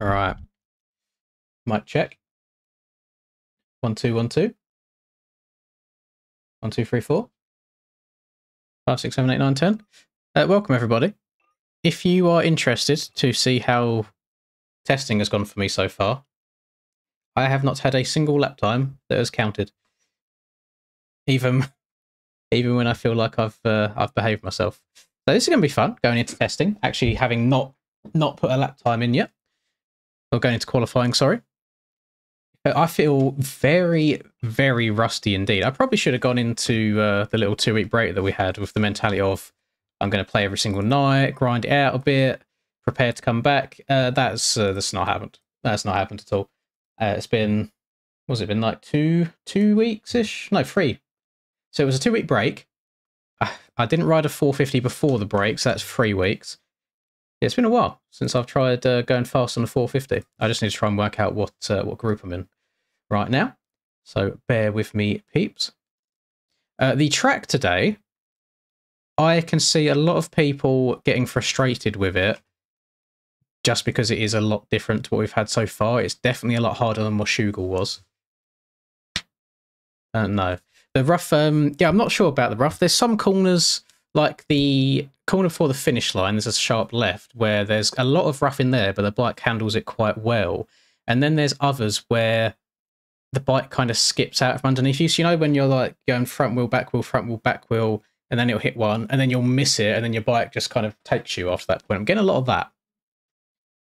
All right. Mic check. 1 2 1 2. 1 2 3 4. 5 6 7 8 9 10. Welcome everybody. If you are interested to see how testing has gone for me so far, I have not had a single lap time that has counted. Even when I feel like I've behaved myself. So this is going to be fun going into testing. Actually, having not put a lap time in yet, or going into qualifying. Sorry. I feel very, very rusty indeed. I probably should have gone into the little 2-week break that we had with the mentality of I'm going to play every single night, grind it out a bit, prepare to come back. That's not happened. That's not happened at all. It's been, what's it been like 2 weeks ish? No, 3. So it was a 2-week break. I didn't ride a 450 before the break, so that's 3 weeks. Yeah, it's been a while since I've tried going fast on the 450. I just need to try and work out what group I'm in right now. So bear with me, peeps. The track today, I can see a lot of people getting frustrated with it just because it is a lot different to what we've had so far. It's definitely a lot harder than what Shugal was. No. The rough, yeah, I'm not sure about the rough. There's some corners, like the corner before the finish line, there's a sharp left where there's a lot of rough in there, but the bike handles it quite well. And then there's others where the bike kind of skips out from underneath you. So, you know, when you're like going front wheel, back wheel, and then it'll hit one, and then you'll miss it, and then your bike just kind of takes you after that point. I'm getting a lot of that.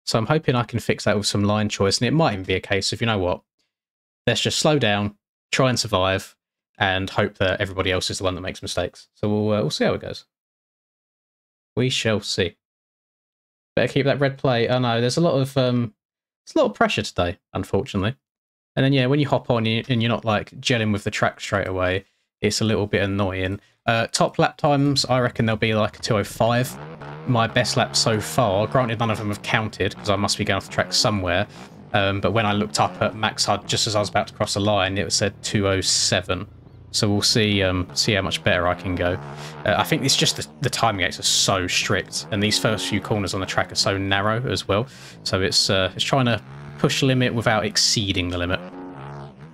So I'm hoping I can fix that with some line choice. And it might even be a case of, you know what, let's just slow down, try and survive, and hope that everybody else is the one that makes mistakes. So we'll see how it goes. We shall see. Better keep that red plate. Oh no, there's a lot of pressure today, unfortunately. And then yeah, when you hop on and you're not like gelling with the track straight away, it's a little bit annoying. Top lap times, I reckon there'll be like a 2:05. My best lap so far, granted none of them have counted because I must be going off the track somewhere. But when I looked up at max HUD just as I was about to cross the line, it said 2:07. So we'll see how much better I can go. I think it's just the timing gates are so strict, and these first few corners on the track are so narrow as well. So it's trying to push the limit without exceeding the limit.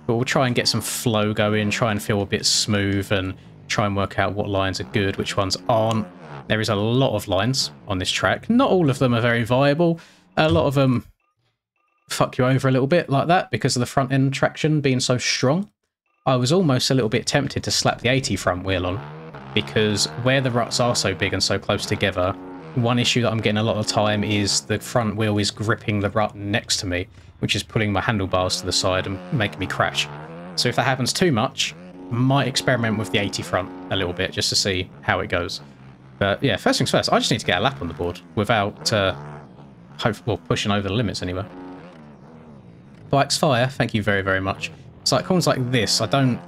But we'll try and get some flow going, try and feel a bit smooth, and try and work out what lines are good, which ones aren't. There is a lot of lines on this track. Not all of them are very viable. A lot of them fuck you over a little bit like that because of the front end traction being so strong. I was almost a little bit tempted to slap the 80 front wheel on because where the ruts are so big and so close together, one issue that I'm getting a lot of time is the front wheel is gripping the rut next to me, which is pulling my handlebars to the side and making me crash. So if that happens too much, I might experiment with the 80 front a little bit just to see how it goes. But yeah, first things first, I just need to get a lap on the board without pushing over the limits anyway. Bike's fire, thank you very, very much. It's like corners like this, I don't...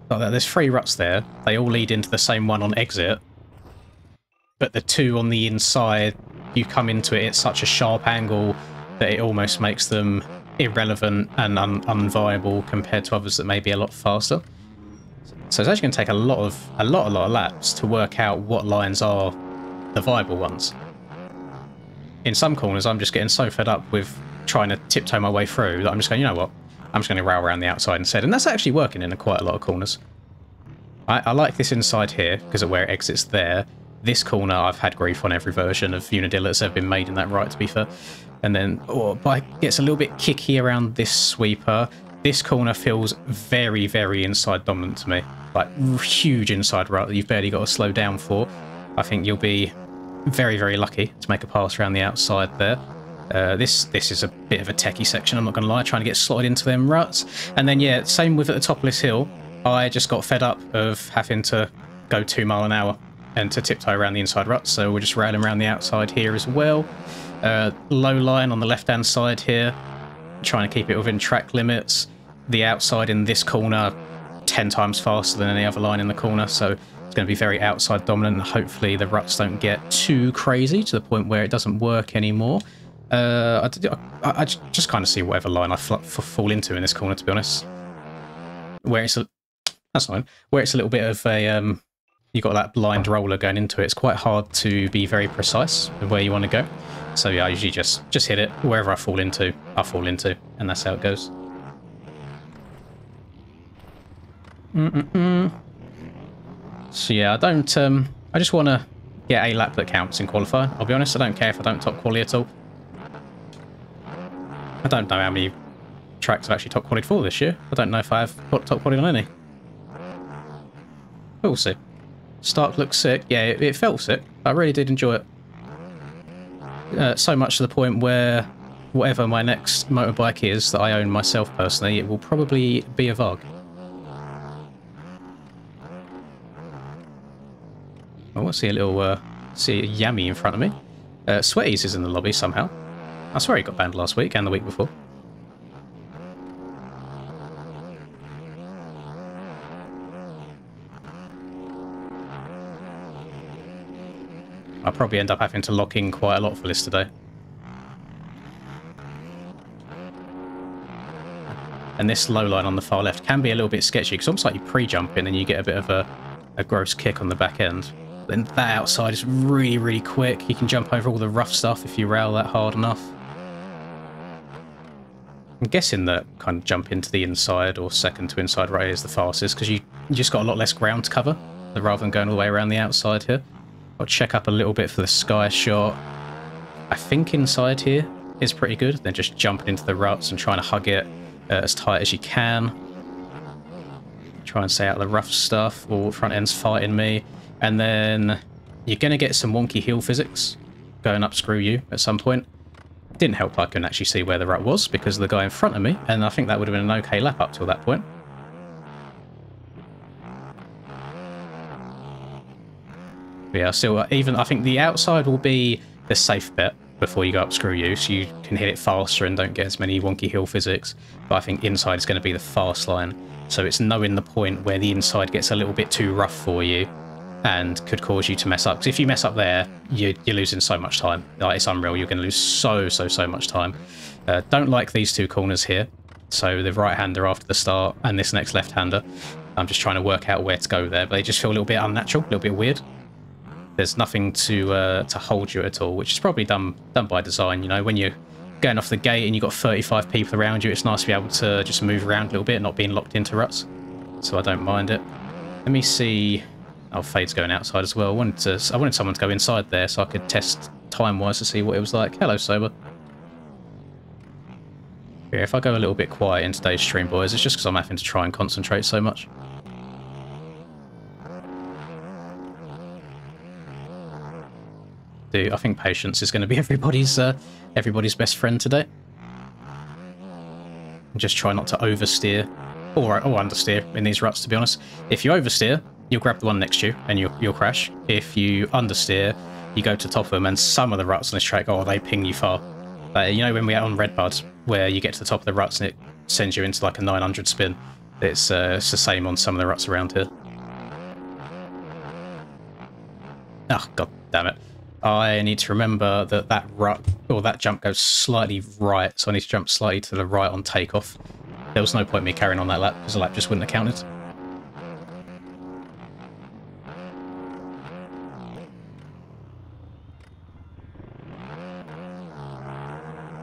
There's 3 ruts there, they all lead into the same one on exit. But the 2 on the inside, you come into it at such a sharp angle that it almost makes them irrelevant and unviable compared to others that may be a lot faster. So it's actually going to take a lot of laps to work out what lines are the viable ones. In some corners, I'm just getting so fed up with trying to tiptoe my way through that I'm just going, you know what, I'm just going to rail around the outside instead. And that's actually working in quite a lot of corners. I like this inside here because of where it exits there. This corner, I've had grief on every version of Unadilla that's ever been made in that right, to be fair. And then, bike gets a little bit kicky around this sweeper. This corner feels very, very inside dominant to me. Like, huge inside rut that you've barely got to slow down for. I think you'll be very, very lucky to make a pass around the outside there. This is a bit of a techie section, I'm not going to lie, trying to get slotted into them ruts. And then, yeah, same with at the top of this hill. I just got fed up of having to go 2 miles an hour and to tiptoe around the inside ruts, so we're just railing around the outside here as well. Low line on the left-hand side here, trying to keep it within track limits. The outside in this corner, 10 times faster than any other line in the corner, so it's going to be very outside dominant, and hopefully the ruts don't get too crazy to the point where it doesn't work anymore. I just kind of see whatever line I fall into in this corner, to be honest. Where it's that's fine. Where it's a little bit of a you've got that blind roller going into it. It's quite hard to be very precise with where you want to go. So yeah, I usually just hit it. Wherever I fall into, and that's how it goes. So yeah, I don't... I just want to get a lap that counts in qualifying. I'll be honest, I don't care if I don't top quality at all. I don't know how many tracks I've actually top qualified for this year. I don't know if I have got top quality on any. But we'll see. Start looks sick. Yeah, it felt sick. I really did enjoy it. So much to the point where whatever my next motorbike is that I own myself personally, it will probably be a VARG. Oh, I see a little, see a Yami in front of me. Sweaties is in the lobby somehow. I swear he got banned last week and the week before. I'll probably end up having to lock in quite a lot for this today. And this low line on the far left can be a little bit sketchy, because almost like you pre-jump in and you get a bit of a gross kick on the back end. Then that outside is really, really quick. You can jump over all the rough stuff if you rail that hard enough. I'm guessing that kind of jump into the inside or second to inside right is the fastest, because you just got a lot less ground to cover rather than going all the way around the outside here. I'll check up a little bit for the sky shot. I think inside here is pretty good. Then just jumping into the ruts and trying to hug it as tight as you can. Try and stay out of the rough stuff, or front end's fighting me. And then you're going to get some wonky heel physics going up screw you at some point. Didn't help I couldn't actually see where the rut was because of the guy in front of me, and I think that would have been an okay lap up till that point. But yeah, still, even I think the outside will be the safe bet before you go up screw you, so you can hit it faster and don't get as many wonky hill physics. But I think inside is going to be the fast line, so it's knowing the point where the inside gets a little bit too rough for you and could cause you to mess up. Because if you mess up there, you're losing so much time. Like, it's unreal. You're going to lose so much time. Don't like these two corners here. So the right-hander after the start and this next left-hander. I'm just trying to work out where to go there, but they just feel a little bit unnatural, a little bit weird. There's nothing to hold you at all, which is probably done by design. You know, when you're going off the gate and you've got 35 people around you, it's nice to be able to just move around a little bit, not being locked into ruts. So I don't mind it. Let me see. Oh, Fade's going outside as well. I wanted someone to go inside there so I could test time-wise to see what it was like. Hello, Sober. Yeah, if I go a little bit quiet in today's stream, boys, it's just because I'm having to try and concentrate so much. Dude, I think patience is going to be everybody's best friend today. And just try not to oversteer or understeer in these ruts, to be honest. If you oversteer, you'll grab the one next to you and you'll crash. If you understeer, you go to the top of them, and some of the ruts on this track, oh, they ping you far. You know, when we are on Redbud, where you get to the top of the ruts and it sends you into like a 900 spin, it's the same on some of the ruts around here. Oh, god damn it. I need to remember that that rut, or that jump goes slightly right, so I need to jump slightly to the right on takeoff. There was no point me carrying on that lap, because the lap just wouldn't have counted.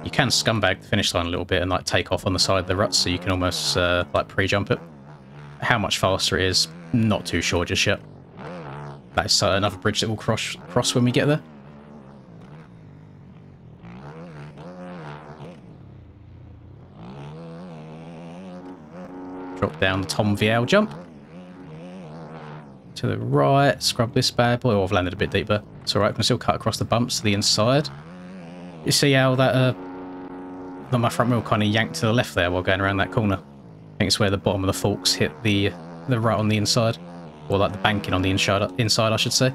You can scumbag the finish line a little bit and like take off on the side of the ruts, so you can almost like pre-jump it. How much faster it is, not too sure just yet. That's another bridge that we'll cross when we get there. Drop down the Tom Vial jump. To the right, scrub this bad boy. Oh, I've landed a bit deeper. It's alright, I can still cut across the bumps to the inside. You see how that my front wheel kind of yanked to the left there while going around that corner? I think it's where the bottom of the forks hit the rut on the inside. Or like the banking on the inside, I should say.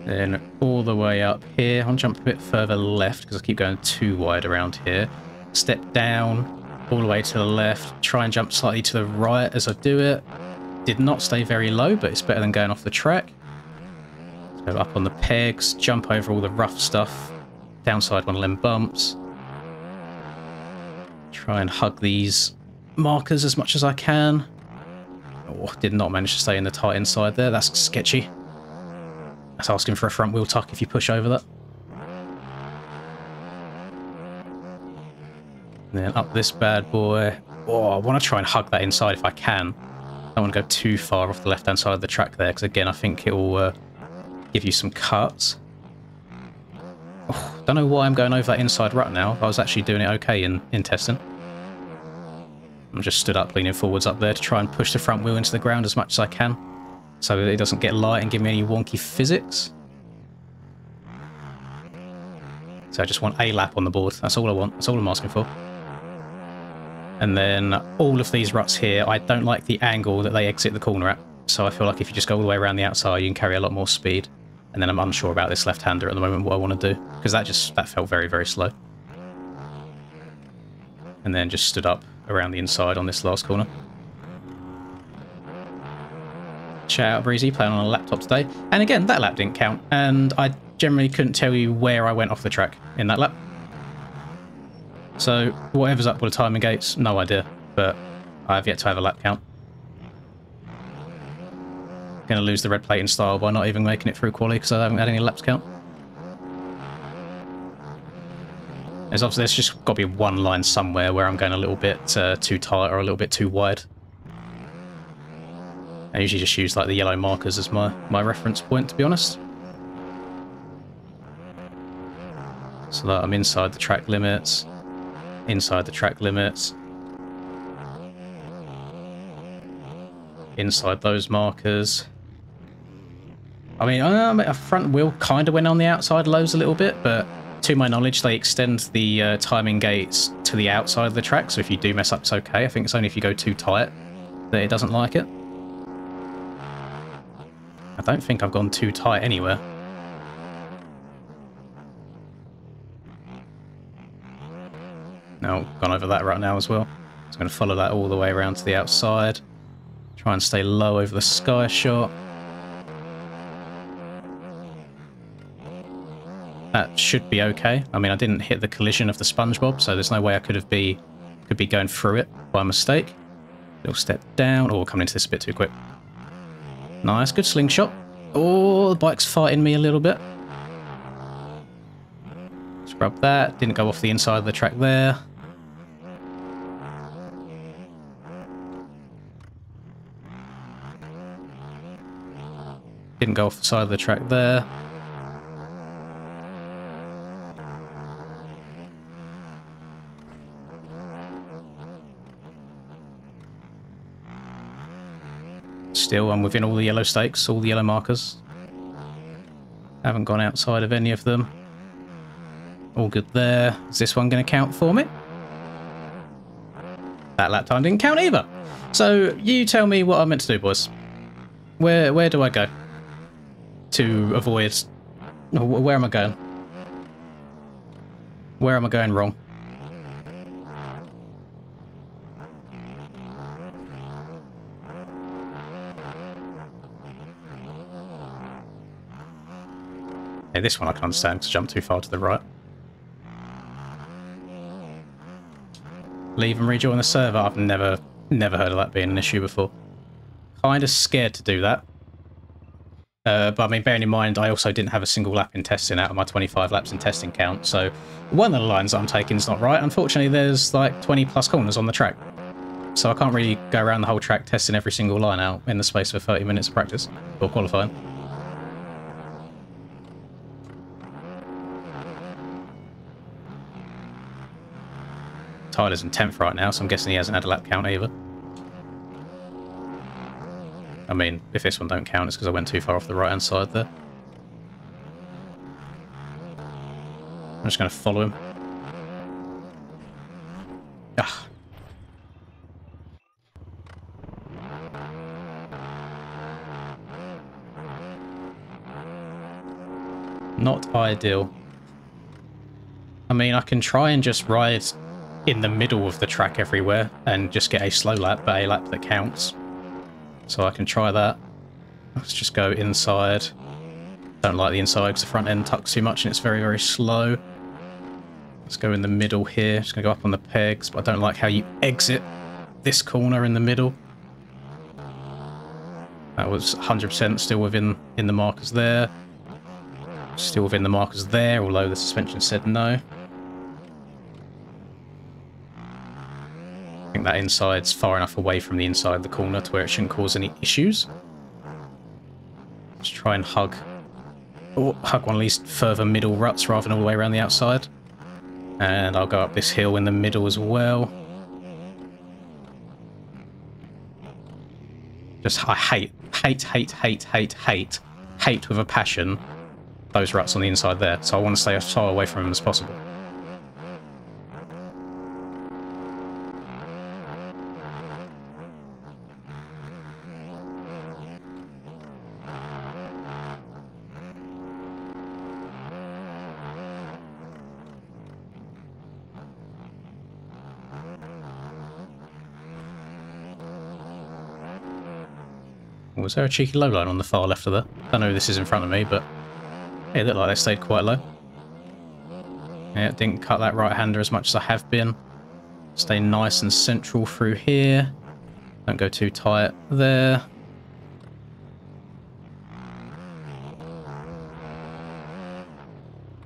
Then all the way up here. I'll jump a bit further left because I keep going too wide around here. Step down, all the way to the left. Try and jump slightly to the right as I do it. Did not stay very low, but it's better than going off the track. So up on the pegs, jump over all the rough stuff. Downside one of them bumps. Try and hug these markers as much as I can. Oh, did not manage to stay in the tight inside there. That's sketchy. That's asking for a front wheel tuck if you push over that. And then up this bad boy. Oh, I want to try and hug that inside if I can. I don't want to go too far off the left-hand side of the track there, because again, I think it will give you some cuts. Oh, don't know why I'm going over that inside rut now. I was actually doing it okay in testing. I'm just stood up, leaning forwards up there to try and push the front wheel into the ground as much as I can, so that it doesn't get light and give me any wonky physics. So I just want a lap on the board. That's all I want. That's all I'm asking for. And then all of these ruts here, I don't like the angle that they exit the corner at. So I feel like if you just go all the way around the outside, you can carry a lot more speed. And then I'm unsure about this left-hander at the moment, what I want to do, because that felt very, very slow. And then just stood up around the inside on this last corner. Shout out Breezy, playing on a laptop today. And again, that lap didn't count, and I generally couldn't tell you where I went off the track in that lap. So whatever's up with the timing gates, no idea, but I have yet to have a lap count. Going to lose the red plate in style by not even making it through quali because I haven't had any laps count. There's just got to be one line somewhere where I'm going a little bit too tight or a little bit too wide. I usually just use like the yellow markers as my reference point, to be honest. So that I'm inside the track limits. Inside the track limits. Inside those markers. I mean, a front wheel kind of went on the outside loads a little bit, but to my knowledge, they extend the timing gates to the outside of the track, so if you do mess up, it's okay. I think it's only if you go too tight that it doesn't like it. I don't think I've gone too tight anywhere. No, gone over that right now as well. So I'm going to follow that all the way around to the outside. Try and stay low over the sky shot. That should be okay. I mean, I didn't hit the collision of the SpongeBob, so there's no way I could be going through it by mistake. Little step down. Oh, coming into this a bit too quick. Nice, good slingshot. Oh, the bike's fighting me a little bit. Scrub that. Didn't go off the inside of the track there. Didn't go off the side of the track there. Still, I'm within all the yellow stakes, all the yellow markers. Haven't gone outside of any of them. All good there. Is this one going to count for me? That lap time didn't count either. So, you tell me what I'm meant to do, boys. Where do I go? To avoid... Where am I going? Where am I going wrong? Yeah, this one I can understand because I jumped too far to the right. Leave and rejoin the server. I've never heard of that being an issue before. Kind of scared to do that. But I mean, bearing in mind, I also didn't have a single lap in testing out of my 25 laps in testing count. So one of the lines that I'm taking is not right. Unfortunately, there's like 20 plus corners on the track. So I can't really go around the whole track testing every single line out in the space of 30 minutes of practice or qualifying. Tyler's in 10th right now, so I'm guessing he hasn't had a lap count either. I mean, if this one don't count, it's because I went too far off the right-hand side there. I'm just going to follow him. Ah. Not ideal. I mean, I can try and just ride in the middle of the track everywhere and just get a slow lap, but a lap that counts. So I can try that. Let's just go inside. Don't like the inside because the front end tucks too much and it's very, very slow. Let's go in the middle here. Just going to go up on the pegs, but I don't like how you exit this corner in the middle. That was 100% still within the markers there. Still within the markers there, although the suspension said no. I think that inside's far enough away from the inside of the corner to where it shouldn't cause any issues. Let's try and hug one of these further middle ruts rather than all the way around the outside. And I'll go up this hill in the middle as well. Just, I hate with a passion those ruts on the inside there. So I want to stay as far away from them as possible. Was there a cheeky low line on the far left of there? I don't know if this is in front of me, but yeah, it looked like they stayed quite low. Yeah, it didn't cut that right-hander as much as I have been. Stay nice and central through here. Don't go too tight there.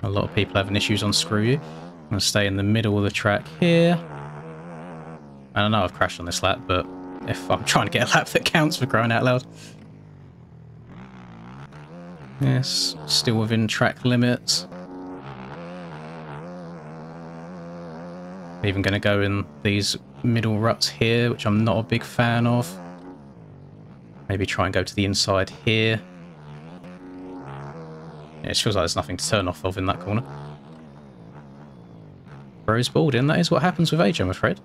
A lot of people having issues on Screw You. I'm going to stay in the middle of the track here. And I know I've crashed on this lap, but if I'm trying to get a lap that counts, for crying out loud. Yes, still within track limits. Even going to go in these middle ruts here, which I'm not a big fan of. Maybe try and go to the inside here. Yeah, it feels like there's nothing to turn off of in that corner. Rose balled in, that is what happens with age, I'm afraid.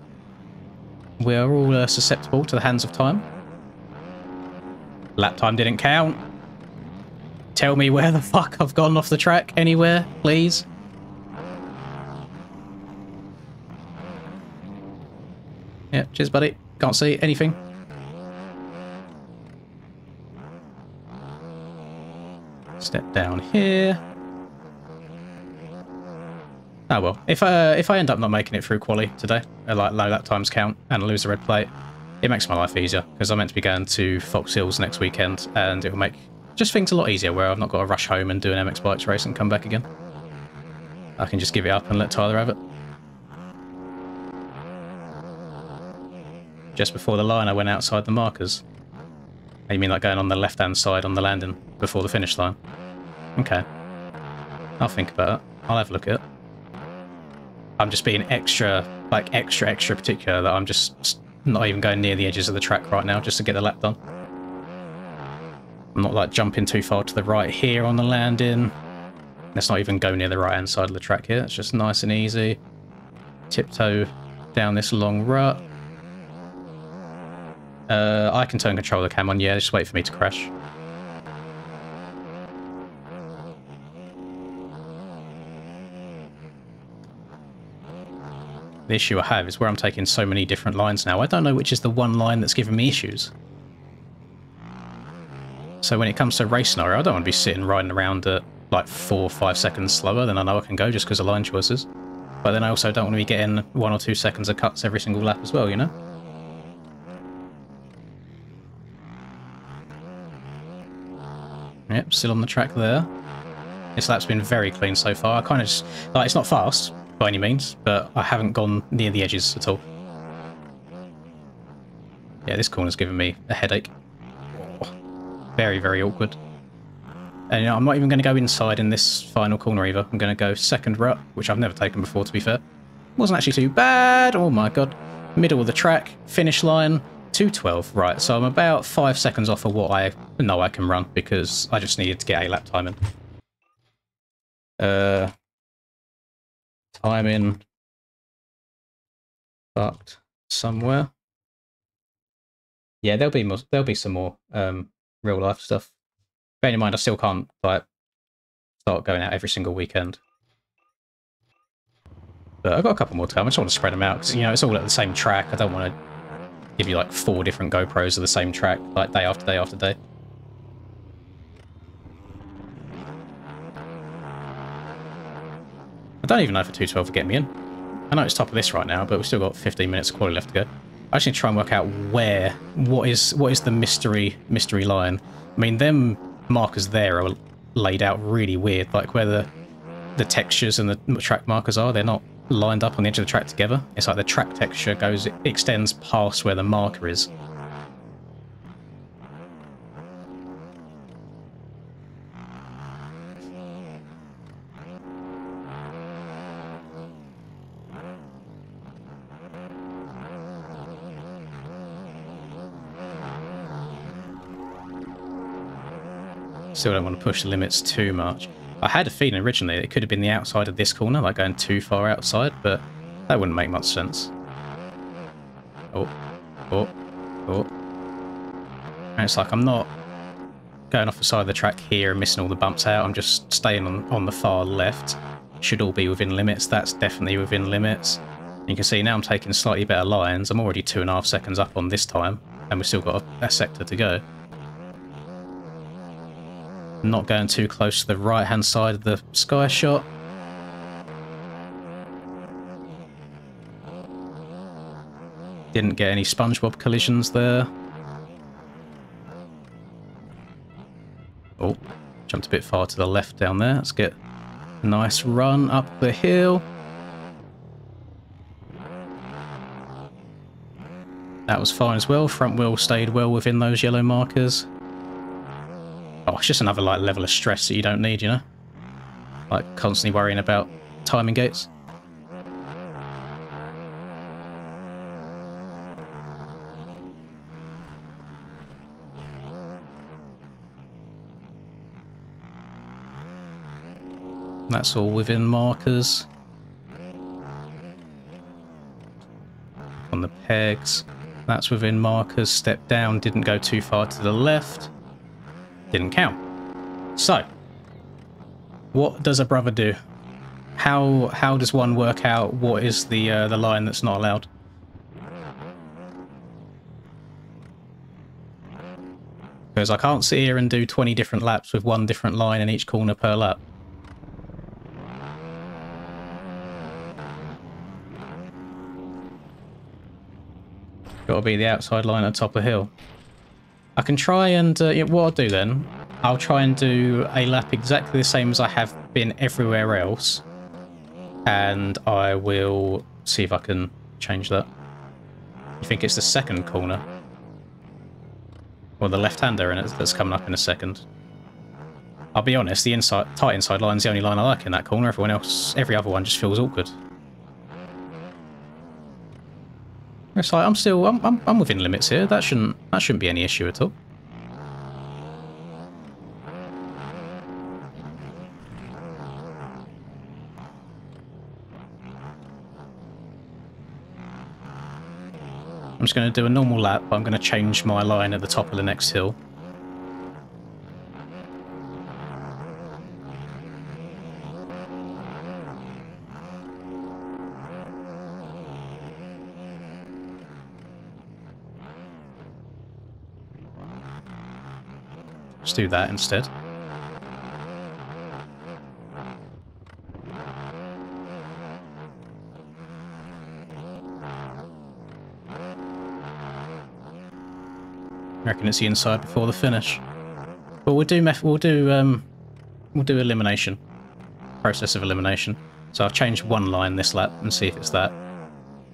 We are all susceptible to the hands of time. Lap time didn't count. Tell me where the fuck I've gone off the track anywhere, please. Yeah, cheers, buddy. Can't see anything. Step down here. Oh well, if I end up not making it through quali today, like low lap times count, and I lose the red plate, it makes my life easier, because I'm meant to be going to Fox Hills next weekend, and it will make just things a lot easier, where I've not got to rush home and do an MX Bikes race and come back again. I can just give it up and let Tyler have it. Just before the line I went outside the markers. Oh, you mean like going on the left-hand side on the landing before the finish line? Okay. I'll think about it. I'll have a look at it. I'm just being extra particular that I'm just not even going near the edges of the track right now just to get the lap done. I'm not like jumping too far to the right here on the landing. Let's not even go near the right-hand side of the track here. It's just nice and easy. Tiptoe down this long rut. I can turn control of the cam on, yeah, just wait for me to crash. The issue I have is where I'm taking so many different lines now, I don't know which is the one line that's giving me issues. So when it comes to a race scenario, I don't want to be sitting riding around at like 4 or 5 seconds slower than I know I can go just because of line choices. But then I also don't want to be getting 1 or 2 seconds of cuts every single lap as well, you know? Yep, still on the track there. This lap's been very clean so far. I kind of just, like, it's not fast by any means, but I haven't gone near the edges at all. Yeah, this corner's giving me a headache. Oh, very, very awkward. And you know, I'm not even going to go inside in this final corner either. I'm going to go second rut, which I've never taken before, to be fair. Wasn't actually too bad. Oh my god. Middle of the track, finish line, 2:12. Right, so I'm about 5 seconds off of what I know I can run, because I just needed to get a lap time in. Timing fucked somewhere. Yeah, there'll be some more real life stuff. Bear in mind, I still can't like start going out every single weekend. But I've got a couple more time. I just want to spread them out because, you know, it's all at the same track. I don't want to give you like 4 different GoPros of the same track, like day after day after day. I don't even know if a 212 will get me in. I know it's top of this right now, but we've still got 15 minutes of quality left to go. I just need to try and work out what is the mystery line. I mean, them markers there are laid out really weird, like where the textures and the track markers are, they're not lined up on the edge of the track together. It's like the track texture extends past where the marker is. Still don't want to push the limits too much. I had a feeling originally it could have been the outside of this corner, like going too far outside, but that wouldn't make much sense. Oh. And it's like I'm not going off the side of the track here and missing all the bumps out. I'm just staying on the far left. Should all be within limits. That's definitely within limits. You can see now I'm taking slightly better lines. I'm already 2.5 seconds up on this time, and we've still got a sector to go. Not going too close to the right-hand side of the sky shot. Didn't get any SpongeBob collisions there. Oh, jumped a bit far to the left down there. Let's get a nice run up the hill. That was fine as well. Front wheel stayed well within those yellow markers. Oh, it's just another like level of stress that you don't need, you know? Like constantly worrying about timing gates. That's all within markers. On the pegs. That's within markers. Step down, didn't go too far to the left. Didn't count. So, what does a brother do? How does one work out what is the line that's not allowed? Because I can't sit here and do 20 different laps with one different line in each corner per lap. Got to be the outside line at the top of the hill. I can try and, yeah, what I'll do then, I'll try and do a lap exactly the same as I have been everywhere else. And I will see if I can change that. You think it's the second corner? Or the left-hander in it that's coming up in a second. I'll be honest, the tight inside line's the only line I like in that corner. Everyone else, every other one just feels awkward. It's like I'm within limits here. That shouldn't be any issue at all. I'm just going to do a normal lap, but I'm going to change my line at the top of the next hill. Let's do that instead. I reckon it's the inside before the finish. But we'll do elimination. Process of elimination. So I've changed one line this lap and see if it's that.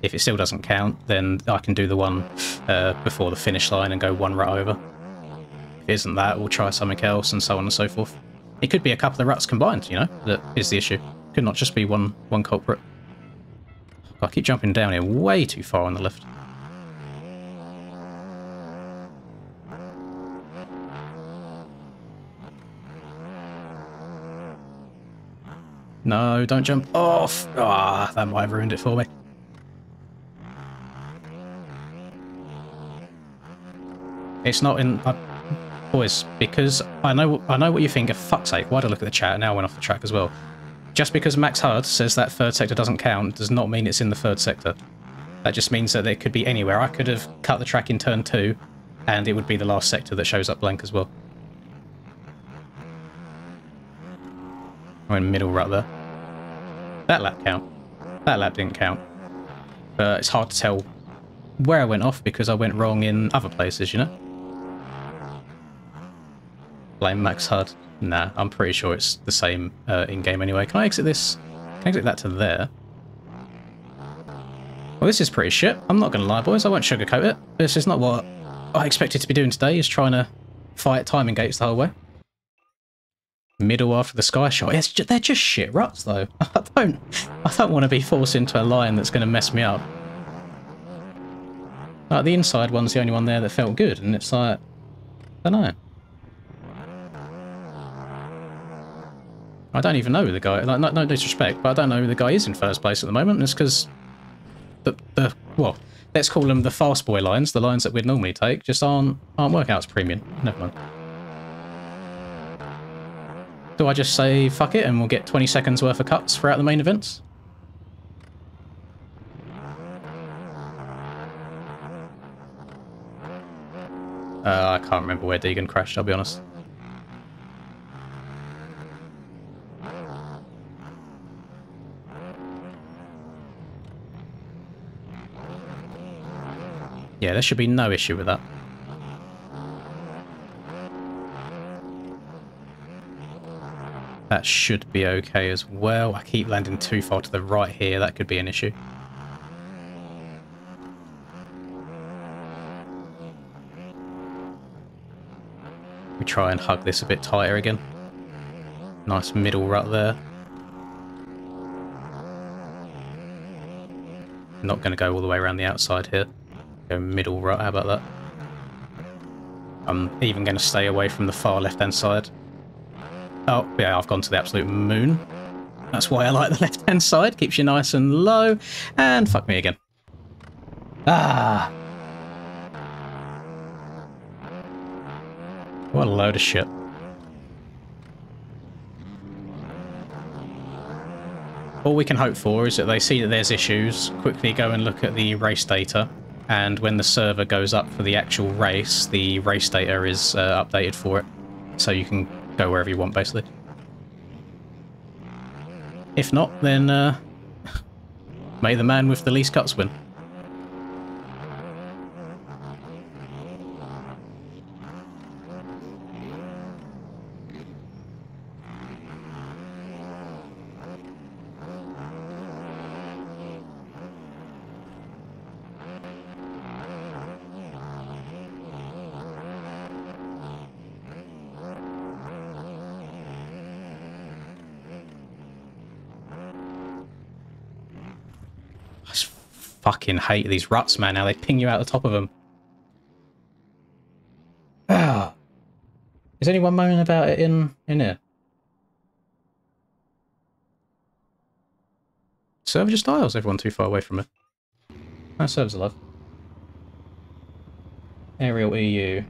If it still doesn't count, then I can do the one before the finish line and go one rut over. If it isn't that, we'll try something else and so on and so forth. It could be a couple of ruts combined, you know, that is the issue. Could not just be one culprit. I keep jumping down here way too far on the left. No, don't jump off. Ah, that might have ruined it for me. It's not in... boys, because I know what you think. For fuck's sake, why'd I look at the chat? Now I went off the track as well. Just because Max HUD says that third sector doesn't count does not mean it's in the third sector. That just means that it could be anywhere. I could have cut the track in turn 2 and it would be the last sector that shows up blank as well. I'm in middle rut there. That lap count. That lap didn't count. But it's hard to tell where I went off because I went wrong in other places, you know? blame Max HUD. Nah, I'm pretty sure it's the same in-game anyway. Can I exit this? Can I exit that to there? Well, this is pretty shit. I'm not going to lie, boys. I won't sugarcoat it. This is not what I expected to be doing today, is trying to fight timing gates the whole way. Middle after the sky shot. They're just shit ruts, though. I don't want to be forced into a line that's going to mess me up. Like, the inside one's the only one there that felt good, and it's like, I don't know. I don't even know who the guy, like, no disrespect, but I don't know who the guy is in first place at the moment, and it's because well, let's call them the fast boy lines, the lines that we'd normally take, just aren't working out as premium. Never mind. Do I just say fuck it and we'll get 20 seconds worth of cuts throughout the main events? I can't remember where Deegan crashed, I'll be honest. Yeah, there should be no issue with that. That should be okay as well. I keep landing too far to the right here. That could be an issue. We try and hug this a bit tighter again. Nice middle rut there. Not going to go all the way around the outside here. Go middle rut, how about that? I'm even going to stay away from the far left-hand side. Oh, yeah, I've gone to the absolute moon. That's why I like the left-hand side. Keeps you nice and low. And fuck me again. Ah! What a load of shit. All we can hope for is that they see that there's issues, quickly go and look at the race data, and when the server goes up for the actual race, the race data is updated for it, so you can go wherever you want, basically. If not, then may the man with the least cuts win. Fucking hate these ruts, man. How they ping you out the top of them. Ah, is anyone moaning about it in here? Server just dials. Everyone too far away from it. No, server's alive. Aerial EU.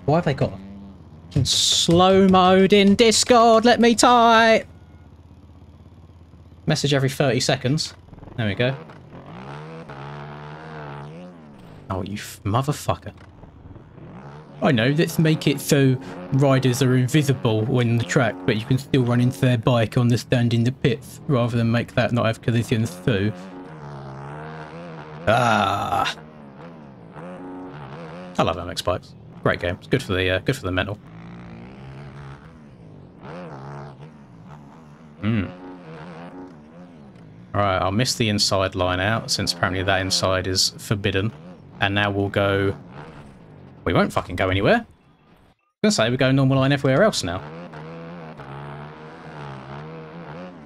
Why have they got in slow mode in Discord? Let me type. Message every 30 seconds. There we go. Oh, you motherfucker. I know, let's make it so riders are invisible on the track, but you can still run into their bike on the stand in the pits, rather than make that not have collisions too. Ah. I love MX bikes. Great game. It's good for the mental. Alright, I'll miss the inside line out, since apparently that inside is forbidden. And now we'll go... We won't fucking go anywhere. I was going to say, we go normal line everywhere else now.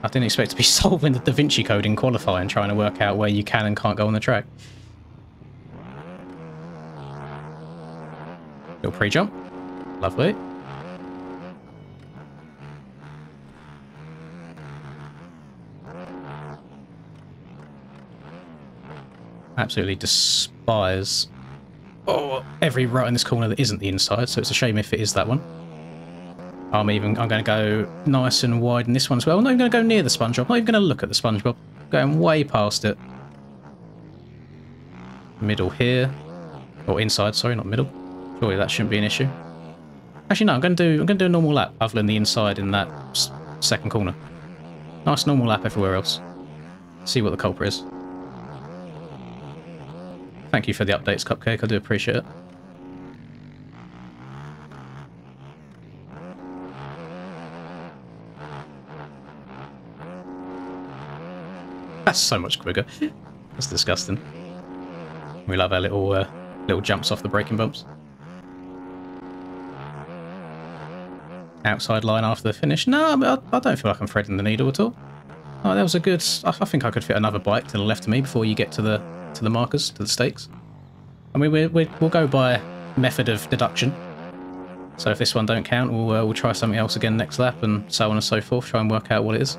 I didn't expect to be solving the Da Vinci Code in qualifying, trying to work out where you can and can't go on the track. Little pre-jump. Lovely. Absolutely despise every right in this corner that isn't the inside, so it's a shame if it is that one. I'm going to go nice and wide in this one as well. I'm not even going to go near the SpongeBob. I'm not even going to look at the SpongeBob. Going way past it. Middle here. Or inside, sorry, not middle. Surely that shouldn't be an issue. Actually, no, I'm going to do a normal lap other than the inside in that second corner. Nice normal lap everywhere else. See what the culprit is. Thank you for the updates, Cupcake. I do appreciate it. That's so much quicker. That's disgusting. We love our little jumps off the braking bumps. Outside line after the finish. No, I don't feel like I'm threading the needle at all. Oh, that was a good... I think I could fit another bike to the left of me before you get to the markers, to the stakes. I mean, we'll go by method of deduction. So if this one don't count, we'll try something else again next lap, and so on and so forth. Try and work out what it is.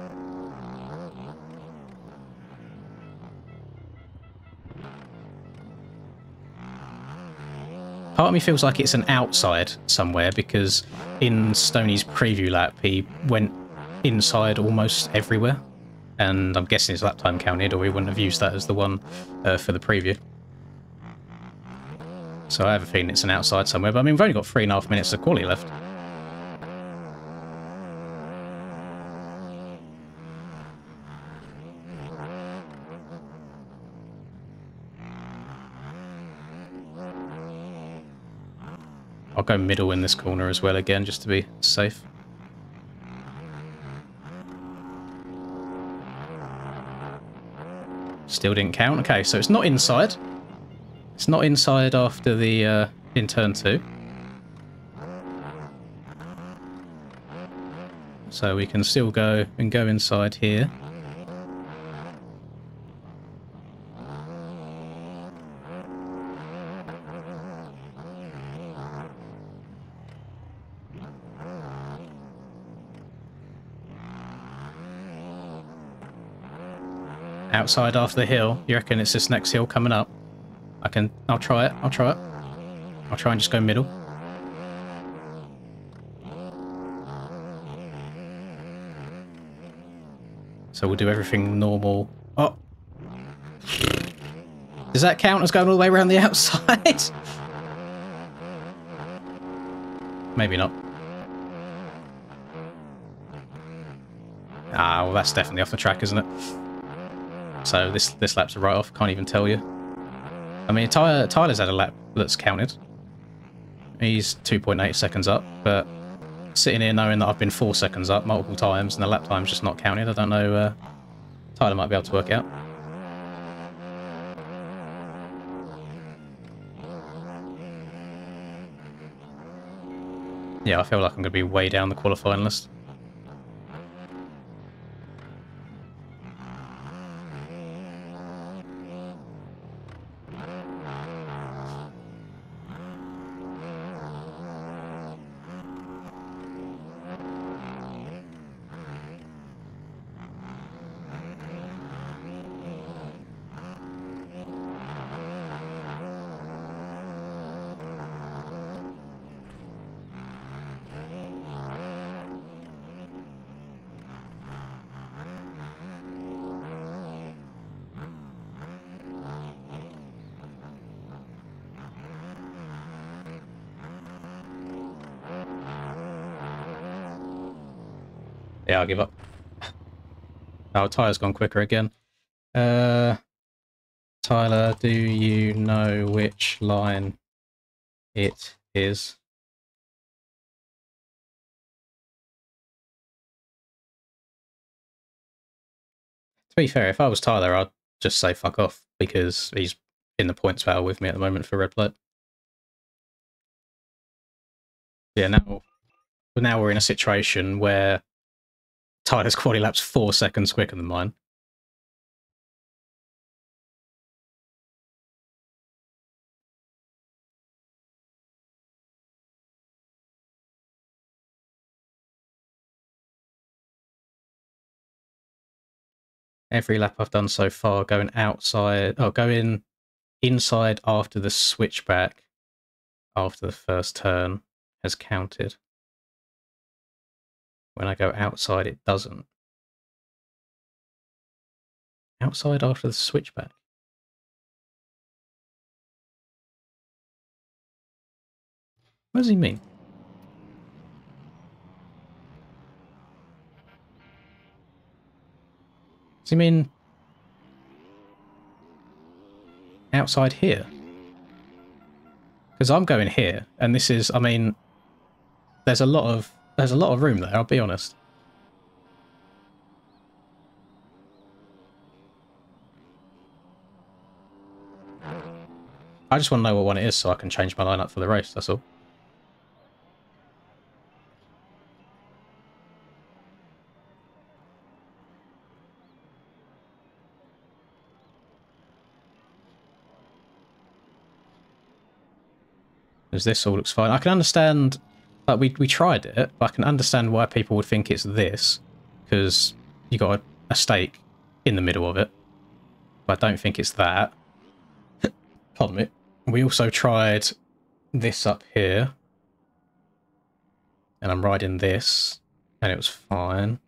Part of me feels like it's an outside somewhere, because in Stoney's preview lap, he went inside almost everywhere. And I'm guessing his lap time counted, or he wouldn't have used that as the one for the preview. So I have a feeling it's an outside somewhere. But I mean, we've only got 3.5 minutes of quali left. I'll go middle in this corner as well again, just to be safe. Still didn't count. Okay, so it's not inside. It's not inside after the in turn 2. So we can still go inside here. Outside after the hill. You reckon it's this next hill coming up? I'll try it. I'll try and just go middle. So we'll do everything normal. Oh! Does that count as going all the way around the outside? Maybe not. Ah, well that's definitely off the track, isn't it? So this lap's a write-off. Can't even tell you. I mean, Tyler's had a lap that's counted. He's 2.8 seconds up, but sitting here knowing that I've been 4 seconds up multiple times and the lap time's just not counted, I don't know. Tyler might be able to work out. Yeah, I feel like I'm going to be way down the qualifying list. Yeah, I'll give up. Oh, Tyler's gone quicker again. Tyler, do you know which line it is? To be fair, if I was Tyler, I'd just say fuck off, because he's in the points battle with me at the moment for red plate. Yeah, now we're in a situation where Tyler's quali lap's 4 seconds quicker than mine. Every lap I've done so far going outside, going inside after the switchback, after the first turn, has counted. When I go outside, it doesn't. Outside after the switchback. What does he mean? Does he mean outside here? Because I'm going here, and this is, I mean, there's a lot of room there, I'll be honest. I just want to know what one it is so I can change my lineup for the race, that's all. Because this all looks fine. I can understand, like, we tried it, but I can understand why people would think it's this, because you got a stake in the middle of it. But I don't think it's that. Pardon me. We also tried this up here, and I'm riding this, and it was fine.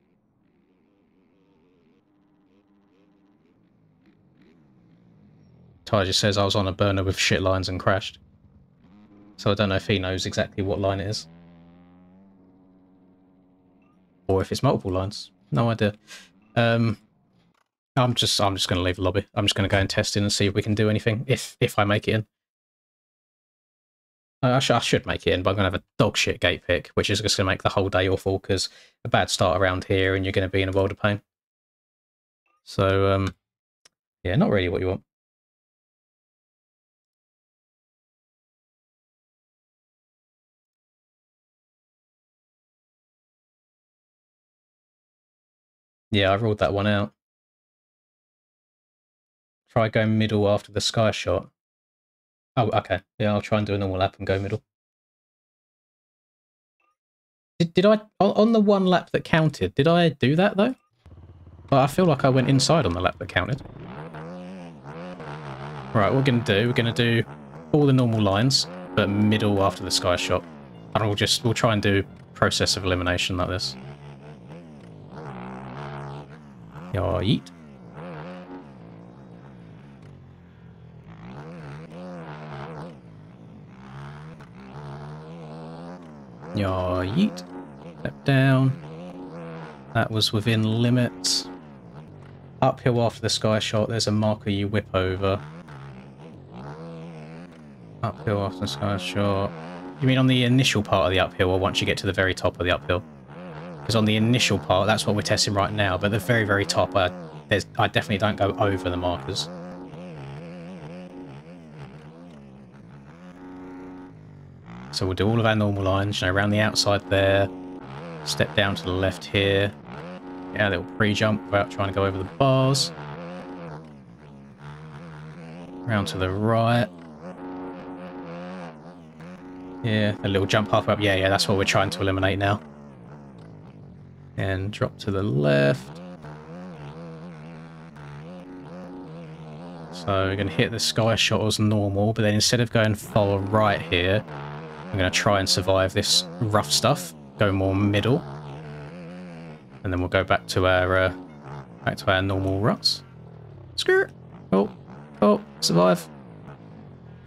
Ty just says I was on a burner with shit lines and crashed. So I don't know if he knows exactly what line it is. Or if it's multiple lines. No idea. I'm just going to leave the lobby. I'm just going to go and test in and see if we can do anything, if I make it in. I should make it in, but I'm going to have a dog shit gate pick, which is just going to make the whole day awful, because a bad start around here and you're going to be in a world of pain. So, yeah, not really what you want. Yeah, I ruled that one out. Try going middle after the sky shot. Oh, okay. Yeah, I'll try and do a normal lap and go middle. Did I, on the one lap that counted, did I do that though? Well, I feel like I went inside on the lap that counted. Right, what we're going to do, we're going to do all the normal lines, but middle after the sky shot. And we'll try and do process of elimination like this. Yeah, yeet. Yeah, yeet. Step down. That was within limits. Uphill after the sky shot, there's a marker you whip over. Uphill after the sky shot. You mean on the initial part of the uphill, or once you get to the very top of the uphill? Because on the initial part, that's what we're testing right now, but the very, very top, I definitely don't go over the markers. So we'll do all of our normal lines, you know, around the outside there, step down to the left here, yeah, a little pre-jump without trying to go over the bars. Round to the right. Yeah, a little jump halfway up. Yeah, that's what we're trying to eliminate now. And drop to the left. So we're going to hit the sky shot as normal, but then instead of going far right here, I'm going to try and survive this rough stuff. Go more middle. And then we'll go back to our normal ruts. Skirt! Oh, survive.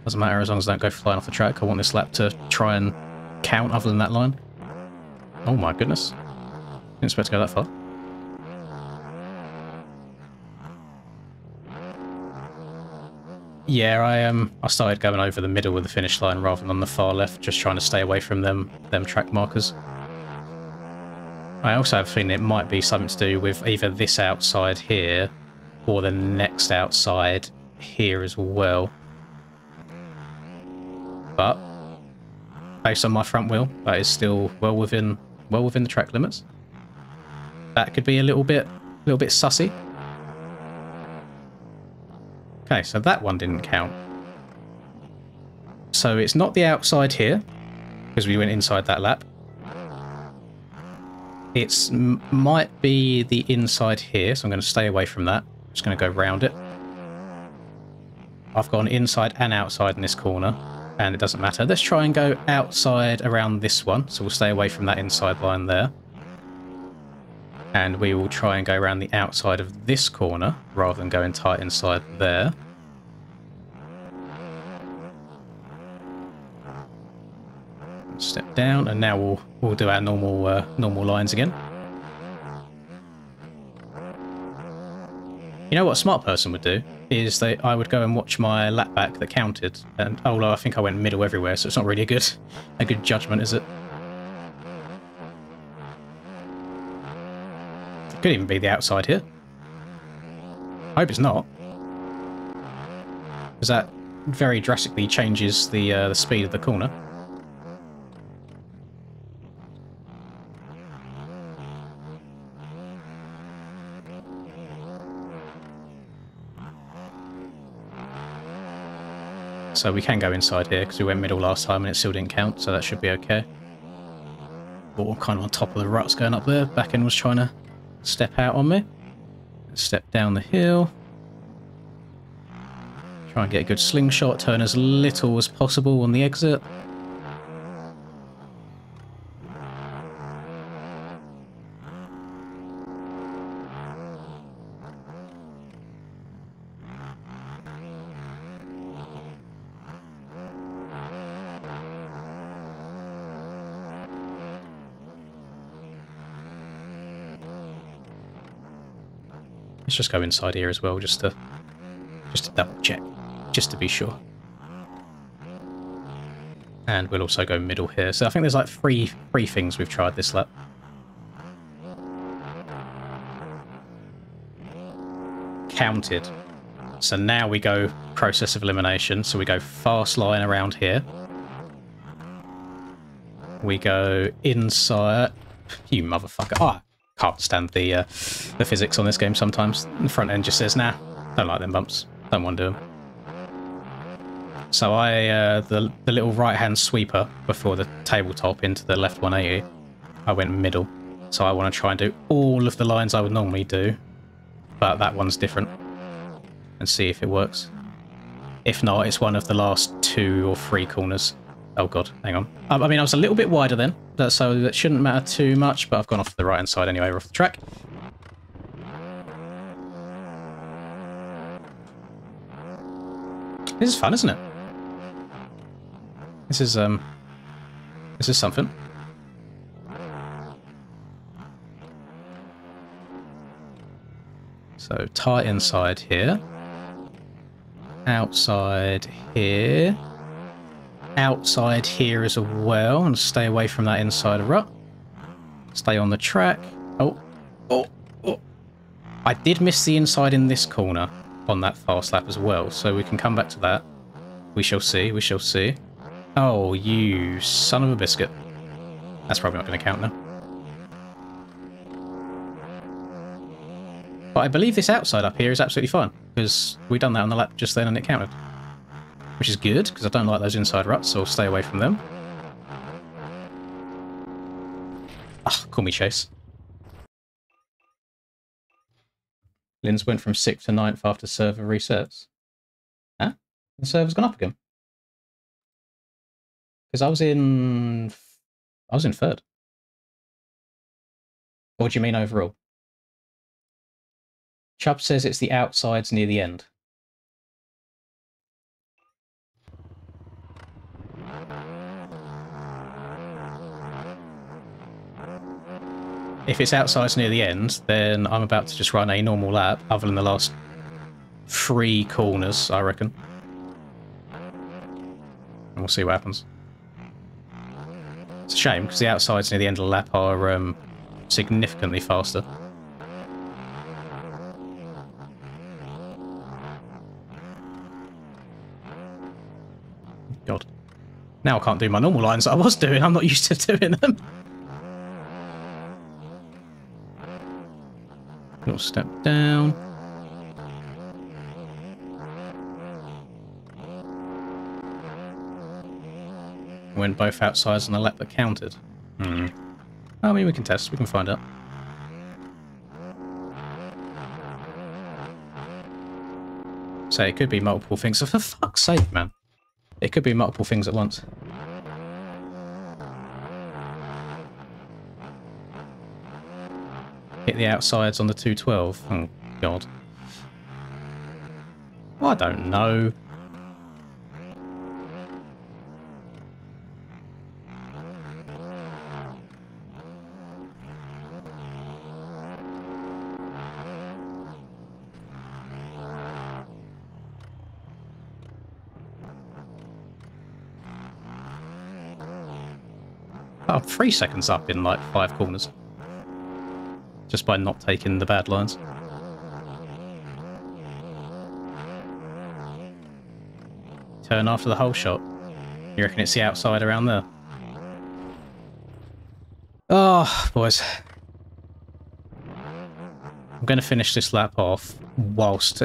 Doesn't matter as long as I don't go flying off the track. I want this lap to try and count other than that line. Oh my goodness. Didn't expect to go that far. Yeah, I started going over the middle of the finish line rather than on the far left, just trying to stay away from them track markers. I also have a feeling it might be something to do with either this outside here or the next outside here as well. But based on my front wheel, that is still well within the track limits. That could be a little bit sussy. Okay, so that one didn't count. So it's not the outside here, because we went inside that lap. It might be the inside here, so I'm going to stay away from that. I'm just going to go round it. I've gone inside and outside in this corner, and it doesn't matter. Let's try and go outside around this one, so we'll stay away from that inside line there. And we will try and go around the outside of this corner, rather than going tight inside there. Step down, and now we'll do our normal lines again. You know what a smart person would do is I would go and watch my lap back that counted, and although I think I went middle everywhere, so it's not really a good judgment, is it? It could even be the outside here. I hope it's not, because that very drastically changes the speed of the corner. So we can go inside here because we went middle last time and it still didn't count, so that should be okay. But we're kind of on top of the ruts going up there. Back end was trying to step out on me. Step down the hill. Try and get a good slingshot, turn as little as possible on the exit. Let's just go inside here as well, just to double check, just to be sure. And we'll also go middle here. So I think there's like three things we've tried this lap. Counted. So now we go process of elimination. So we go fast line around here. We go inside. You motherfucker. Oh, can't stand the physics on this game sometimes. The front end just says, nah, don't like them bumps. Don't want to do them. So the little right-hand sweeper before the tabletop into the left 180, I went middle. So I want to try and do all of the lines I would normally do, but that one's different, and see if it works. If not, it's one of the last 2 or 3 corners. Oh god, hang on. I mean, I was a little bit wider then, so that shouldn't matter too much, but I've gone off to the right-hand side anyway, we're off the track. This is fun, isn't it? This is something. So tight inside here. Outside here. Outside here as well, and stay away from that inside rut. Stay on the track. Oh. I did miss the inside in this corner on that fast lap as well, so we can come back to that. We shall see, we shall see. Oh, you son of a biscuit. That's probably not going to count now. But I believe this outside up here is absolutely fine, because we done that on the lap just then and it counted. Which is good, because I don't like those inside ruts, so I'll stay away from them. Ah, call me Chase. Linz went from 6th to 9th after server resets. Huh? The server's gone up again. Because I was in 3rd. Or do you mean overall? Chubb says it's the outsides near the end. If it's outsides near the end, then I'm about to just run a normal lap, other than the last 3 corners, I reckon. And we'll see what happens. It's a shame, because the outsides near the end of the lap are significantly faster. God. Now I can't do my normal lines that I was doing. I'm not used to doing them. Little step down. Went both outsides on the lap that counted. I mean, we can test. We can find out. So it could be multiple things. So for fuck's sake, man. It could be multiple things at once. Hit the outsides on the 212. Oh, God. Well, I don't know. Oh, 3 seconds up in like 5 corners. Just by not taking the bad lines. Turn after the whole shot. You reckon it's the outside around there? Oh, boys. I'm going to finish this lap off whilst...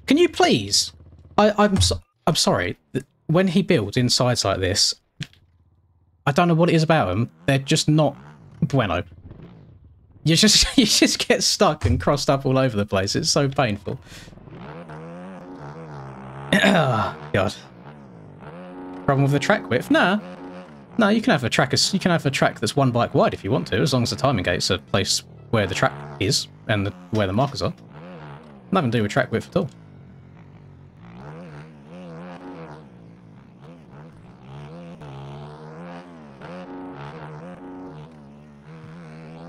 Can you please? I'm sorry. When he builds insides like this, I don't know what it is about them. They're just not bueno. You just get stuck and crossed up all over the place. It's so painful. Oh, God. Problem with the track width? Nah. No, you can have a track that's one bike wide if you want to, as long as the timing gates are placed where the track is and where the markers are. Nothing to do with track width at all.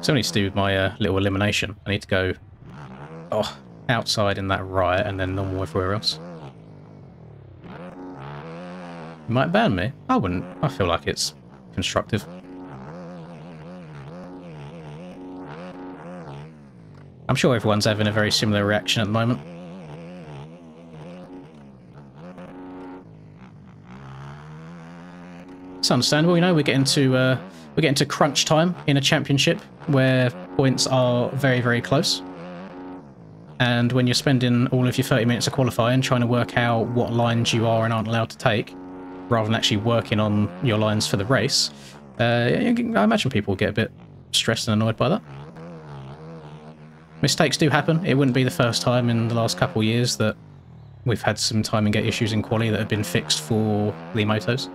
So I need to do my little elimination. I need to go outside in that right and then normal everywhere else. You might ban me. I wouldn't. I feel like it's constructive. I'm sure everyone's having a very similar reaction at the moment. It's understandable, you know, we're getting to crunch time in a championship where points are very, very close. And when you're spending all of your 30 minutes of qualifying trying to work out what lines you are and aren't allowed to take, rather than actually working on your lines for the race, I imagine people get a bit stressed and annoyed by that. Mistakes do happen. It wouldn't be the first time in the last couple of years that we've had some timing gate issues in quali that have been fixed for the motos.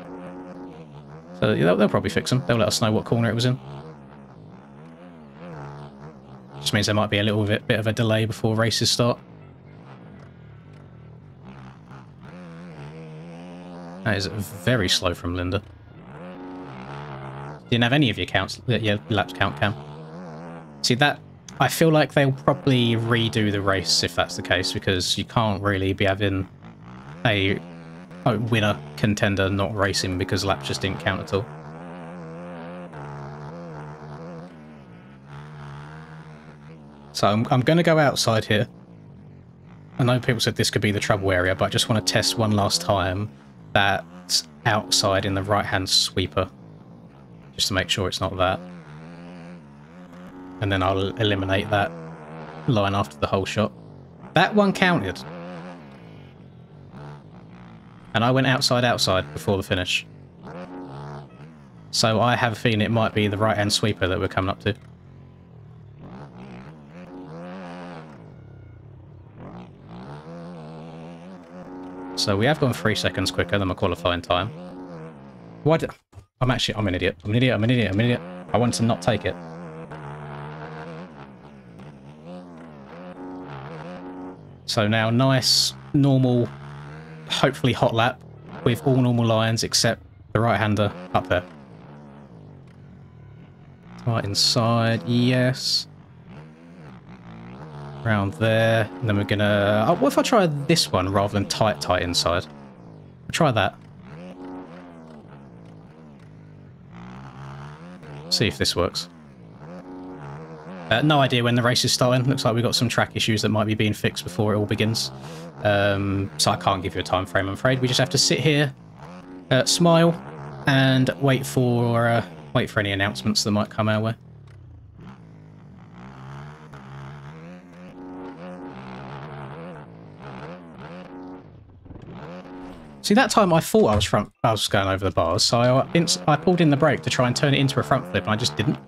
So they'll probably fix them. They'll let us know what corner it was in. Just means there might be a little bit of a delay before races start. That is very slow from Linda. Didn't have any of your laps count, Cam. See that? I feel like they'll probably redo the race if that's the case, because you can't really be having a winner contender not racing because laps just didn't count at all. So I'm going to go outside here. I know people said this could be the trouble area, but I just want to test one last time that outside in the right-hand sweeper, just to make sure it's not that. And then I'll eliminate that line after the whole shot. That one counted. And I went outside before the finish. So I have a feeling it might be the right-hand sweeper that we're coming up to. So we have gone 3 seconds quicker than my qualifying time. Why did... I'm an idiot. I'm an idiot. I wanted to not take it. So now nice, normal, hopefully hot lap with all normal lines except the right-hander up there. Right inside, yes. Around there. And then we're gonna... Oh, what if I try this one rather than tight inside? I'll try that. See if this works. No idea when the race is starting. Looks like we've got some track issues that might be being fixed before it all begins. So I can't give you a time frame, I'm afraid. We just have to sit here, smile, and wait for any announcements that might come our way. See, that time I thought I was going over the bars, so I pulled in the brake to try and turn it into a front flip, and I just didn't.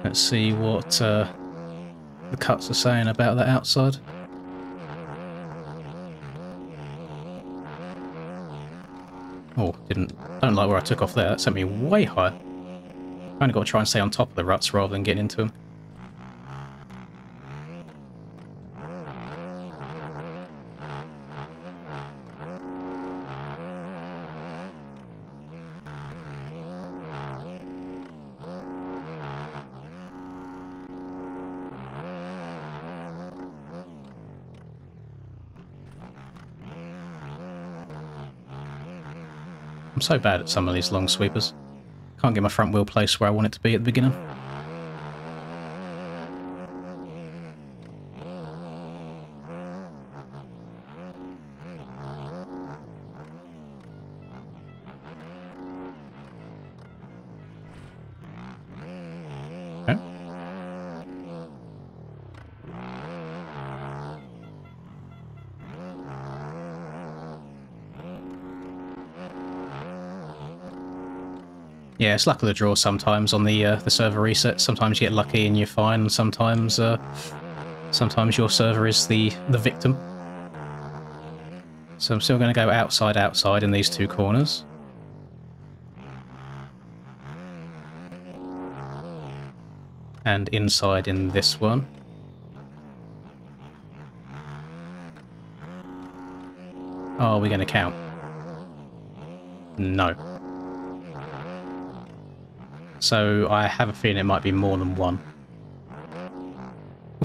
Let's see what the cuts are saying about that outside. Oh, don't like where I took off there. That sent me way high. Kind of got to try and stay on top of the ruts rather than getting into them. I'm so bad at some of these long sweepers. Can't get my front wheel placed where I want it to be at the beginning. Okay. Yeah, it's luck of the draw sometimes on the server reset. Sometimes you get lucky and you're fine, and sometimes your server is the victim. So I'm still going to go outside in these two corners. And inside in this one. Oh, are we going to count? No. So I have a feeling it might be more than one.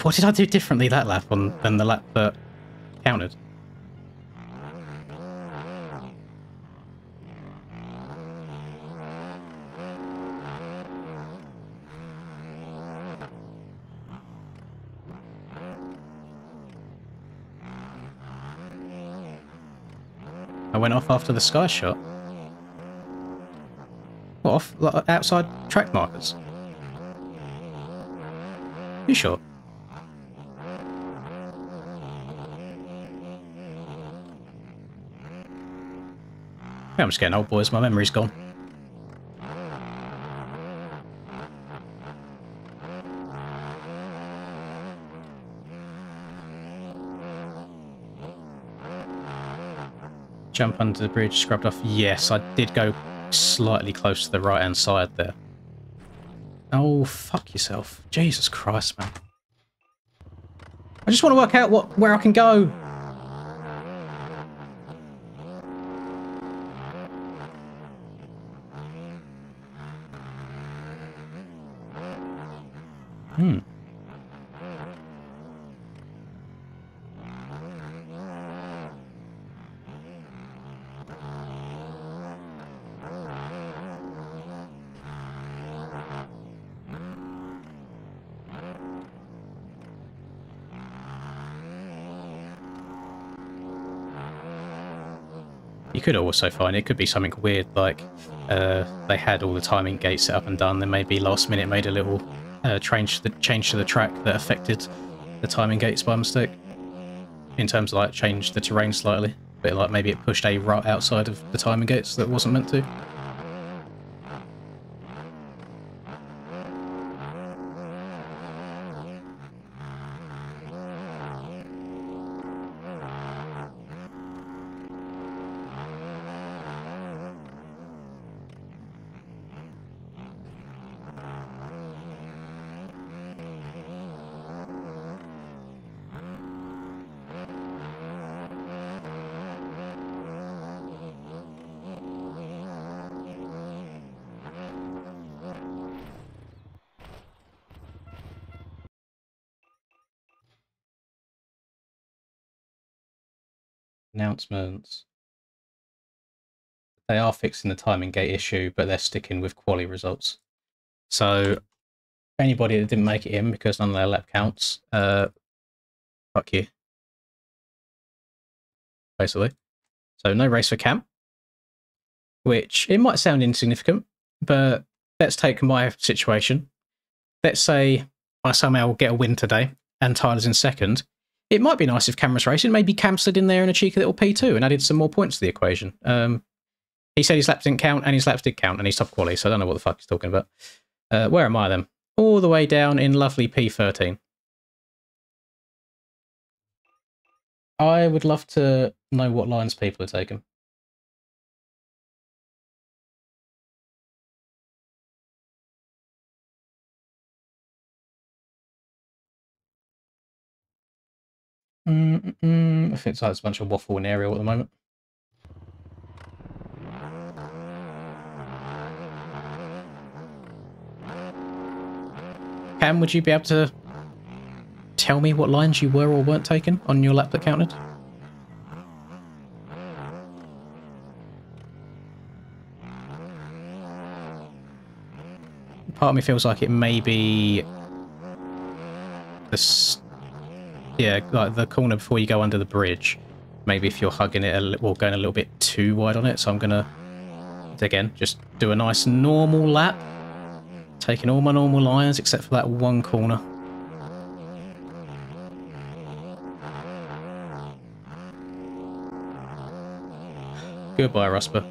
What did I do differently that lap than the lap that counted? I went off after the sky shot. What, off like, outside track markers? You sure? Yeah, I'm just getting old, boys. My memory's gone. Jump under the bridge, scrubbed off. Yes, I did go slightly close to the right-hand side there. Oh, fuck yourself. Jesus Christ, man. I just want to work out where I can go. You could also find it could be something weird, like they had all the timing gates set up and done, then maybe last minute made a little change to the track that affected the timing gates by mistake. In terms of like changed the terrain slightly, but like maybe it pushed a rut outside of the timing gates that wasn't meant to. Announcements. They are fixing the timing gate issue, but they're sticking with quali results. So anybody that didn't make it in because none of their lap counts, fuck you. Basically. So no race for Cam, which it might sound insignificant, but let's take my situation. Let's say I somehow get a win today and Tyler's in second. It might be nice if Cam was racing. Maybe Cam slid in there in a cheeky little P2 and added some more points to the equation. He said his laps didn't count, and his laps did count, and he's top quality, so I don't know what the fuck he's talking about. Where am I then? all the way down in lovely P13. I would love to know what lines people are taking. I think it's like a bunch of waffle and aerial at the moment. Cam, would you be able to tell me what lines you were or weren't taking on your lap that counted? Part of me feels like it may be this, yeah, like the corner before you go under the bridge. Maybe if you're hugging it or going a little bit too wide on it. So I'm gonna, again, just do a nice normal lap, taking all my normal lines except for that one corner. Goodbye, Rusper.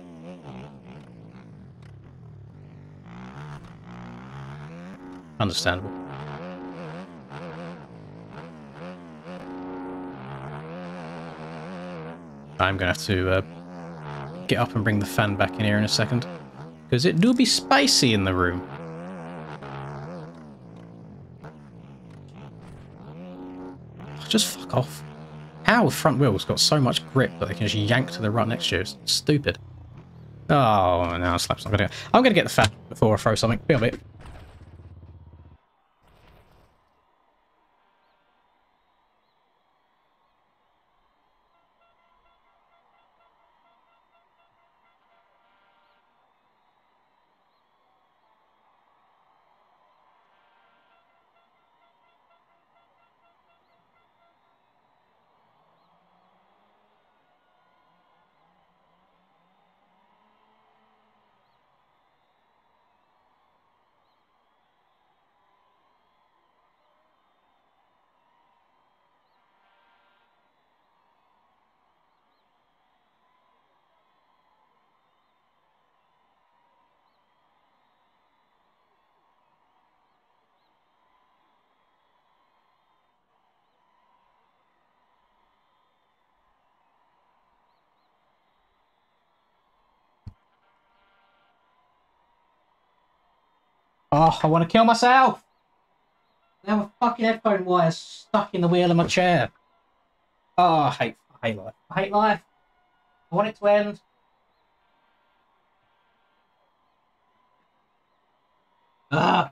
Understandable. I'm going to have to get up and bring the fan back in here in a second, because it do be spicy in the room. Just fuck off. How have front wheels got so much grip that they can just yank to the right next to you? It's stupid. Oh, no, Slap's not going to... I'm going to get the fan before I throw something. Be a bit. Oh, I want to kill myself! I have a fucking headphone wire stuck in the wheel of my chair. Oh, I hate life. I hate life. I want it to end. Ah!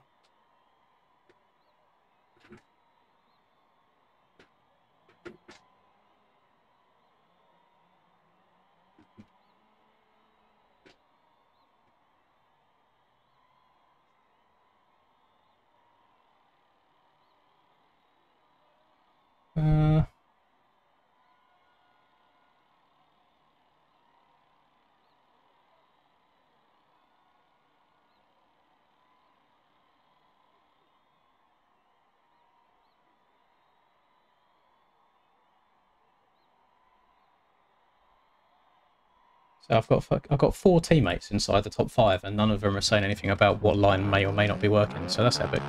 So I've got 4 teammates inside the top 5, and none of them are saying anything about what line may or may not be working. So that's epic.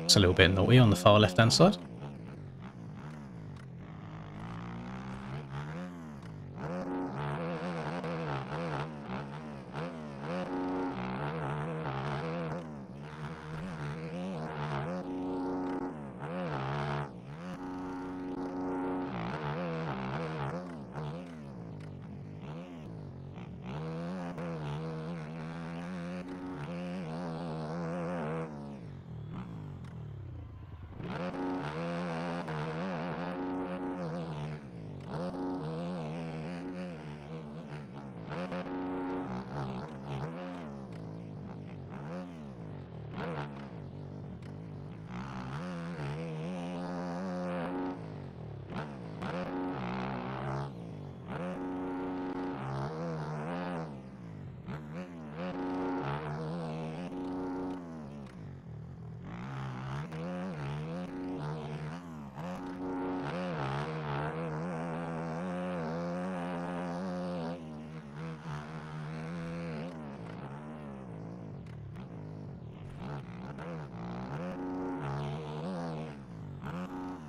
It's a little bit naughty on the far left-hand side.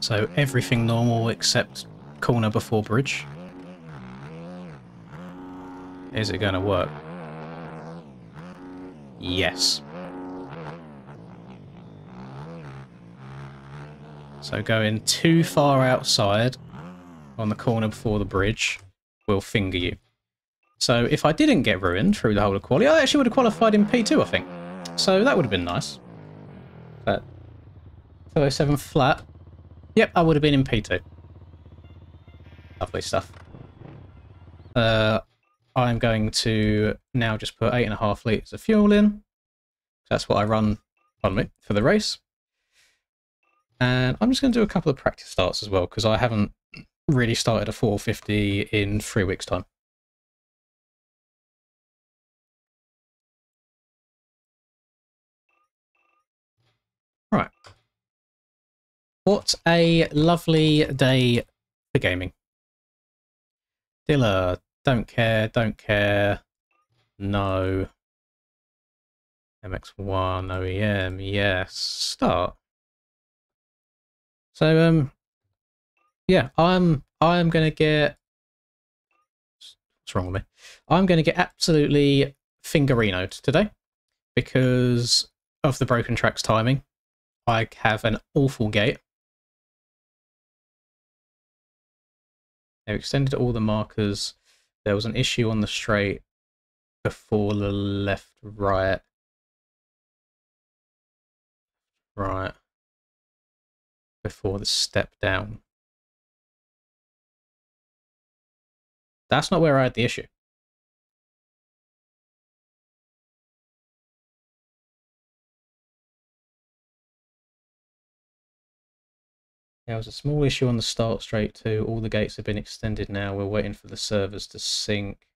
So everything normal except corner before bridge. Is it going to work? Yes. So going too far outside on the corner before the bridge will finger you. So if I didn't get ruined through the whole of quali, I actually would have qualified in P2, I think. So that would have been nice. But 207 flat. Yep, I would have been in P2. Lovely stuff. I'm going to now just put 8.5 litres of fuel in. That's what I run, pardon me, for the race. And I'm just going to do a couple of practice starts as well, because I haven't really started a 450 in 3 weeks' time. Right. What a lovely day for gaming. Dilla, don't care, don't care. No. MX1, OEM, yes. Start. So, yeah, I'm gonna get... What's wrong with me? I'm gonna get absolutely fingerinoed today because of the broken track's timing. I have an awful gate. They've extended all the markers. There was an issue on the straight before the left, right. Before the step down. That's not where I had the issue. There was a small issue on the start straight too. All the gates have been extended now. We're waiting for the servers to sync.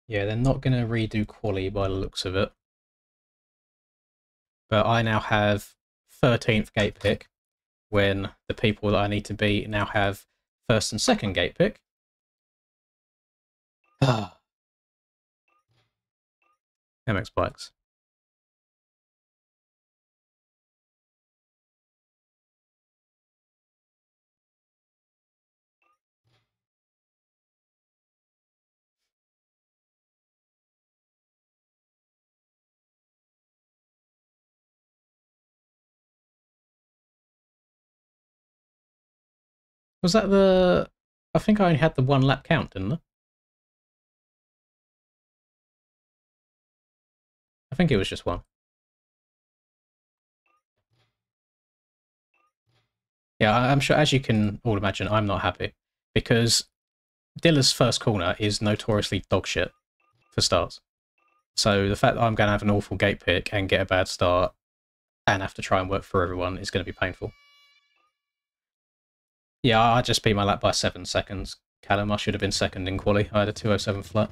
Yeah, they're not going to redo quali by the looks of it. But I now have 13th gate pick when the people that I need to beat now have first and second gate pick. MX bikes. Was that the... I think I only had the 1 lap count, didn't I? I think it was just one. Yeah, I'm sure, as you can all imagine, I'm not happy. Because Dilla's first corner is notoriously dog shit for starts. So the fact that I'm going to have an awful gate pick and get a bad start and have to try and work for everyone is going to be painful. Yeah, I just beat my lap by 7 seconds. Callum, I should have been second in quali. I had a 207 flat.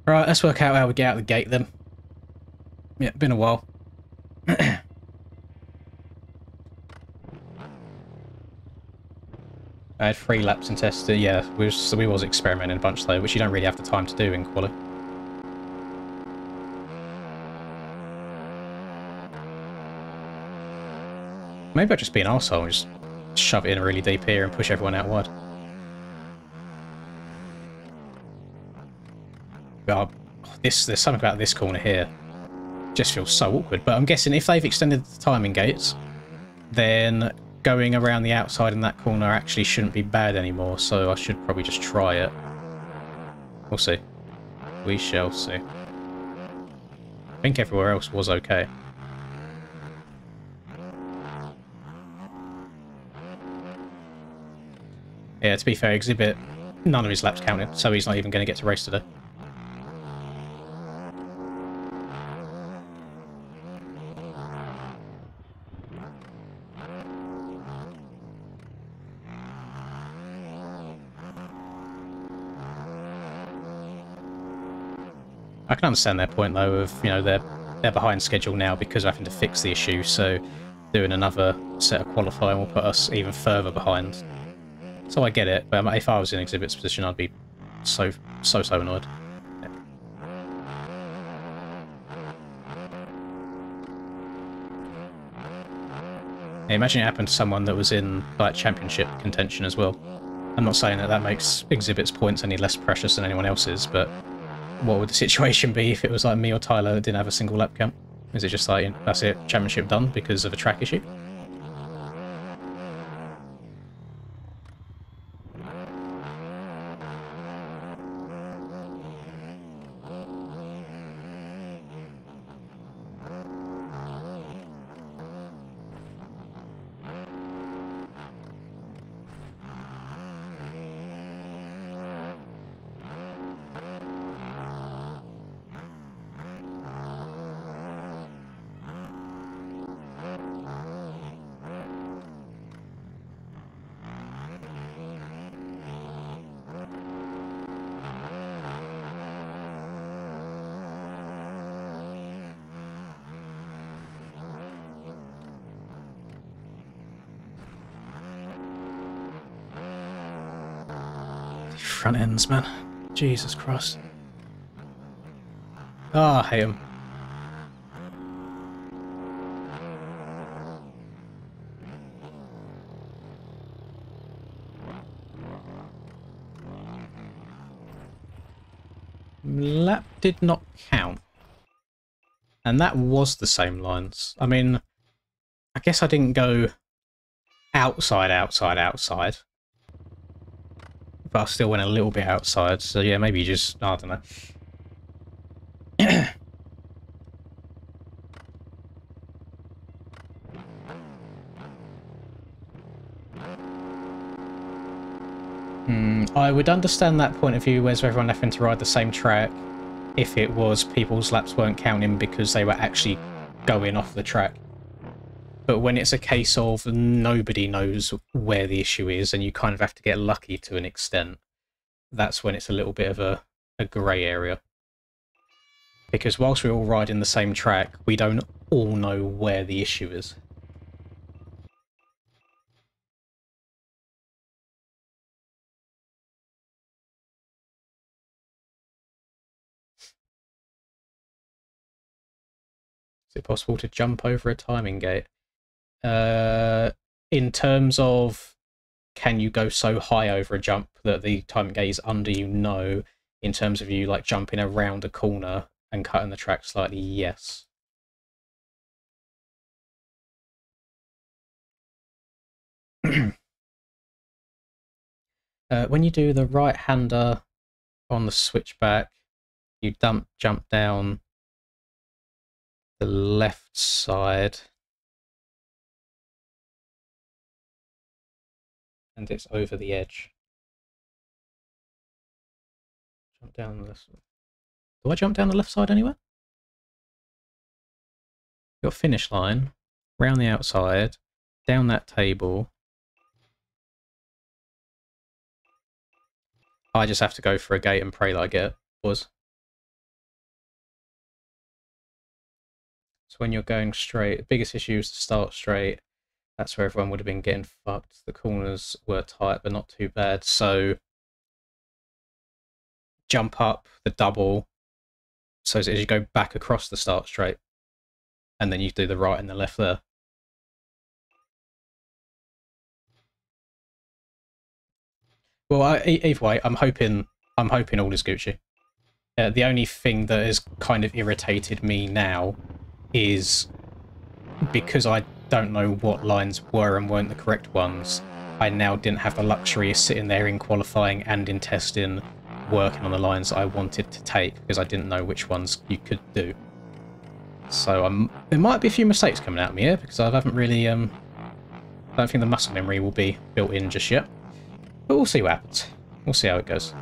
Right, let's work out how we get out the gate then. Yeah, been a while. I had 3 laps in test. Yeah, we was experimenting a bunch though, which you don't really have the time to do in quali. Maybe I'd just be an arsehole and just shove it in really deep here and push everyone out wide. But there's something about this corner here. Just feels so awkward. But I'm guessing if they've extended the timing gates, then going around the outside in that corner actually shouldn't be bad anymore, so I should probably just try it. We'll see. We shall see. I think everywhere else was okay. Yeah, to be fair, Exhibit, none of his laps counted, so he's not even going to get to race today. I can understand their point though of, you know, they're behind schedule now because of having to fix the issue, so doing another set of qualifying will put us even further behind. So I get it, but if I was in Exhibit's position, I'd be so annoyed. Yeah, imagine it happened to someone that was in like championship contention as well. I'm not saying that makes Exhibit's points any less precious than anyone else's, but what would the situation be if it was like me or Tyler that didn't have a single lap count? Is it just like, that's it, championship done because of a track issue? Front ends, man. Jesus Christ. Oh, I hate them. Lap did not count. And that was the same lines. I mean, I guess I didn't go outside. But I still went a little bit outside, so yeah, maybe you just, I don't know. I would understand that point of view, whereas everyone having to ride the same track, if it was people's laps weren't counting because they were actually going off the track. But when it's a case of nobody knows where the issue is and you kind of have to get lucky to an extent, that's when it's a little bit of a grey area. Because whilst we're all riding the same track, we don't all know where the issue is. Is it possible to jump over a timing gate? In terms of, can you go so high over a jump that the timing gate is under you? No. In terms of you like jumping around a corner and cutting the track slightly, yes. When you do the right-hander on the switchback, you jump down the left side, and it's over the edge. Jump down the left side. Do I jump down the left side anywhere? Got finish line, round the outside, down that table. I just have to go for a gate and pray that I get it. So when you're going straight, the biggest issue is to start straight. That's where everyone would have been getting fucked. The corners were tight, but not too bad. So jump up the double, so as you go back across the start straight, and then you do the right and the left there. Well, either way, I'm hoping all is Gucci. The only thing that has kind of irritated me now is because I don't know what lines were and weren't the correct ones. I now didn't have the luxury of sitting there in qualifying and in testing, working on the lines that I wanted to take because I didn't know which ones you could do. So there might be a few mistakes coming out of me here because I haven't really, I don't think the muscle memory will be built in just yet. But we'll see what happens. We'll see how it goes.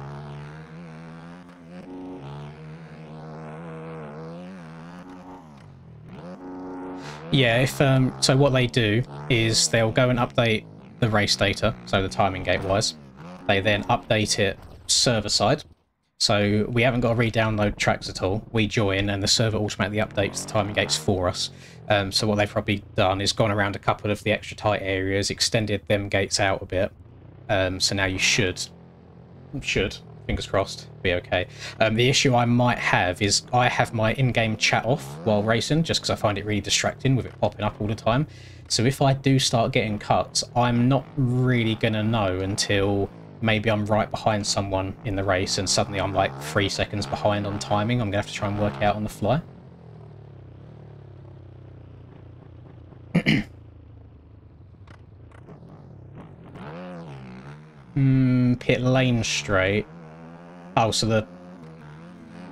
Yeah, if so what they do is they'll go and update the race data, so the timing gate wise. They then update it server side, So we haven't got to re-download tracks at all. We join and the server automatically updates the timing gates for us. So what they've probably done is gone around a couple of the extra tight areas, extended them gates out a bit. So now you should, fingers crossed, be okay. The issue I might have is I have my in-game chat off while racing, just because I find it really distracting with it popping up all the time. So if I do start getting cuts, I'm not really going to know until maybe I'm right behind someone in the race and suddenly I'm like 3 seconds behind on timing. I'm going to have to try and work it out on the fly. Pit lane straight. Oh, so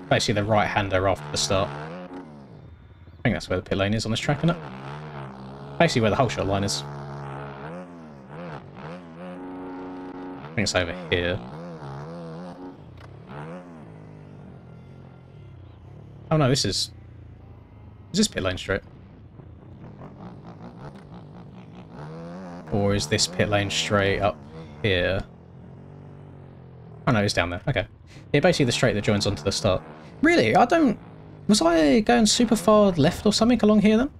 basically the right-hander after the start. I think that's where the pit lane is on this track, isn't it? Basically where the whole shot line is. I think it's over here. Oh no, this is... Is this pit lane straight? Or is this pit lane straight up here? Oh no, it's down there. Okay. Yeah, basically the straight that joins onto the start. Really? I don't... Was I going super far left or something along here then?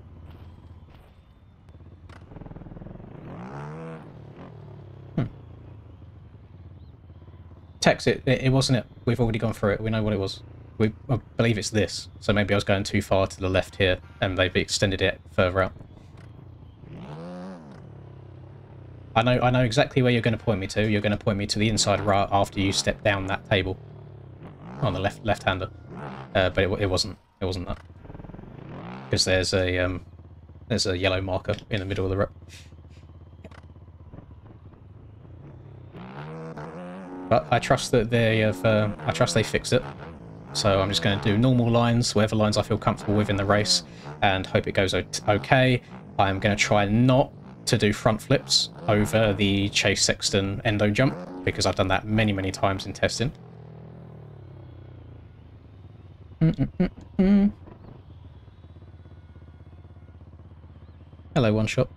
Text, it wasn't it. We've already gone through it. We know what it was. I believe it's this. So maybe I was going too far to the left here and they've extended it further out. I know exactly where you're going to point me to. You're going to point me to the inside right after you step down that table on the left-hander. But it wasn't. It wasn't that. Because there's a yellow marker in the middle of the row. But I trust that I trust they fixed it. So I'm just going to do normal lines, whatever lines I feel comfortable with in the race, and hope it goes okay. I'm going to try not to do front flips over the Chase Sexton endo jump, because I've done that many, many times in testing. Hello, One Shot.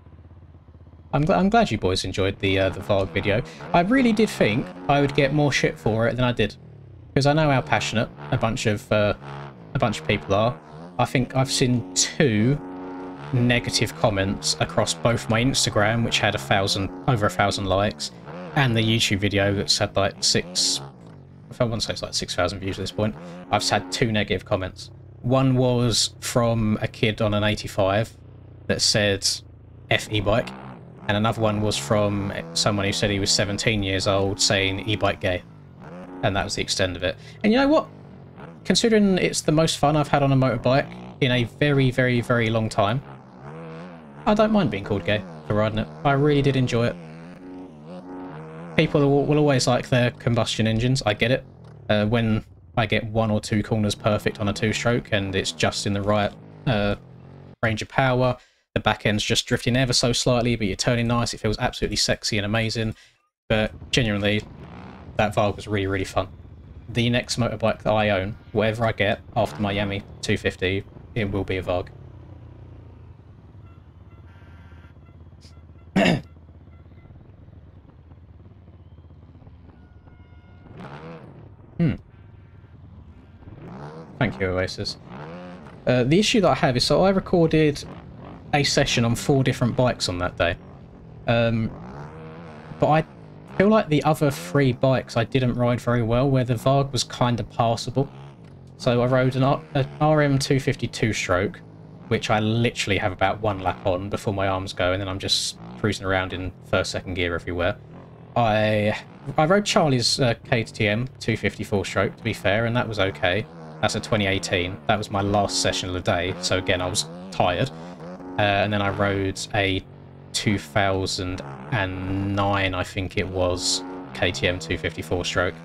I'm glad you boys enjoyed the Varg video. I really did think I would get more shit for it than I did, because I know how passionate a bunch of people are. I think I've seen 2 negative comments across both my Instagram, which had over 1,000 likes, and the YouTube video that's had like 6,000 views at this point. I've had 2 negative comments. One was from a kid on an 85 that said F e-bike, and another one was from someone who said he was 17 years old saying e-bike gay. And that was the extent of it. And you know what? Considering it's the most fun I've had on a motorbike in a very, very, very long time, I don't mind being called gay for riding it. I really did enjoy it. People will always like their combustion engines. I get it. When I get 1 or 2 corners perfect on a 2-stroke and it's just in the right range of power, the back end's just drifting ever so slightly, but you're turning nice. It feels absolutely sexy and amazing. But genuinely, that Varg was really, really fun. The next motorbike that I own, whatever I get after my Yami 250, it will be a Varg. Thank you, Oasis. The issue that I have is, so I recorded a session on 4 different bikes on that day. But I feel like the other 3 bikes I didn't ride very well, where the Varg was kind of passable. So I rode an RM 252 stroke, which I literally have about 1 lap on before my arms go, and then I'm just cruising around in 1st, 2nd gear everywhere. I rode Charlie's KTM 254 stroke, to be fair, and that was okay. That's a 2018. That was my last session of the day, so again, I was tired. And then I rode a 2009, I think it was, KTM 254 stroke,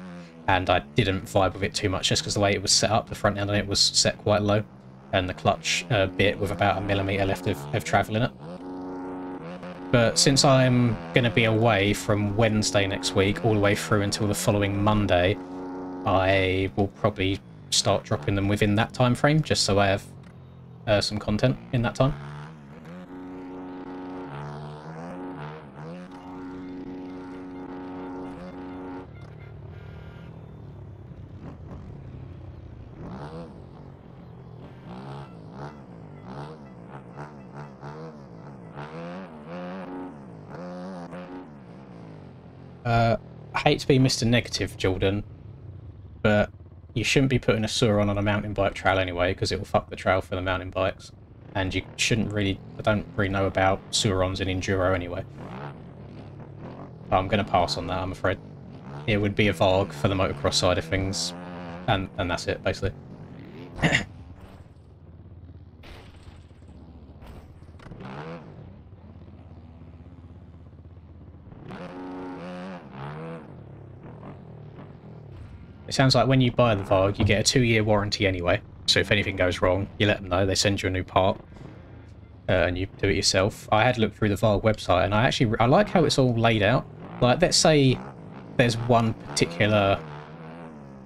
and I didn't vibe with it too much just because the way it was set up, the front end on it was set quite low, and the clutch bit with about 1 millimetre left of travel in it. But since I'm going to be away from Wednesday next week all the way through until the following Monday, I will probably start dropping them within that time frame, just so I have some content in that time. I hate to be Mr. Negative, Jordan, but you shouldn't be putting a Sauron on a mountain bike trail anyway, because it will fuck the trail for the mountain bikes. And you shouldn't really... I don't really know about Saurons in Enduro anyway. But I'm going to pass on that, I'm afraid. It would be a Varg for the motocross side of things, and that's it, basically. It sounds like when you buy the Varg, you get a 2-year warranty anyway. So if anything goes wrong, you let them know. They send you a new part, and you do it yourself. I had looked through the Varg website, and I like how it's all laid out. Like, let's say there's one particular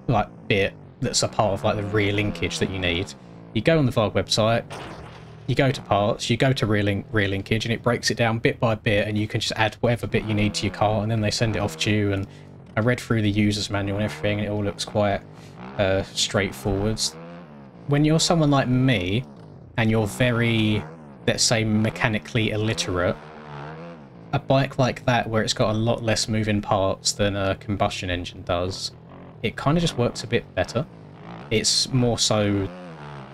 like bit that's a part of like the rear linkage that you need. You go on the Varg website, you go to parts, you go to rear linkage, and it breaks it down bit by bit, and you can just add whatever bit you need to your car, and then they send it off to you. And I read through the user's manual and everything, and it all looks quite straightforward. When you're someone like me, and you're very, let's say, mechanically illiterate, a bike like that, where it's got a lot less moving parts than a combustion engine does, it kind of just works a bit better. It's more so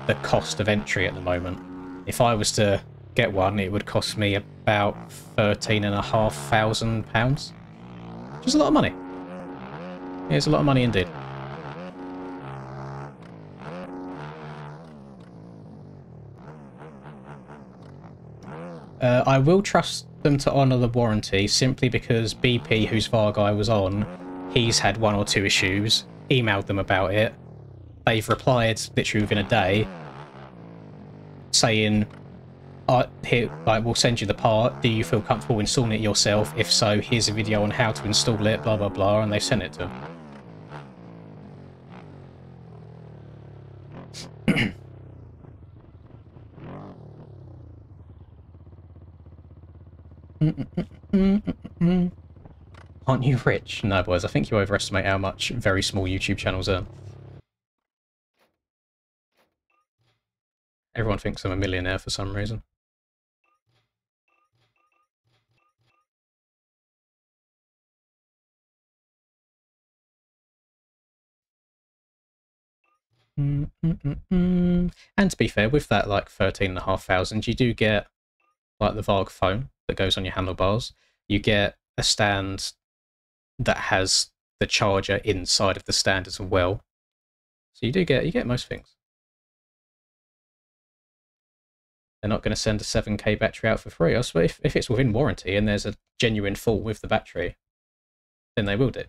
the cost of entry at the moment. If I was to get one, it would cost me about £13,500, which is a lot of money. It's a lot of money indeed. I will trust them to honour the warranty simply because BP, whose Varg I was on, he's had 1 or 2 issues, emailed them about it. They've replied literally within a day saying, here, like, we'll send you the part. Do you feel comfortable installing it yourself? If so, here's a video on how to install it, blah, blah, blah, and they've sent it to him. Aren't you rich? No, boys, I think you overestimate how much very small YouTube channels earn. Everyone thinks I'm a millionaire for some reason. And to be fair, with that like 13,500, you do get like the Varg phone that goes on your handlebars. You get a stand that has the charger inside of the stand as well. So you get most things. They're not going to send a 7K battery out for free. I swear, if it's within warranty and there's a genuine fault with the battery, then they will do.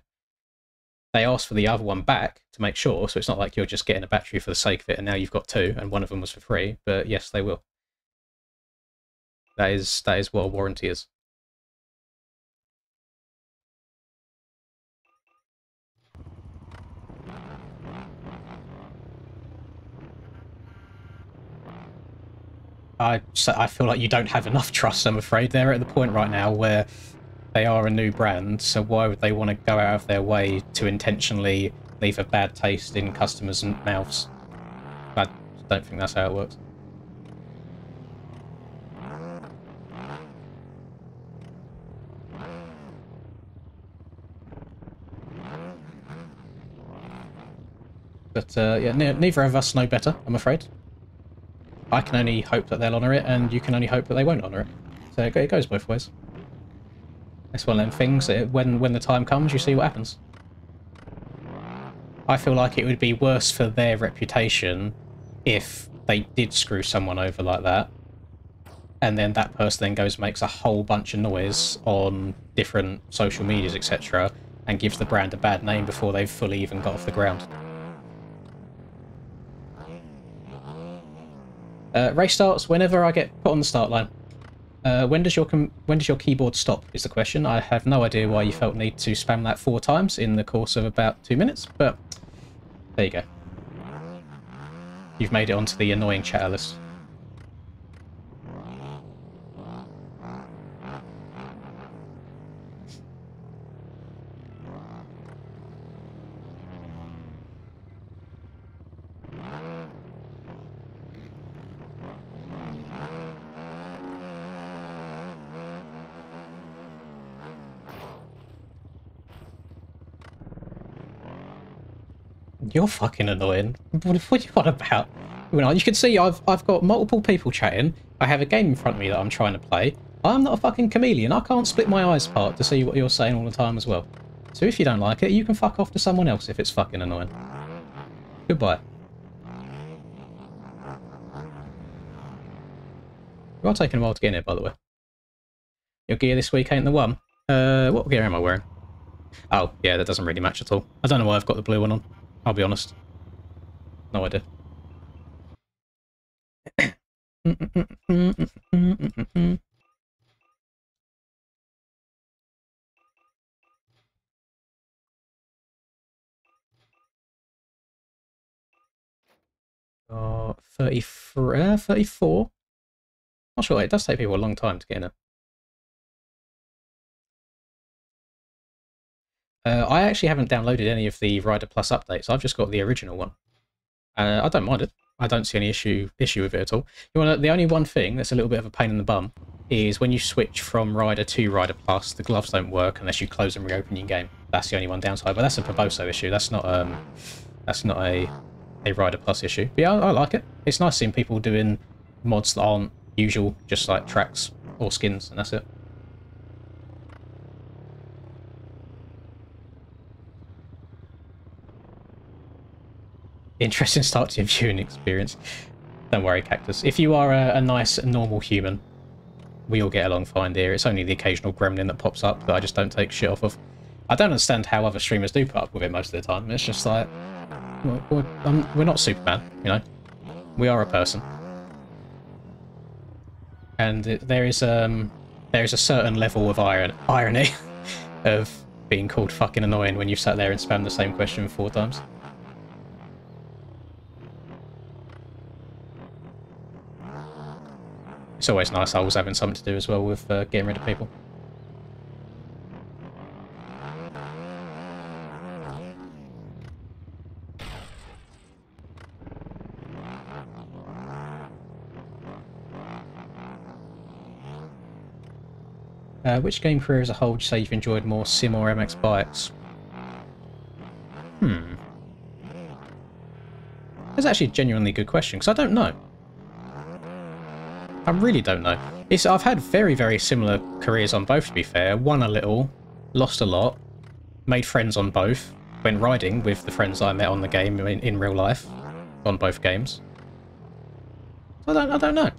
They asked for the other one back to make sure, so it's not like you're just getting a battery for the sake of it and now you've got 2 and one of them was for free. But yes, they will. That is what a warranty is. I feel like you don't have enough trust, I'm afraid. They're at the point right now where they are a new brand, so why would they want to go out of their way to intentionally leave a bad taste in customers' mouths? I don't think that's how it works. But yeah, neither of us know better, I'm afraid. I can only hope that they'll honour it, and you can only hope that they won't honour it. So it goes both ways. It's one of them things that when the time comes, you see what happens. I feel like it would be worse for their reputation if they did screw someone over like that, and then that person then goes and makes a whole bunch of noise on different social medias, etc., and gives the brand a bad name before they've fully even got off the ground. Race starts whenever I get put on the start line. When does your keyboard stop is the question. I have no idea why you felt need to spam that 4 times in the course of about 2 minutes, but there you go. You've made it onto the annoying chatter list. You're fucking annoying. What are you on about? You can see I've got multiple people chatting. I have a game in front of me that I'm trying to play. I'm not a fucking chameleon. I can't split my eyes apart to see what you're saying all the time as well. So if you don't like it, you can fuck off to someone else if it's fucking annoying. Goodbye. You are taking a while to get in here, by the way. Your gear this week ain't the one. What gear am I wearing? Oh, yeah, that doesn't really match at all. I don't know why I've got the blue one on. I'll be honest. No idea. 33, 34? Not sure, it does take people a long time to get in it. I actually haven't downloaded any of the Rider Plus updates. I've just got the original one. I don't mind it. I don't see any issue with it at all. The only one thing that's a little bit of a pain in the bum is when you switch from Rider to Rider Plus, the gloves don't work unless you close and reopen your game. That's the only one downside, but that's a Proboso issue. That's not a Rider Plus issue. But yeah, I like it. It's nice seeing people doing mods that aren't usual, just like tracks or skins, and that's it. Interesting start to your viewing experience. Don't worry, Cactus. If you are a nice, normal human, we all get along fine here. It's only the occasional gremlin that pops up that I just don't take shit off of. I don't understand how other streamers do put up with it most of the time. It's just like, we're not Superman, you know? We are a person. And there is a certain level of irony of being called fucking annoying when you've sat there and spammed the same question 4 times. It's always nice always having something to do as well with getting rid of people. Which game career as a whole would you say you've enjoyed more, Sim or MX bikes? That's actually a genuinely good question, because I don't know. I really don't know. I've had very, very similar careers on both, to be fair. Won a little, lost a lot, made friends on both, went riding with the friends I met on the game in real life, on both games. I don't know.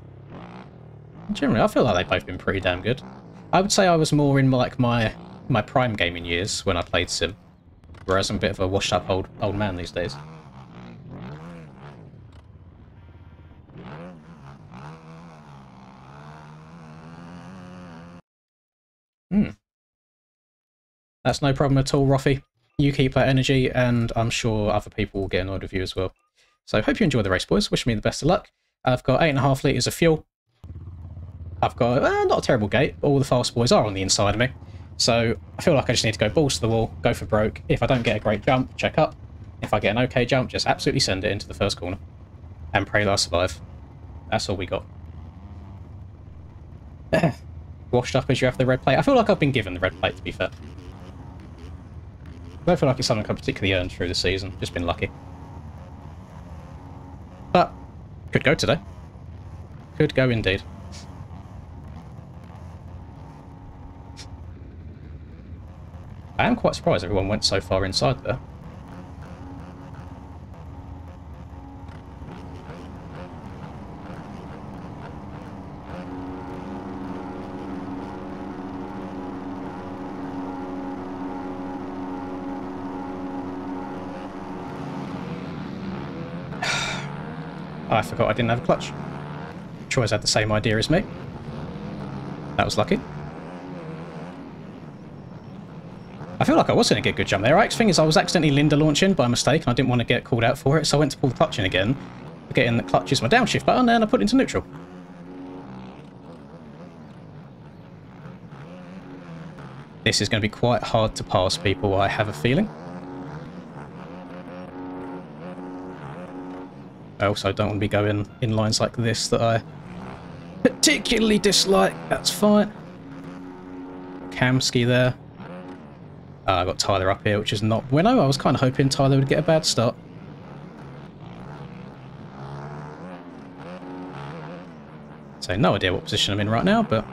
Generally, I feel like they've both been pretty damn good. I would say I was more in like my prime gaming years when I played Sim, whereas I'm a bit of a washed-up old man these days. That's no problem at all, Roffy. You keep that energy, and I'm sure other people will get annoyed with you as well. So hope you enjoy the race, boys. Wish me the best of luck. I've got 8.5 litres of fuel. I've got not a terrible gate, but all the fast boys are on the inside of me. So I feel like I just need to go balls to the wall, go for broke. If I don't get a great jump, check up. If I get an okay jump, just absolutely send it into the first corner. And pray that I survive. That's all we got. Washed up as you have the red plate. I feel like I've been given the red plate, to be fair. I don't feel like it's something I particularly earned through the season. Just been lucky. But, could go today. Could go indeed. I am quite surprised everyone went so far inside there. I forgot I didn't have a clutch. Troy's had the same idea as me. That was lucky. I feel like I was going to get a good jump there. The thing is, I was accidentally Linda launching by mistake, and I didn't want to get called out for it, so I went to pull the clutch in again, forgetting that clutch is my downshift button, and I put it into neutral. This is going to be quite hard to pass people, I have a feeling. I also don't want to be going in lines like this that I particularly dislike. That's fine. Kamsky there. I got Tyler up here, which is not bueno. I was kind of hoping Tyler would get a bad start. So no idea what position I'm in right now, but...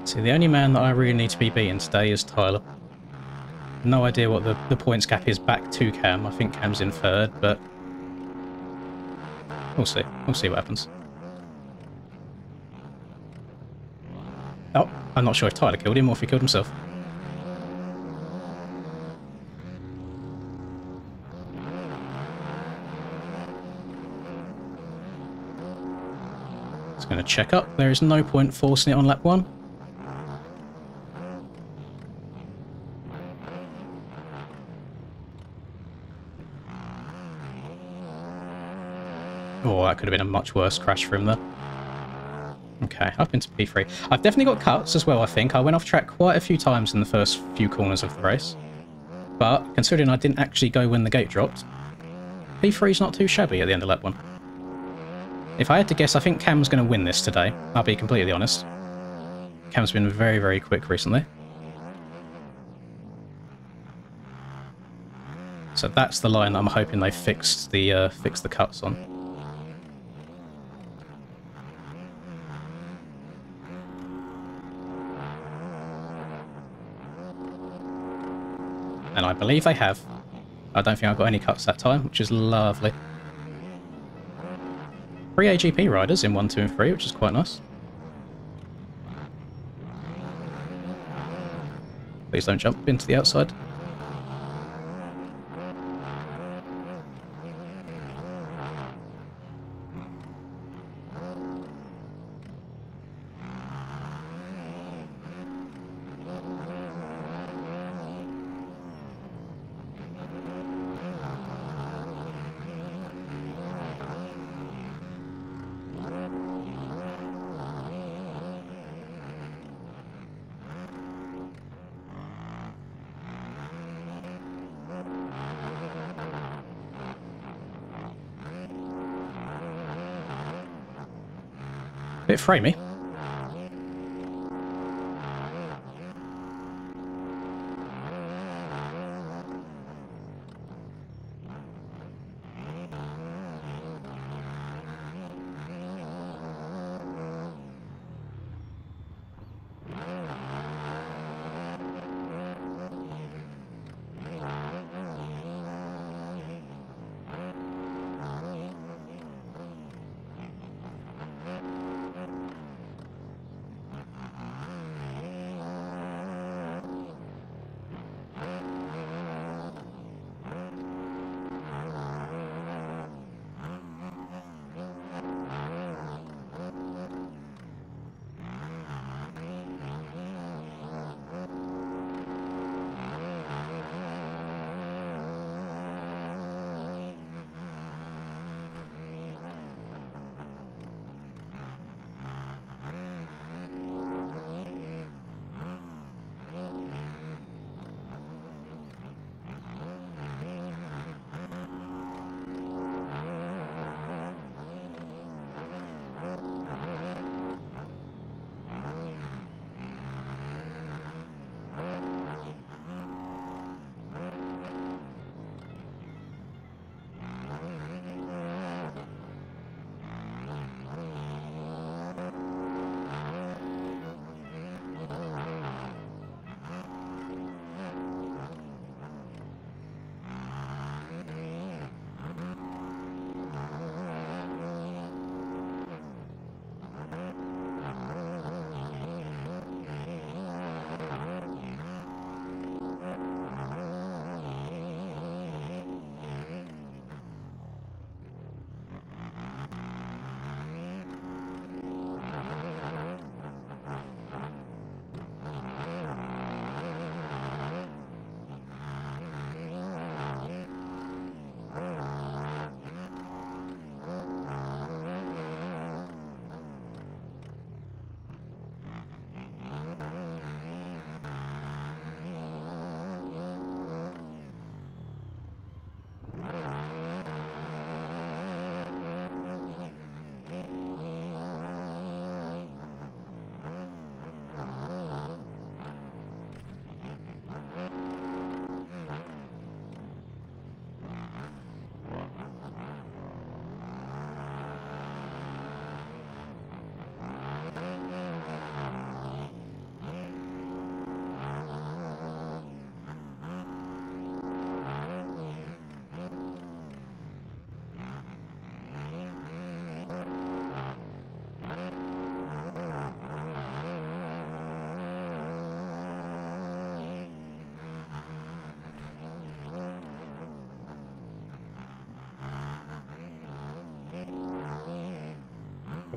See, the only man that I really need to be beating today is Tyler. No idea what the points gap is back to Cam. I think Cam's in third, but we'll see. We'll see what happens. Oh, I'm not sure if Tyler killed him or if he killed himself. Just going to check up. There is no point forcing it on lap 1. Oh, that could have been a much worse crash for him there. Okay, up into P3. I've definitely got cuts as well, I think. I went off track quite a few times in the first few corners of the race. But, considering I didn't actually go when the gate dropped, P3's not too shabby at the end of lap 1. If I had to guess, I think Cam's going to win this today. I'll be completely honest. Cam's been very, very quick recently. So that's the line that I'm hoping they fixed the cuts on. And I believe they have. I don't think I got any cuts that time, which is lovely. 3 AGP riders in 1, 2 and 3, which is quite nice. Please don't jump into the outside. Bit framey.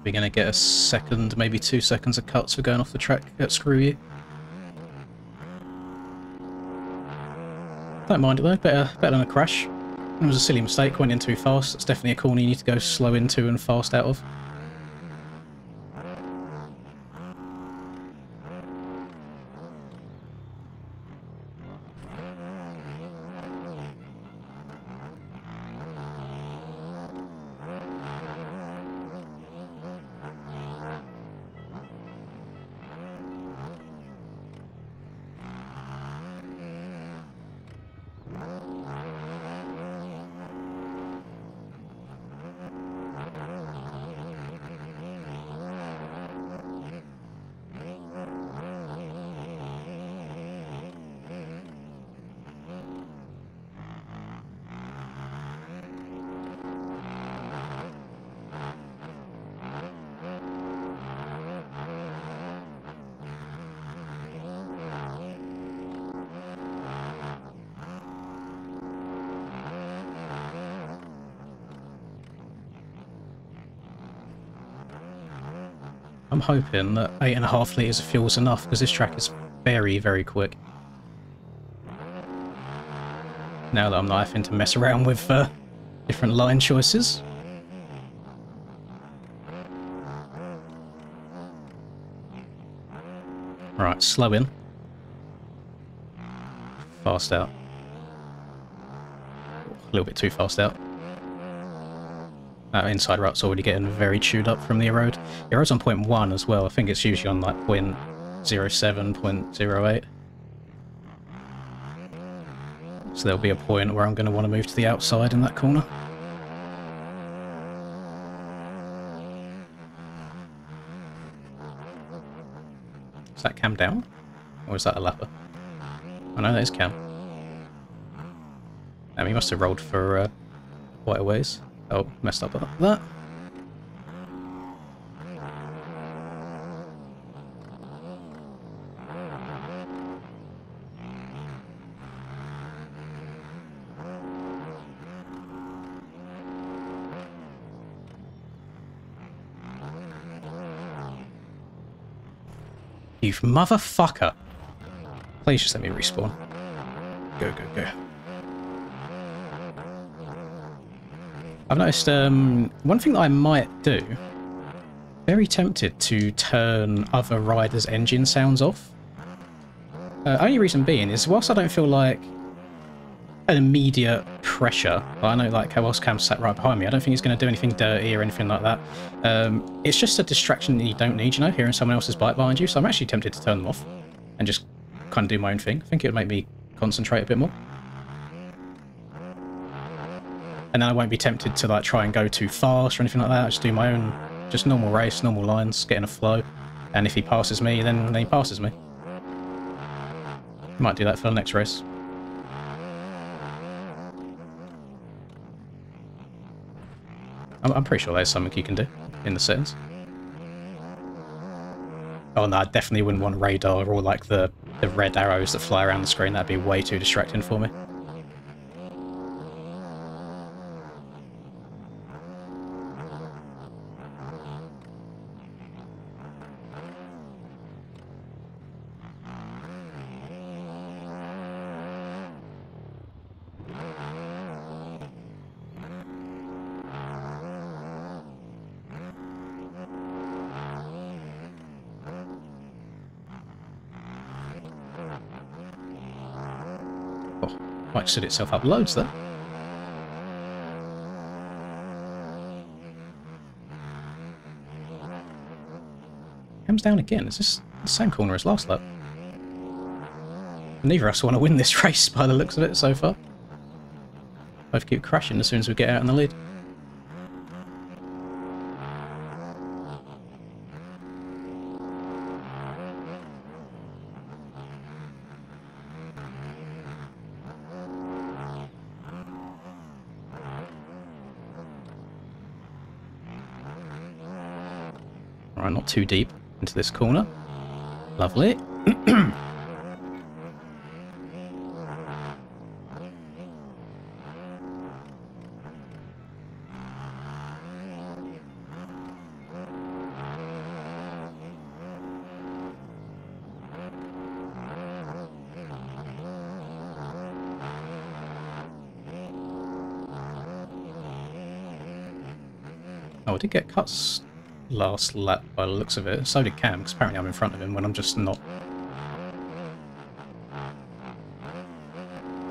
Probably going to get a second, maybe 2 seconds of cuts for going off the track at Screw You. Don't mind it though, better than a crash. It was a silly mistake, went in too fast. It's definitely a corner you need to go slow into and fast out of. I'm hoping that 8.5 litres of fuel is enough, because this track is very, very quick. Now that I'm not having to mess around with different line choices. Right, slow in. Fast out. A little bit too fast out. That inside route's already getting very chewed up from the erode. The erode's on 0.1 as well. I think it's usually on like 0.07, 0.08. So there'll be a point where I'm going to want to move to the outside in that corner. Is that cam down? Or is that a lapper? I know that is cam. He must have rolled for quite a ways. Oh, messed up that. You motherfucker! Please just let me respawn. Go, go, go. I've noticed one thing that I might do, very tempted to turn other riders' engine sounds off. Only reason being is, whilst I don't feel like an immediate pressure, I know like how else Cam's sat right behind me, I don't think he's going to do anything dirty or anything like that. It's just a distraction that you don't need, you know, hearing someone else's bike behind you, so I'm actually tempted to turn them off and just kind of do my own thing. I think it would make me concentrate a bit more. And then I won't be tempted to like try and go too fast or anything like that. I just do my own, just normal race, normal lines, get in a flow. And if he passes me, then he passes me. Might do that for the next race. I'm pretty sure there's something you can do in the settings. Oh no, I definitely wouldn't want radar or like the red arrows that fly around the screen. That'd be way too distracting for me. Might set itself up loads there. Comes down again. Is this the same corner as last lap? Neither of us want to win this race by the looks of it so far. Both keep crashing as soon as we get out in the lead. Alright, not too deep into this corner. Lovely. Oh, I did get cuts last lap by the looks of it. So did Cam, because apparently I'm in front of him when I'm just not.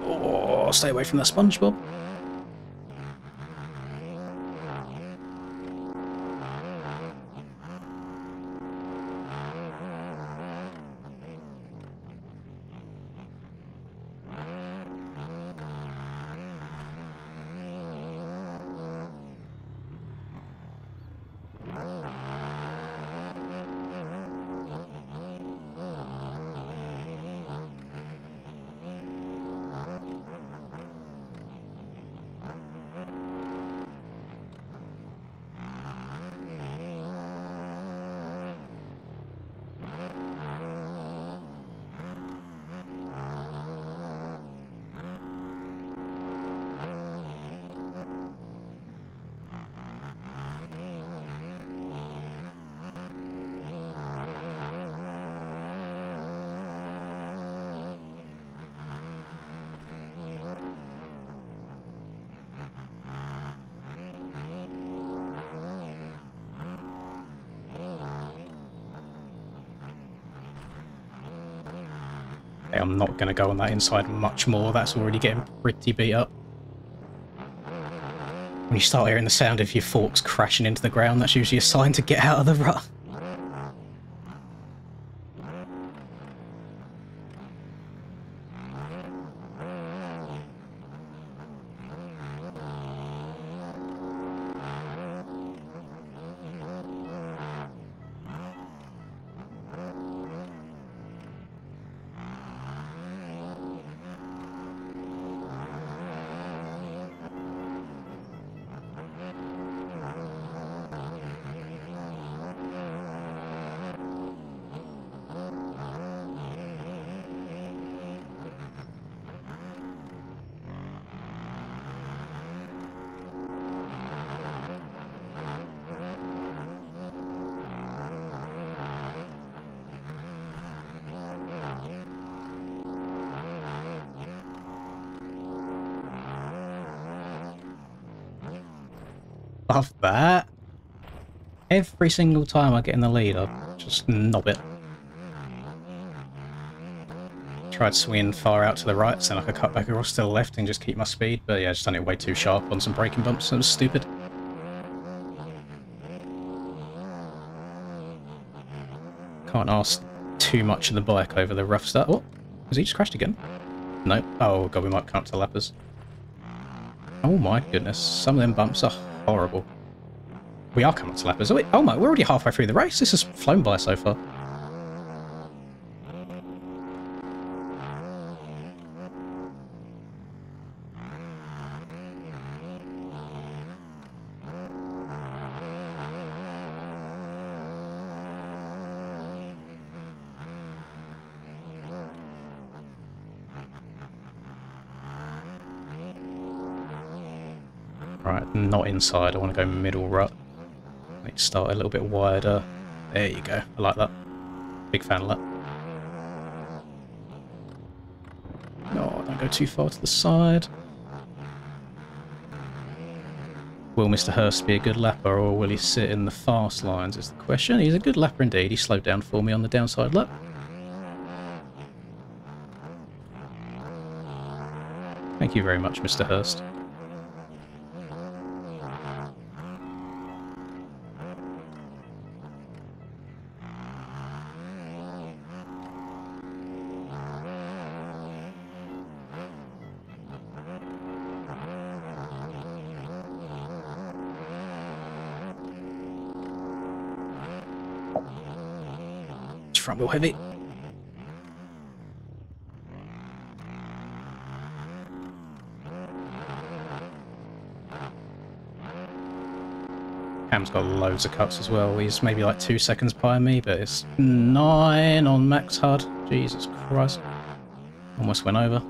Oh, stay away from that SpongeBob. I'm not going to go on that inside much more. That's already getting pretty beat up. When you start hearing the sound of your forks crashing into the ground, that's usually a sign to get out of the rut. Love that. Every single time I get in the lead, I just knob it. Tried swinging far out to the right, so then I could cut back across to the left and just keep my speed, but yeah, I just done it way too sharp on some braking bumps, so it was stupid. Can't ask too much of the bike over the rough stuff. Oh, has he just crashed again? No. Oh god, we might come up to lappers. Oh my goodness, some of them bumps are horrible. We are coming up to lappers. Oh my, we're already halfway through the race. This has flown by so far. Right, not inside. I want to go middle rut. Need to start a little bit wider. There you go. I like that. Big fan of that. No, don't go too far to the side. Will Mr. Hurst be a good lapper, or will he sit in the fast lines is the question. He's a good lapper indeed. He slowed down for me on the downside lap. Thank you very much, Mr. Hurst. Front wheel heavy. Cam's got loads of cuts as well. He's maybe like 2 seconds behind me, but it's 9 on max HUD. Jesus Christ. Almost went over.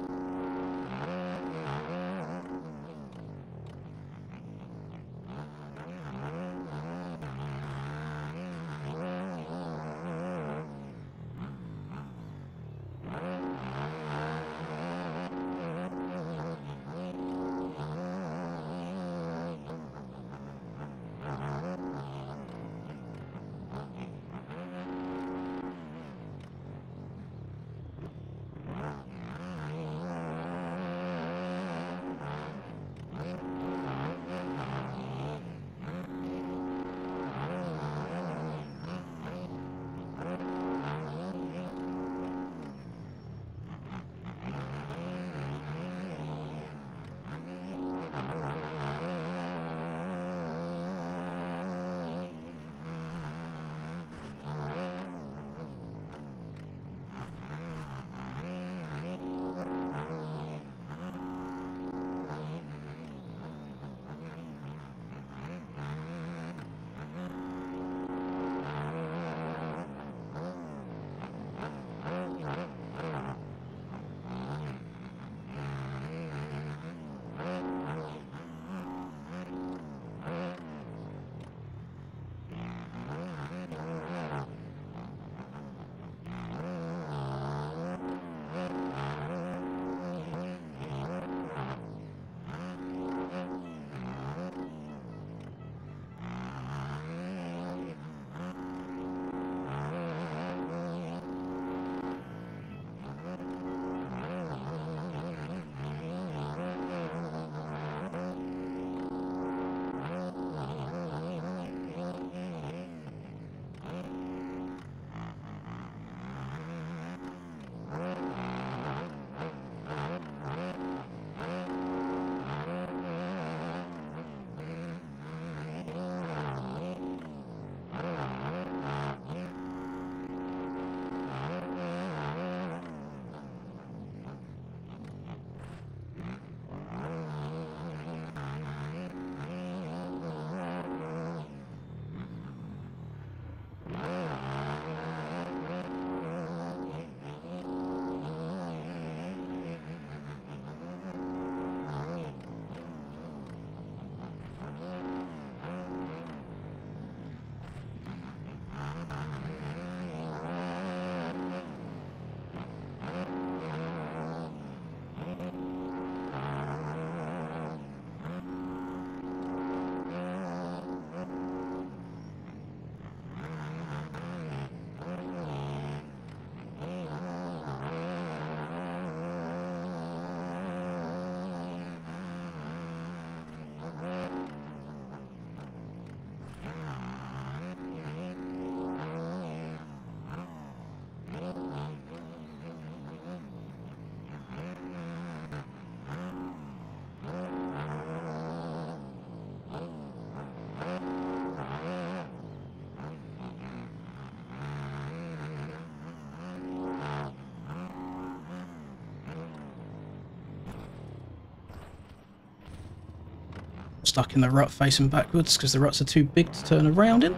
stuck in the rut facing backwards because the ruts are too big to turn around in.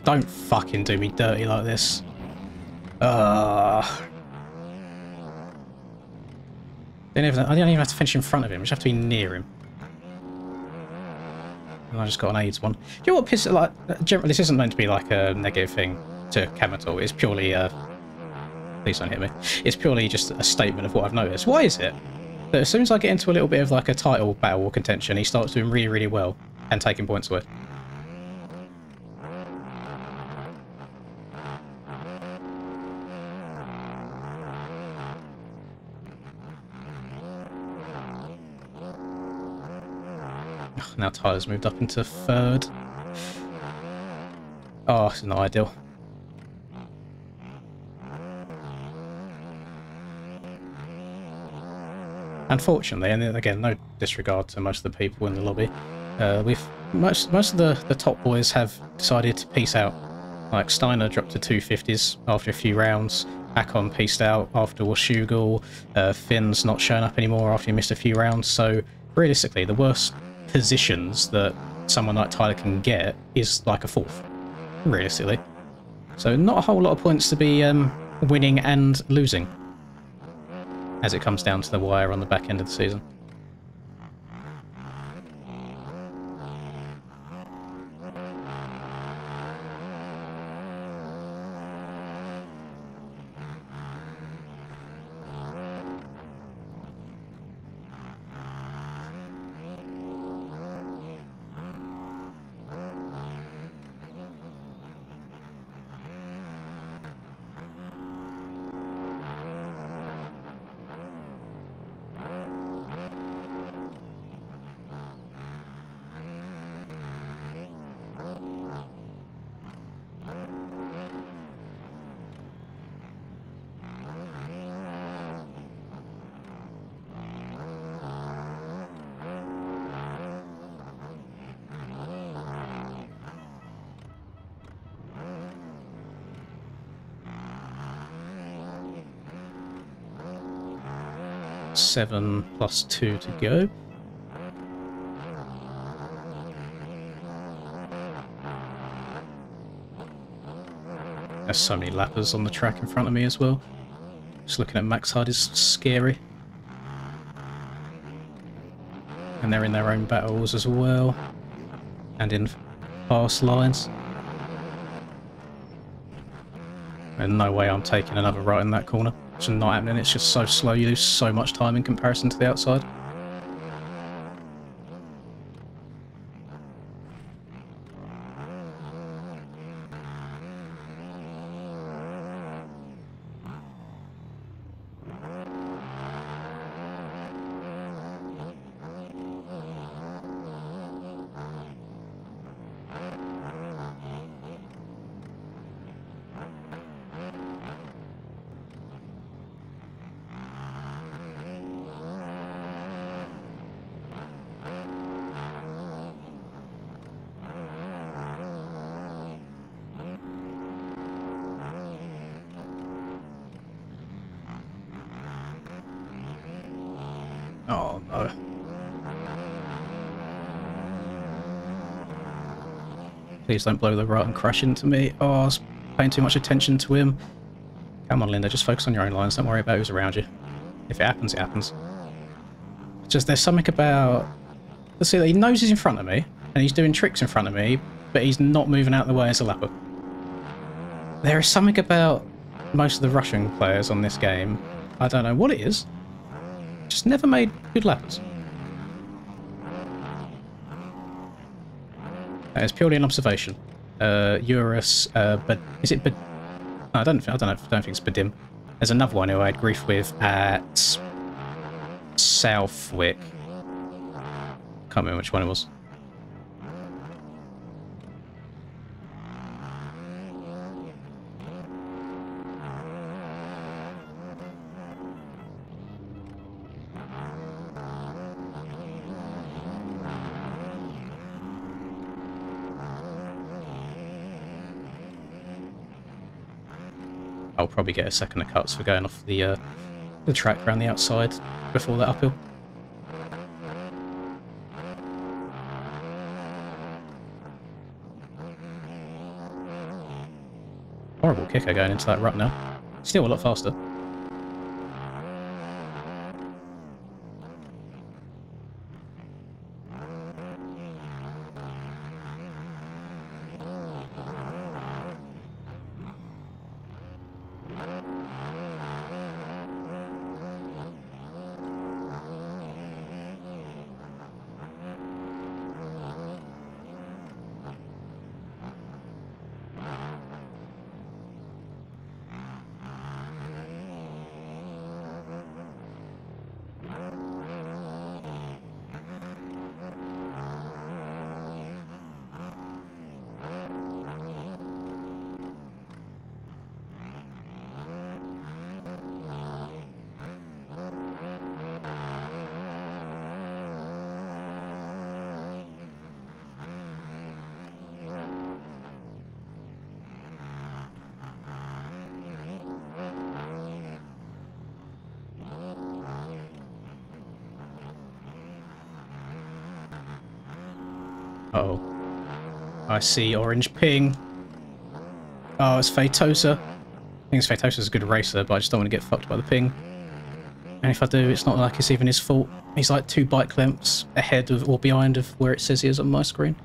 Don't fucking do me dirty like this. I don't even have to finish in front of him. I just have to be near him. And I just got an AIDS one. Do you know what pisses, like, generally, this isn't meant to be like a negative thing to Cam at all. It's purely, please don't hit me. It's purely just a statement of what I've noticed. Why is it that as soon as I get into a little bit of like a title battle or contention, he starts doing really, really well and taking points away? Now Tyler's moved up into third. Oh, it's not ideal. Unfortunately, and again, no disregard to most of the people in the lobby, most of the top boys have decided to peace out. Like Steiner dropped to 250s after a few rounds. Akon peaced out after Washugal. Finn's not showing up anymore after he missed a few rounds. So realistically, the worst positions that someone like Tyler can get is like a fourth, realistically. So not a whole lot of points to be winning and losing as it comes down to the wire on the back end of the season. Seven plus 2 to go. There's so many lappers on the track in front of me as well. Just looking at Max Hard is scary. And they're in their own battles as well. And in fast lines. And no way I'm taking another right in that corner. It's not happening, it's just so slow, you lose so much time in comparison to the outside. Oh no. Please don't blow the rut and crash into me. Oh, I was paying too much attention to him. Come on, Linda, just focus on your own lines. Don't worry about who's around you. If it happens, it happens. Just there's something about... Let's see, he knows he's in front of me, and he's doing tricks in front of me, but he's not moving out of the way as a lapper. There is something about most of the Russian players on this game. I don't know what it is. Just never made good lappers. That is purely an observation. Eurus, but is it? No, I don't think it's Badim. There's another one who I had grief with at Southwick. Can't remember which one it was. I'll probably get a second of cuts for going off the track around the outside before that uphill. Horrible kicker going into that rut now. Still a lot faster. Uh-oh. I see orange ping. Oh, it's Fatosa. I think Fatosa's a good racer, but I just don't want to get fucked by the ping. And if I do, it's not like it's even his fault. He's like 2 bike lengths ahead of or behind of where it says he is on my screen.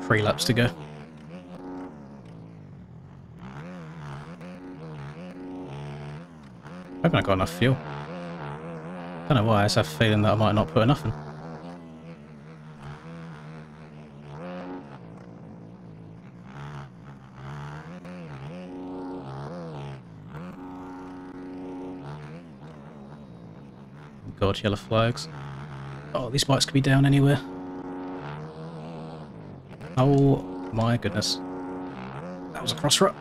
Three laps to go. Hoping I got enough fuel. Don't know why, I just have a feeling that I might not put enough in. God, yellow flags. Oh, these bikes could be down anywhere. Oh my goodness. That was a cross rut.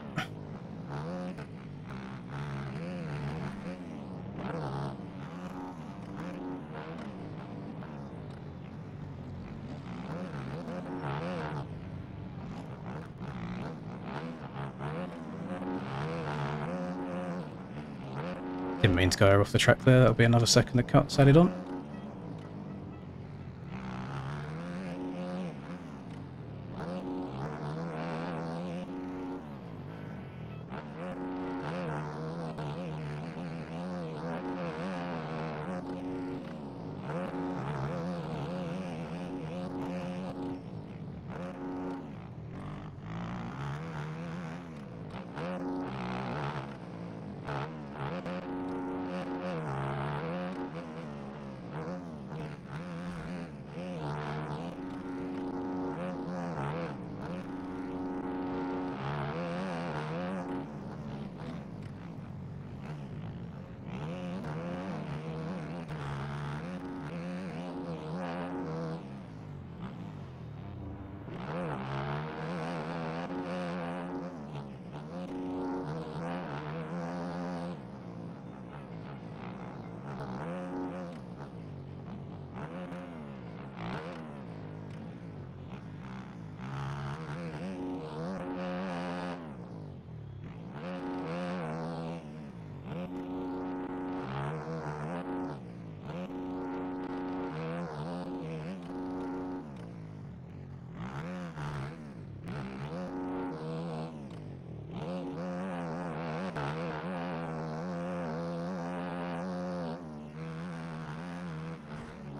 Didn't mean to go off the track there, that'll be another second that cuts added on.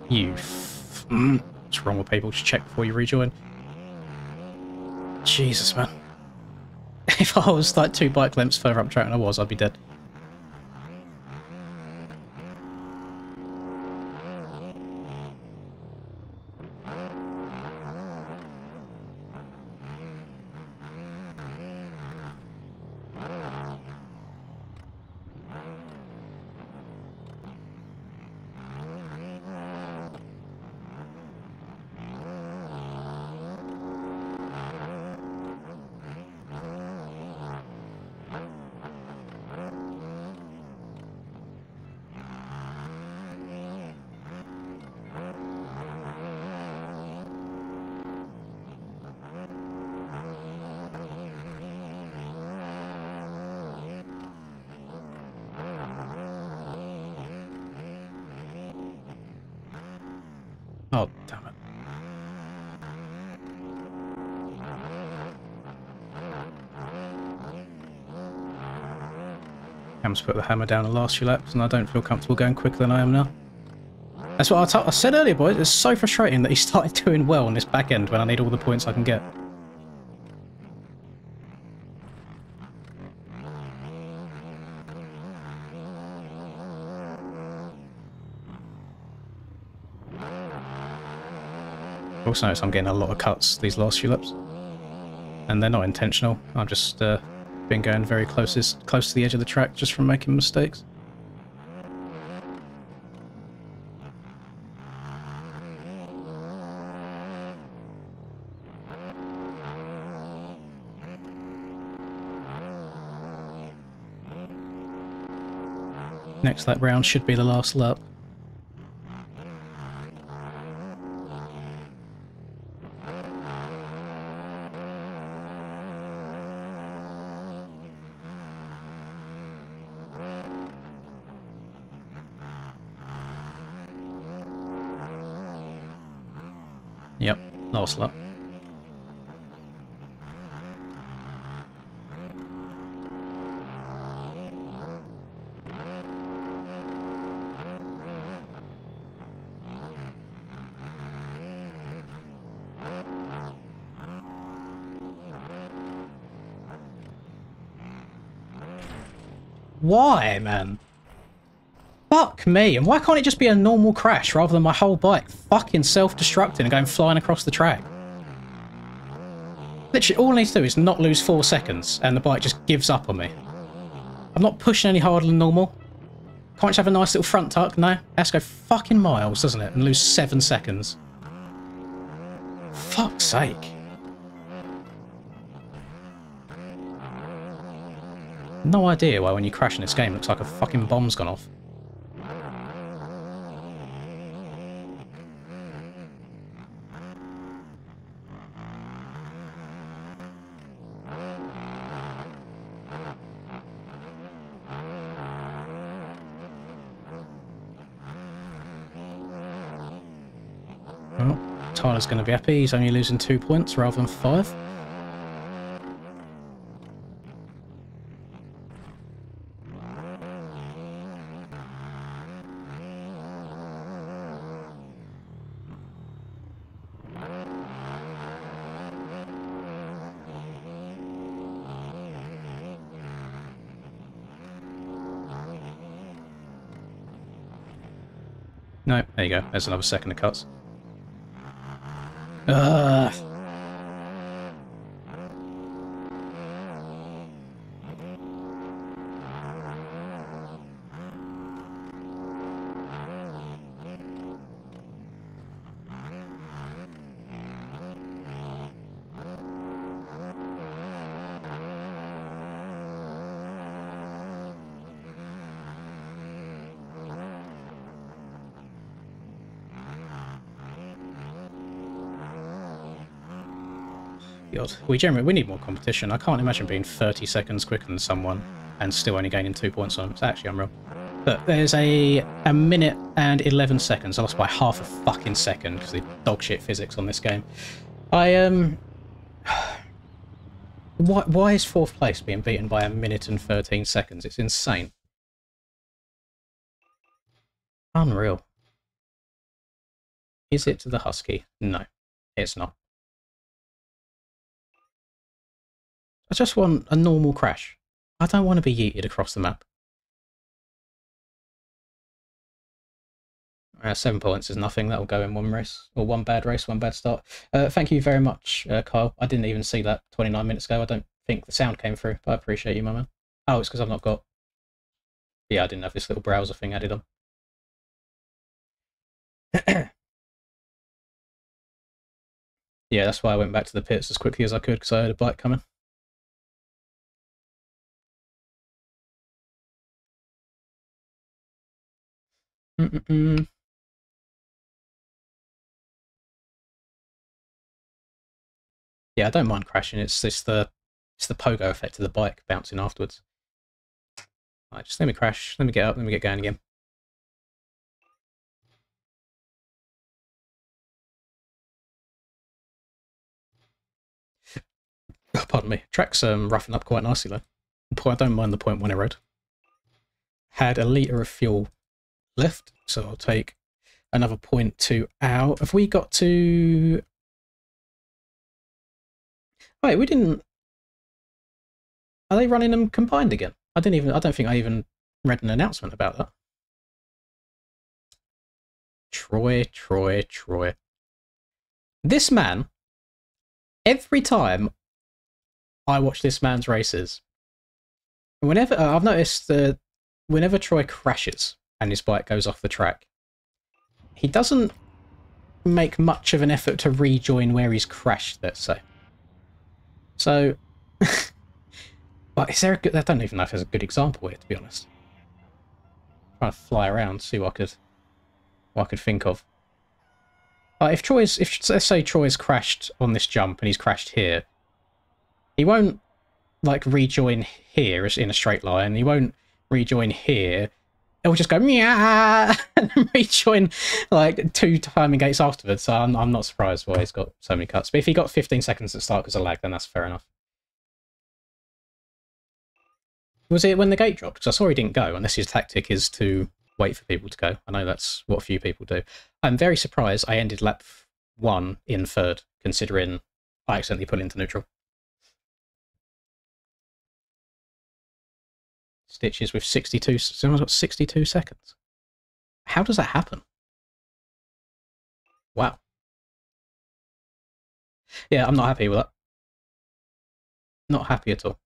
What's wrong with people? Just check before you rejoin. Jesus, man. If I was like 2 bike lengths further up track than I was, I'd be dead. Oh, damn it. Cam's put the hammer down the last few laps, and I don't feel comfortable going quicker than I am now. That's what I said earlier, boys. It's so frustrating that he started doing well on this back end when I need all the points I can get. Also notice I'm getting a lot of cuts these last few laps. And they're not intentional. I've just been going very close to the edge of the track just from making mistakes. Next lap round should be the last lap. Yep, last lap. Why, man? Fuck me, and why can't it just be a normal crash rather than my whole bike fucking self-destructing and going flying across the track? Literally, all I need to do is not lose 4 seconds and the bike just gives up on me. I'm not pushing any harder than normal. Can't just have a nice little front tuck? No, has to go fucking miles, doesn't it? And lose 7 seconds. Fuck's sake. No idea why when you crash in this game it looks like a fucking bomb's gone off. Well, Tyler's going to be happy. He's only losing 2 points rather than 5. No, there you go. There's another second of cuts. Ugh. God, we need more competition. I can't imagine being 30 seconds quicker than someone and still only gaining 2 points on them. It's actually unreal. But there's a minute and 11 seconds. I lost by half a fucking second because of the dog shit physics on this game. Why is 4th place being beaten by a minute and 13 seconds? It's insane. Unreal. Is it the Husky? No, it's not. I just want a normal crash. I don't want to be yeeted across the map. 7 points is nothing. That'll go in one race, or one bad race, one bad start. Thank you very much, Kyle. I didn't even see that 29 minutes ago. I don't think the sound came through, but I appreciate you, my man. Oh, it's because I've not got... Yeah, I didn't have this little browser thing added on. Yeah, that's why I went back to the pits as quickly as I could, because I had a bike coming. Yeah, I don't mind crashing. It's the pogo effect of the bike bouncing afterwards. Right, just let me crash. Let me get up. Let me get going again. Oh, pardon me. Track's roughing up quite nicely though. I don't mind the 0.1 road. Had a litre of fuel left, so I'll take another 0.2 out. Have we got to... Wait, we didn't... Are they running them combined again? I don't think I even read an announcement about that. Troy. This man, every time I watch this man's races, whenever I've noticed that whenever Troy crashes and his bike goes off the track, he doesn't make much of an effort to rejoin where he's crashed, let's say. So, but is there a good... I don't even know if there's a good example here, to be honest. I'm trying to fly around, see what I could think of. If let's say Troy's crashed on this jump and he's crashed here, he won't like rejoin here in a straight line. He won't rejoin here. It'll just go meow and rejoin like 2 timing gates afterwards. So I'm not surprised why he's got so many cuts. But if he got 15 seconds at start because of lag, then that's fair enough. Was it when the gate dropped? Because I saw he didn't go, unless his tactic is to wait for people to go. I know that's what a few people do. I'm very surprised I ended lap 1 in third, considering I accidentally put into neutral. Stitches with 62... Someone's got 62 seconds. How does that happen? Wow. Yeah, I'm not happy with that. Not happy at all.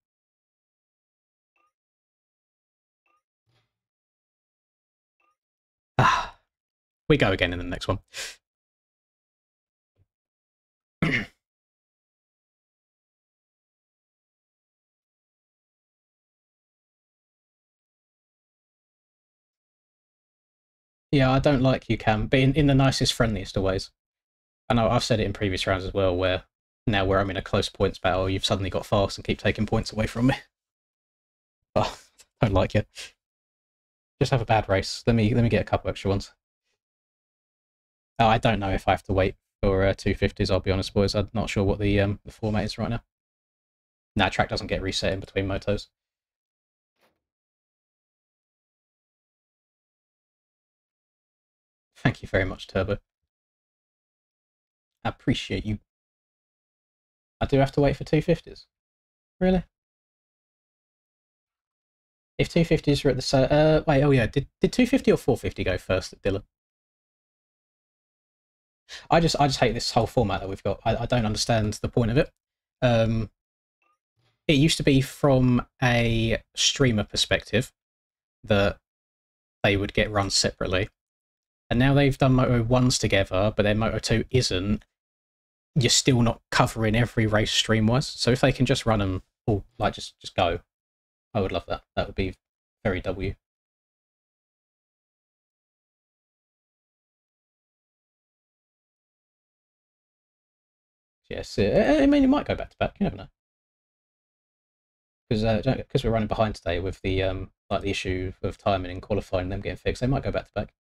Ah, we go again in the next one. Yeah, I don't like you, Cam, but in the nicest, friendliest of ways. I know I've said it in previous rounds as well, where now where I'm in a close points battle, you've suddenly got fast and keep taking points away from me. Oh, I don't like you. Just have a bad race. Let me get a couple extra ones. Oh, I don't know if I have to wait for 250s. I'll be honest, boys. I'm not sure what the format is right now. Nah, track doesn't get reset in between motos. Thank you very much, Turbo. I appreciate you. I do have to wait for 250s. Really? If 250s are at the wait, oh yeah, did 250 or 450 go first at Dillon? I just hate this whole format that we've got. I don't understand the point of it. It used to be from a streamer perspective that they would get run separately, and now they've done Moto 1s together, but then Moto 2 isn't. You're still not covering every race stream-wise. So if they can just run them all, like just go, I would love that. That would be very W. Yes, I mean, it might go back to back. You never know. Because we're running behind today with the like the issue of timing and qualifying and them getting fixed, they might go back to back.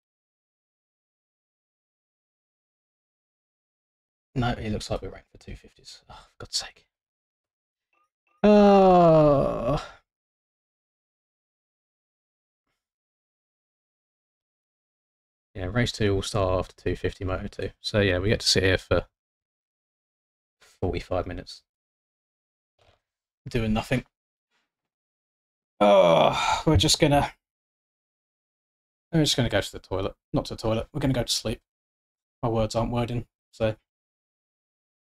No, it looks like we're ranked for 250s. Oh, for God's sake. Oh. Yeah, race 2 will start after 250 Moto 2. So yeah, we get to sit here for 45 minutes. Doing nothing. Oh, we're just gonna go to the toilet. Not to the toilet. We're gonna go to sleep. My words aren't wording, so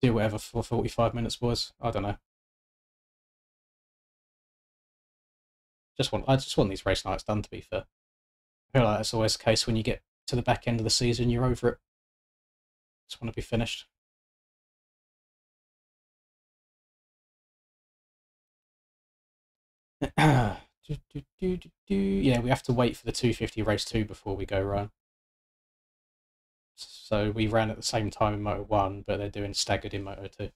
do whatever for 45 minutes, boys. I don't know. I just want these race nights done, to be fair. I feel like that's always the case when you get to the back end of the season, you're over it. Just want to be finished. Yeah, we have to wait for the 250 race 2 before we go run. So we ran at the same time in Moto 1, but they're doing staggered in Moto 2.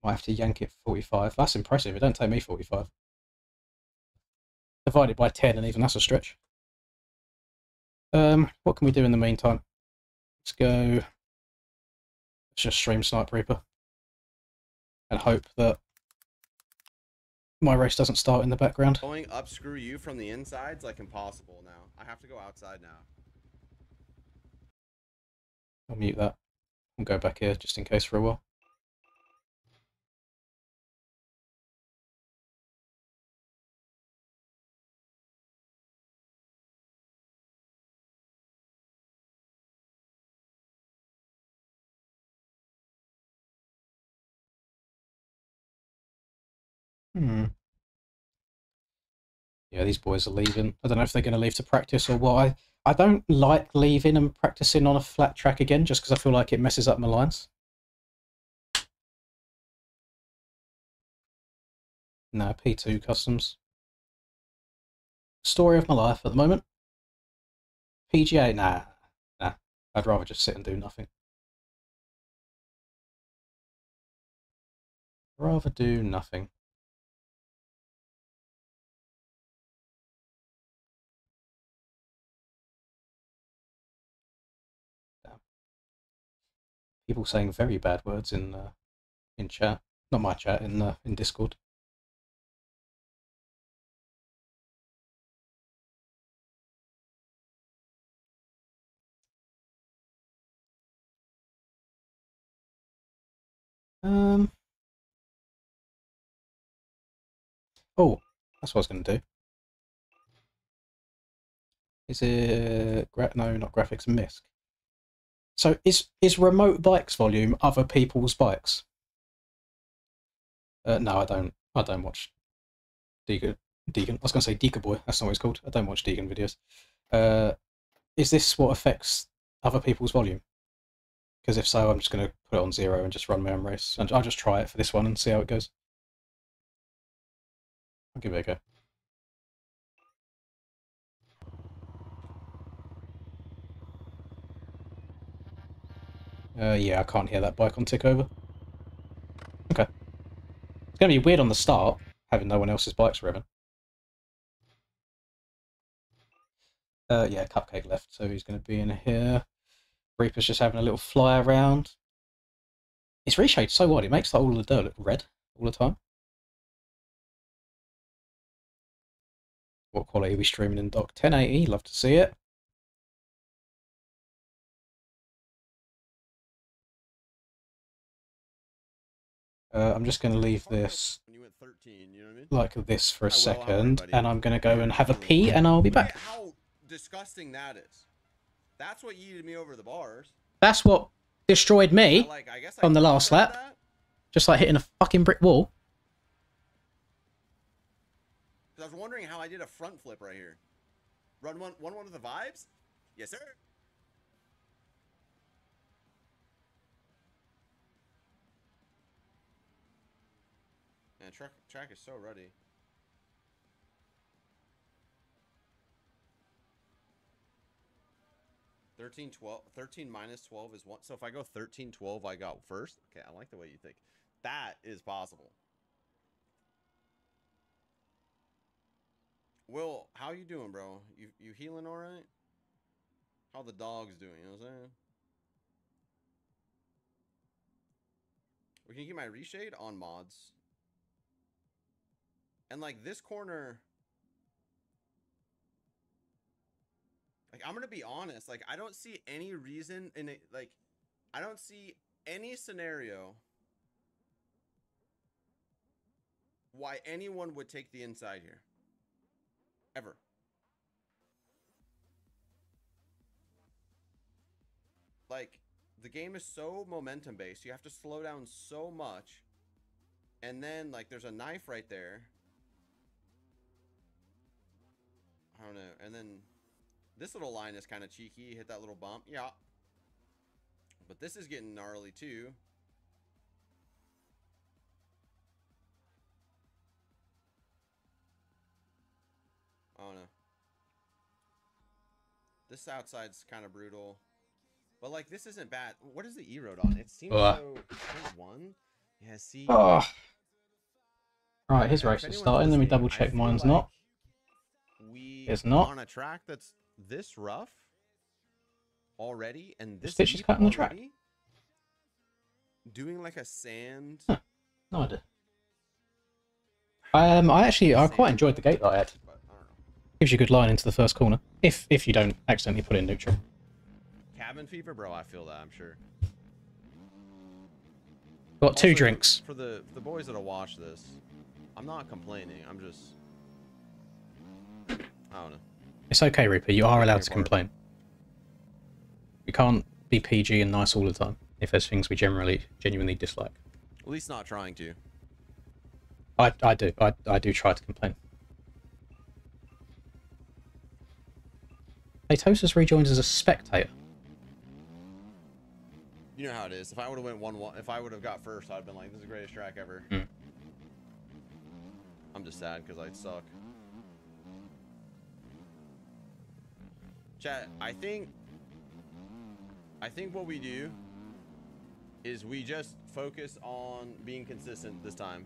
Might have to yank it 45. That's impressive. It don't take me 45. Divided by 10, and even that's a stretch. What can we do in the meantime? Let's go. Let's just stream Sniper Reaper and hope that my race doesn't start in the background. Going up screw you from the inside's like impossible now. I have to go outside now. I'll mute that and go back here just in case for a while. Yeah, these boys are leaving. I don't know if they're going to leave to practice or what. I don't like leaving and practicing on a flat track again just because I feel like it messes up my lines. No, P2 customs. Story of my life at the moment. PGA, nah. I'd rather just sit and do nothing. Rather do nothing. Damn. People saying very bad words in chat. Not my chat, in Discord. Oh, that's what I was going to do. Is it... no, not graphics, MISC. So is remote bikes volume other people's bikes? No, I don't watch Deegan. I was going to say Deeka Boy. That's not what it's called. I don't watch Deegan videos. Is this what affects other people's volume? Because if so, I'm just going to put it on 0 and just run my own race. And I'll just try it for this one and see how it goes. I'll give it a go. Yeah, I can't hear that bike on tick over. Okay. It's going to be weird on the start, having no one else's bikes revving. Yeah, Cupcake left, so he's going to be in here. Reaper's just having a little fly around. It's reshaded so wide, it makes all the dirt look red all the time. What quality are we streaming in, Doc? 1080, love to see it. I'm just going to leave this like this for a second, and I'm going to go and have a pee, and I'll be back. How disgusting that is. That's what yeeted me over the bars. That's what destroyed me on the last lap. Just like hitting a fucking brick wall. I was wondering how I did a front flip right here. Run one with the vibes? Yes, sir. Man, track is so ruddy. 13, 12, 13 minus 12 is 1. So if I go 13, 12, I got first. Okay, I like the way you think. That is possible. Will, how you doing, bro? You healing all right? How the dog's doing, you know what I'm saying? We can keep my reshade on mods. And like this corner, like I'm gonna be honest, like I don't see any reason in it, like I don't see any scenario why anyone would take the inside here. Ever. Like, the game is so momentum based. You have to slow down so much. And then, like, there's a knife right there. I don't know. And then this little line is kind of cheeky. Hit that little bump. Yeah. But this is getting gnarly, too. I don't know. This outside's kind of brutal. But, like, this isn't bad. What is the E-road on? It seems so... one? Yeah, see... Oh. Right, his race is starting. Let me double check mine's like not. It's not. On a track that's this rough already, and this Stitch is cutting the track. Doing like a sand... Huh. No idea. I quite enjoyed the gate that I had. Gives you a good line into the first corner. If you don't accidentally put it in neutral. Cabin fever, bro. I feel that. I'm sure. Got Also, two drinks. For the boys that'll watch this, I'm not complaining. I'm just... I don't know. It's okay, Reaper. You are allowed to complain. We can't be PG and nice all the time if there's things we genuinely dislike. At least not trying to. I do try to complain. Atosis rejoins as a spectator. You know how it is. If I would have went 1-1, if I would have got first, I'd have been like, "This is the greatest track ever." I'm just sad because I suck. Chat, I think what we do is we just focus on being consistent this time.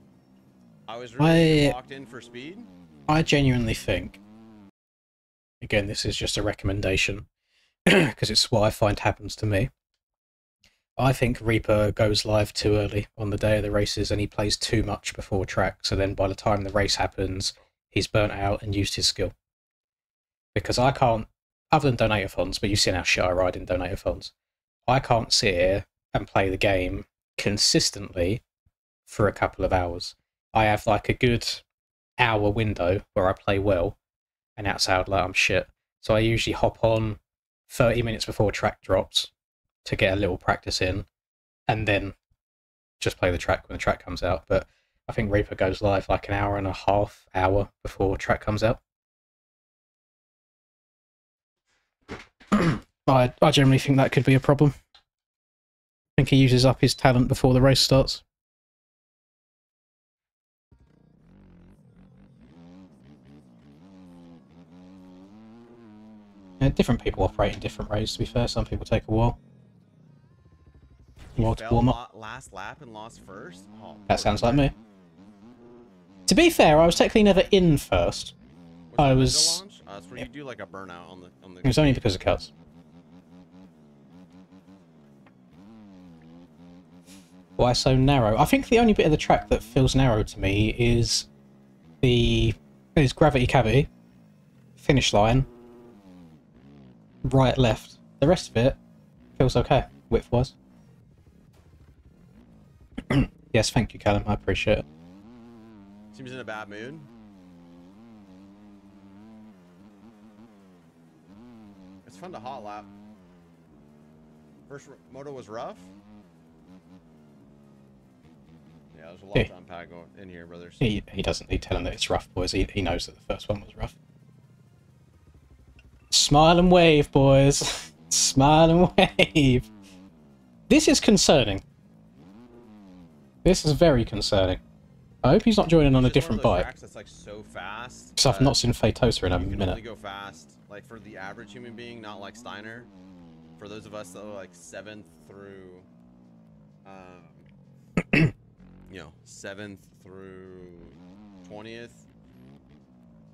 I was really locked in for speed. I genuinely think, again, this is just a recommendation because it's what I find happens to me. I think Reaper goes live too early on the day of the races and he plays too much before track, so then by the time the race happens, he's burnt out and used his skill. Because I can't, other than donator-thons, but you've seen how shit I ride in donator-thons, I can't sit here and play the game consistently for a couple of hours. I have like a good hour window where I play well, and outside like I'm shit. So I usually hop on 30 minutes before track drops to get a little practice in, and then just play the track when the track comes out. But I think Reaper goes live like an hour and a half before track comes out. I generally think that could be a problem. I think he uses up his talent before the race starts. Yeah, different people operate in different ways, to be fair. Some people take a while. To warm up. Last lap and lost first? Oh, that sounds like me. To be fair, I was technically never in first. I was... that's where you do like a burnout on the... It was only because of cuts. Why so narrow? I think the only bit of the track that feels narrow to me is gravity cavity, finish line, right, left. The rest of it feels okay, width-wise. Yes, thank you, Callum. I appreciate it. Seems in a bad mood. It's fun to hot lap. First moto was rough. Yeah, there's a lot to unpack going in here, brothers. He doesn't need telling that it's rough, boys. He knows that the first one was rough. Smile and wave, boys. Smile and wave. This is concerning. This is very concerning. I hope he's not joining on a different bike. That's like so fast. Because I've not seen Fatosa in a minute. Only go fast, like for the average human being, not like Steiner. for those of us that are like 7th through, 7th through 20th,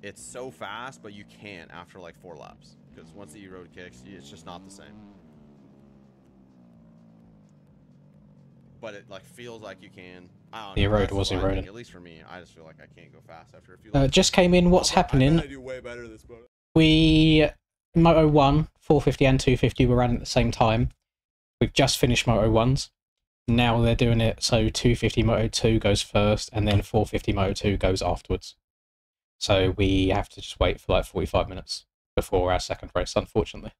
it's so fast, but you can't after like 4 laps because once the E-road kicks, it's just not the same. But it like feels like you can. I don't know. The road was eroding. At least for me, I just feel like I can't go fast after a few laps. Just came in. What's happening? I do way better this boat. We Moto 1, 450 and 250 were running at the same time. We've just finished Moto 1s. Now they're doing it so 250 Moto 2 goes first and then 450 Moto 2 goes afterwards. So we have to just wait for like 45 minutes before our second race, unfortunately.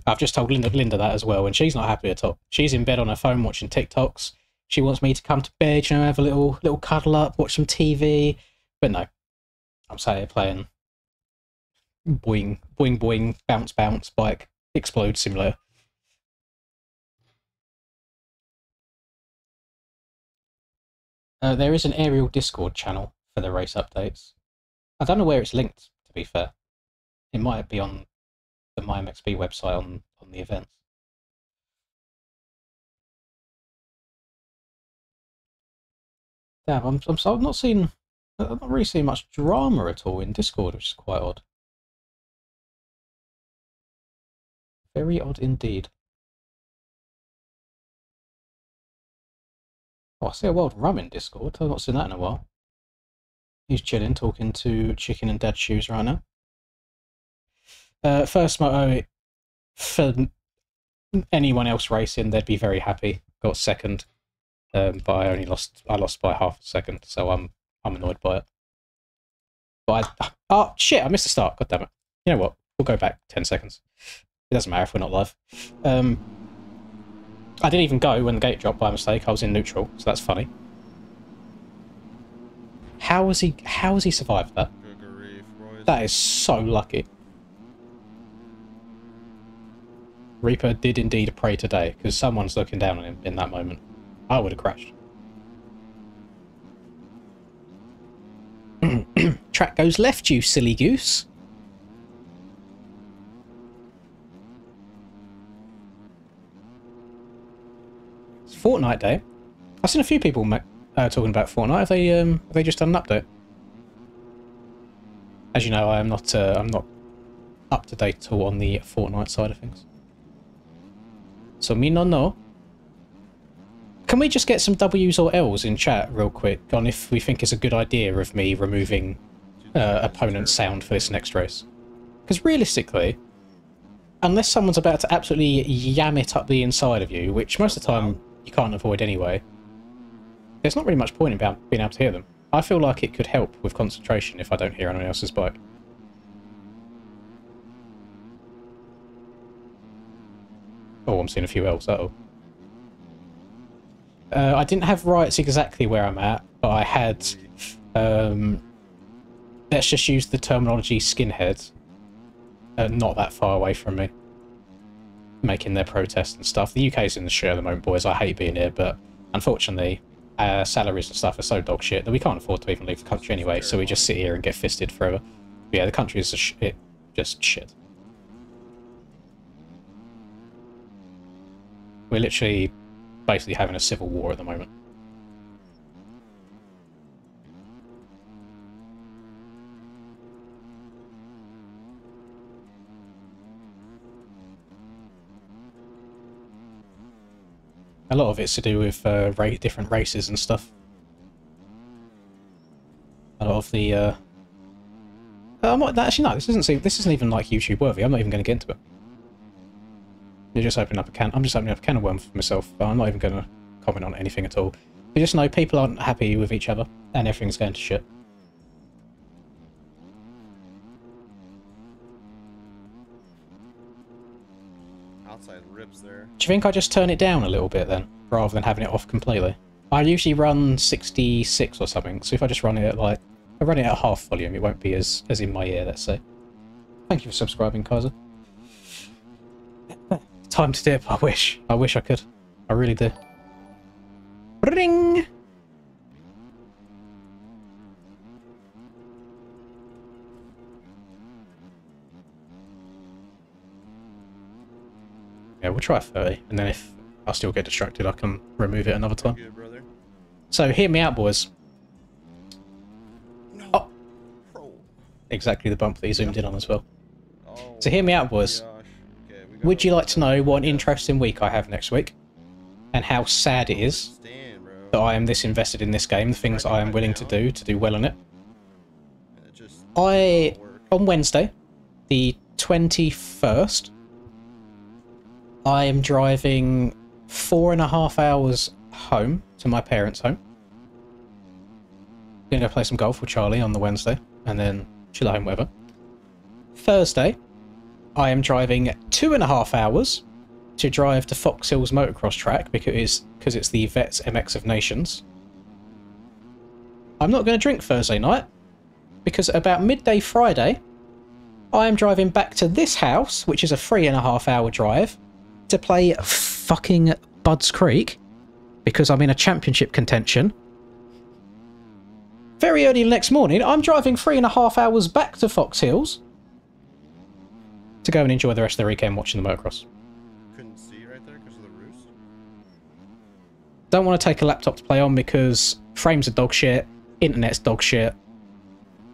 I've just told Linda that as well, and she's not happy at all. She's in bed on her phone watching TikToks. She wants me to come to bed, have a little cuddle up, watch some TV. But no, I'm sat here playing boing, boing, boing, bounce, bounce, bike, explode simulator. There is an ARL Discord channel for the race updates. I don't know where it's linked, to be fair. It might be on the MyMXP website on the events. Damn, I'm not really seeing much drama at all in Discord, which is quite odd. Very odd indeed. Oh, I see a Wild Rum in Discord. I've not seen that in a while. He's chilling, talking to Chicken and Dad Shoes right now. First moto, for anyone else racing, they'd be very happy. Got second, but I lost by half a second, so I'm annoyed by it. But oh shit, I missed the start. God damn it! You know what? We'll go back 10 seconds. It doesn't matter if we're not live. I didn't even go when the gate dropped by mistake. I was in neutral, so that's funny. How has he survived that? That is so lucky. Reaper did indeed pray today, because someone's looking down on him in that moment. I would have crashed. Track goes left, you silly goose. It's Fortnite Day. I've seen a few people talking about Fortnite. Have they just done an update? As you know, I'm not up to date at all on the Fortnite side of things. So me no know. Can we just get some W's or L's in chat real quick on if we think it's a good idea of me removing opponent sound for this next race? Because realistically, unless someone's about to absolutely yam it up the inside of you, which most of the time you can't avoid anyway, there's not really much point in being able to hear them. I feel like it could help with concentration if I don't hear anyone else's bike. Oh, I'm seeing a few L's, uh-oh. I didn't have rights exactly where I'm at, but I had, let's just use the terminology skinhead, not that far away from me, making their protest and stuff. The UK's in the shit at the moment, boys. I hate being here, but unfortunately, salaries and stuff are so dog shit that we can't afford to even leave the country anyway, so we just sit here and get fisted forever. But yeah, the country is just shit. We're literally basically having a civil war at the moment. A lot of it's to do with different races and stuff. A lot of the actually no, this isn't even like YouTube worthy. I'm not even going to get into it. I'm just opening up a can of worms for myself, but I'm not even going to comment on anything at all. We just know people aren't happy with each other, and everything's going to shit. Outside rips there. Do you think I just turn it down a little bit then, rather than having it off completely? I usually run 66 or something, so if I just run it at like... I run it at half volume, it won't be as in my ear, let's say. Thank you for subscribing, Kaiser. Time to dip, I wish. I wish I could. I really do. Ring! Yeah, we'll try 30, and then if I still get distracted, I can remove it another time. Good, brother. So hear me out, boys. No. Oh, Bro. exactly the bump that he zoomed in on as well. Oh, So hear me out, boys. okay, Would you like to know what an interesting week I have next week? And how sad it is that I am this invested in this game, the things I am willing to do well on it. On Wednesday, the 21st, I am driving 4.5 hours home to my parents' home. Gonna go play some golf with Charlie on the Wednesday, and then chill at home, whatever. Thursday, I am driving 2.5 hours to drive to Fox Hills motocross track because it's the Vets MX of Nations. I'm not going to drink Thursday night because at about midday Friday, I am driving back to this house, which is a 3.5 hour drive, to play fucking Budds Creek because I'm in a championship contention. Very early the next morning, I'm driving 3.5 hours back to Fox Hills to go and enjoy the rest of the weekend watching the motocross. Couldn't see right there because of the roost. Don't want to take a laptop to play on because frames are dog shit, internet's dog shit.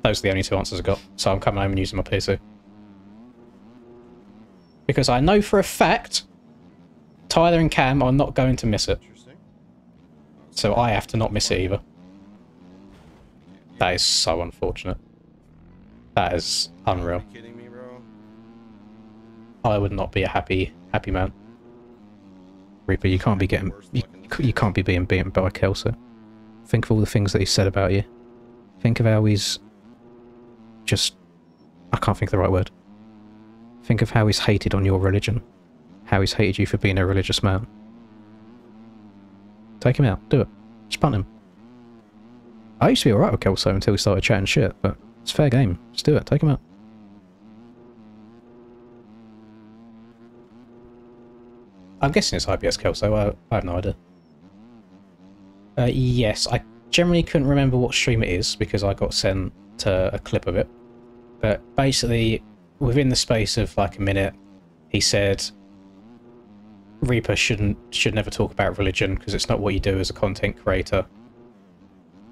Those are the only two answers I got. So I'm coming home and using my PC. Because I know for a fact Tyler and Cam are not going to miss it. So I have to not miss it either. That is so unfortunate. That is unreal. Are you kidding me, bro? I would not be a happy man. Reaper, you can't be getting you can't be being beaten by Kelso. Think of all the things that he said about you. Think of how he's just I can't think of the right word. Think of how he's hated on your religion. How he's hated you for being a religious man. Take him out. Do it. Just punt him. I used to be alright with Kelso until we started chatting shit, but it's fair game. Just do it. Take him out. I'm guessing it's IBS Kelso. I have no idea. Yes, I generally couldn't remember what stream it is because I got sent a clip of it. But basically, within the space of like a minute, he said Reaper should never talk about religion because it's not what you do as a content creator.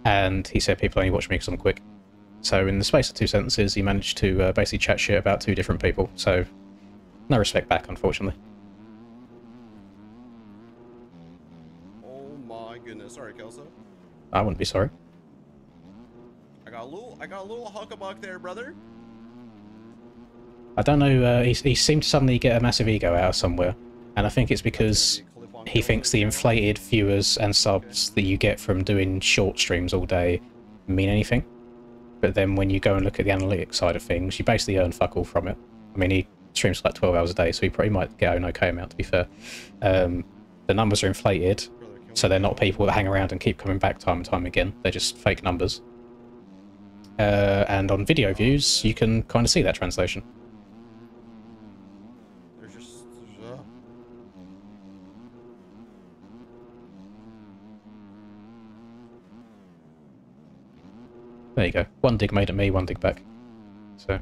And he said people only watch me because I'm quick. So in the space of 2 sentences, he managed to basically chat shit about 2 different people. So no respect back, unfortunately. Oh my goodness! Sorry, Kelso. I wouldn't be sorry. I got a little huckabuck there, brother. I don't know. He seemed to suddenly get a massive ego out of somewhere, and I think it's because he thinks the inflated viewers and subs that you get from doing short streams all day mean anything. But then when you go and look at the analytics side of things, you basically earn fuck all from it. I mean, he streams for like 12 hours a day, so he probably might get an okay amount, to be fair. The numbers are inflated, so they're not people that hang around and keep coming back time and time again. They're just fake numbers. And on video views, you can kind of see that translation. There you go. One dig made at me, one dig back. So.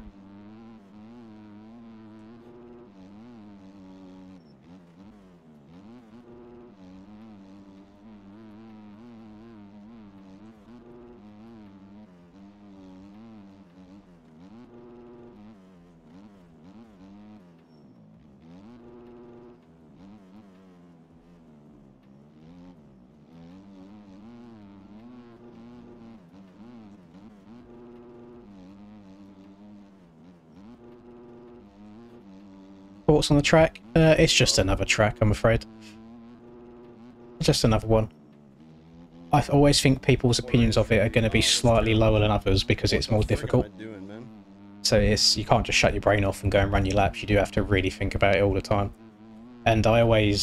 Thoughts on the track? It's just another track, I'm afraid. Just another one. I always think people's opinions of it are going to be slightly lower than others because it's more difficult. So you can't just shut your brain off and go and run your laps. You do have to really think about it all the time. And I really...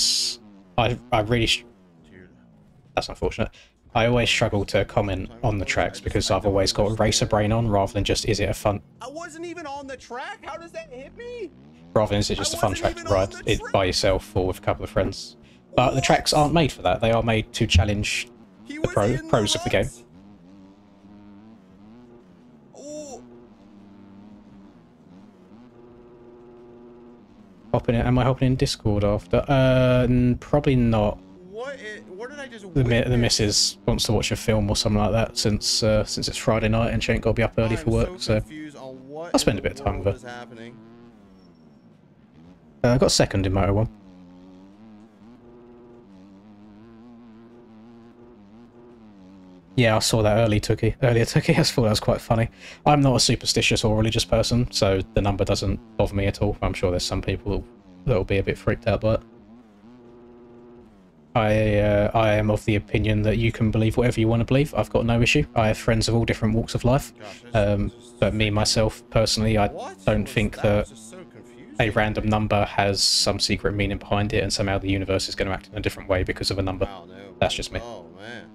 That's unfortunate. I always struggle to comment on the tracks because I've always got a racer brain on rather than just is it a fun... I wasn't even on the track? How does that hit me? Rather than is it just a fun track to ride it by yourself or with a couple of friends. But the tracks aren't made for that. They are made to challenge the pros of the game. Oh. Hopping in, am I hopping in Discord after? Probably not. What did I just The witness? missus wants to watch a film or something like that since it's Friday night and she ain't got to be up early for work. I'm So confused on what I'll in spend the a bit of time world with is happening. her. I got second in Moto 1. Yeah, I saw that earlier, Tookie. I thought that was quite funny. I'm not a superstitious or religious person, so the number doesn't bother me at all. I'm sure there's some people that will be a bit freaked out by it. I am of the opinion that you can believe whatever you want to believe. I've got no issue. I have friends of all different walks of life. Gosh, But me, myself, personally, I don't think that so a random number has some secret meaning behind it and somehow the universe is going to act in a different way because of a number. Wow, no. That's just me. Oh, man.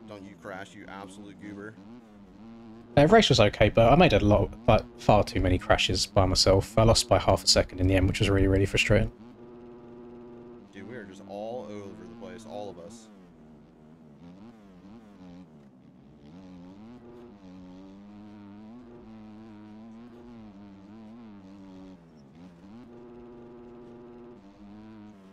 Don't you crash, you absolute goober. Race was okay, but I made a lot, like far too many crashes by myself. I lost by half a second in the end, which was really, really frustrating. Dude, we are just all over the place, all of us.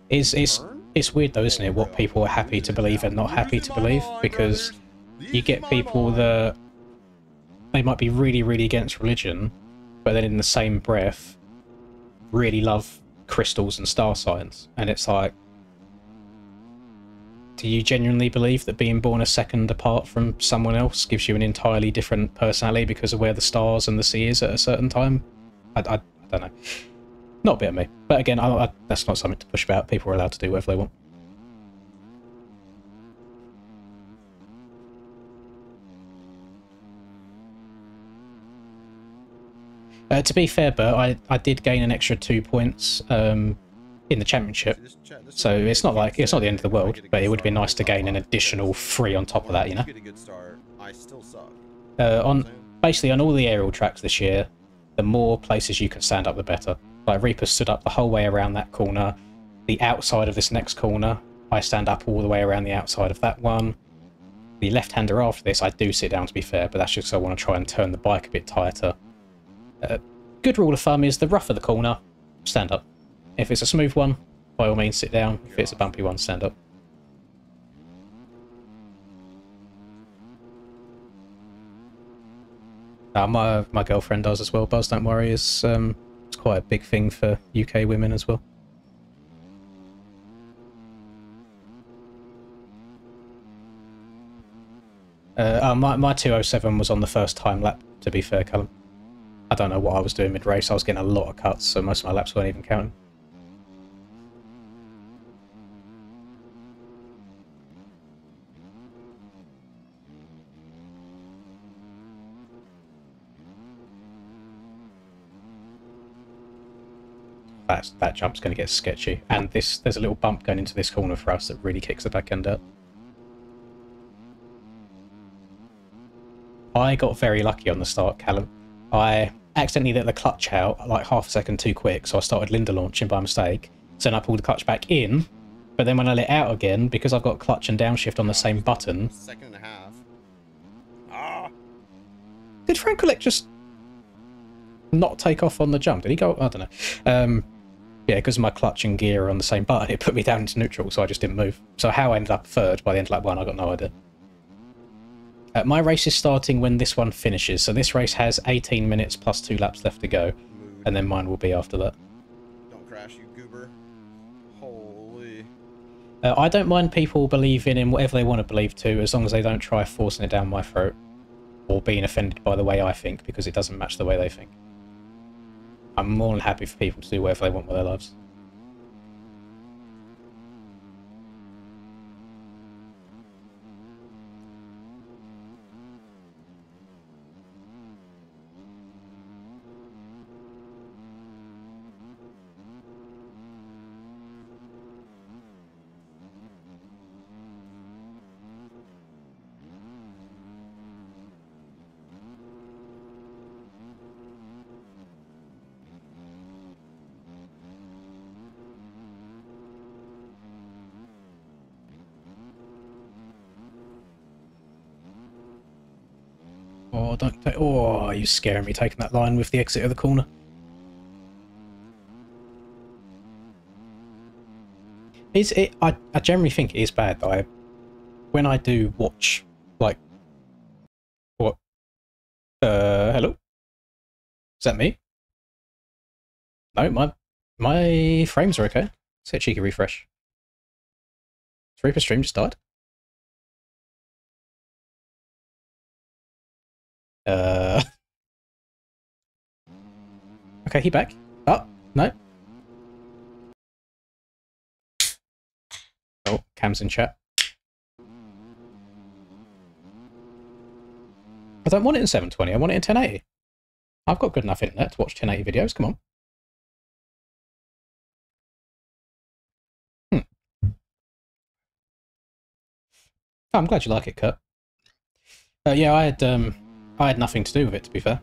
It's weird though, isn't it, what people are happy to believe and not happy to believe, because you get people that they might be really, really against religion, but then in the same breath really love crystals and star signs, and it's like, do you genuinely believe that being born a second apart from someone else gives you an entirely different personality because of where the stars and the sea is at a certain time? I don't know. Not a bit of me. But again, that's not something to push about. People are allowed to do whatever they want. To be fair, Bert, I did gain an extra 2 points in the championship. So it's not like it's not the end of the world, but it would be nice to gain an additional 3 on top of that, you know. I still suck. Basically on all the aerial tracks this year, the more places you can stand up, the better. Like Reaper stood up the whole way around that corner. The outside of this next corner, I stand up all the way around the outside of that one. The left-hander after this, I do sit down to be fair, but that's just because I want to try and turn the bike a bit tighter. Good rule of thumb is the rougher the corner, stand up. If it's a smooth one, by all means sit down. If it's a bumpy one, stand up. My girlfriend does as well, Buzz, don't worry. It's quite a big thing for UK women as well. My 207 was on the first time lap, to be fair, Callum. I don't know what I was doing mid-race. I was getting a lot of cuts, so most of my laps weren't even counting. That jump's going to get sketchy. And there's a little bump going into this corner for us that really kicks the back end up. I got very lucky on the start, Callum. I accidentally let the clutch out like half a second too quick, so I started Linda launching by mistake. So then I pulled the clutch back in, but then when I let it out again, because I've got clutch and downshift on the same button... Second and a half. Ah! Did Frankolek just not take off on the jump? Did he go? I don't know. Yeah, because my clutch and gear are on the same button, it put me down into neutral, so I just didn't move. So how I ended up third by the end of lap 1, I got no idea. My race is starting when this one finishes, so this race has 18 minutes plus 2 laps left to go, and then mine will be after that. Don't crash, you goober. Holy. I don't mind people believing in whatever they want to believe to, as long as they don't try forcing it down my throat, or being offended by the way I think, because it doesn't match the way they think. I'm more than happy for people to do whatever they want with their lives. Oh, don't. Oh, you're scaring me taking that line with the exit of the corner. Is it? I generally think it is bad that when I do watch, like, what? Hello? Is that me? No, my frames are okay. Let's hit a cheeky refresh. Reaper stream just died. Okay, he back. Oh, no. Oh, Cam's in chat. I don't want it in 720, I want it in 1080. I've got good enough internet to watch 1080 videos, come on. Oh, I'm glad you like it, Kurt. Yeah, I had nothing to do with it, to be fair.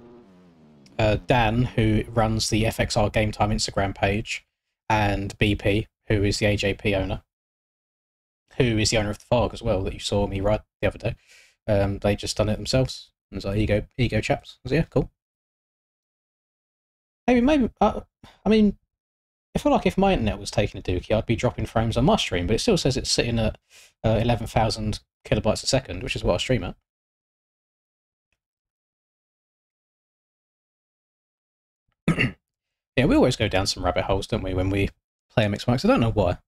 Dan, who runs the FXR Game Time Instagram page, and BP, who is the AJP owner, who is the owner of the FARG as well, that you saw me ride the other day, they just done it themselves. I was like, here you go, chaps. I was like, yeah, cool. Maybe, I mean, I feel like if my internet was taking a dookie, I'd be dropping frames on my stream, but it still says it's sitting at 11,000 kilobytes a second, which is what I stream at. Yeah, we always go down some rabbit holes, don't we, when we play MX Max? I don't know why.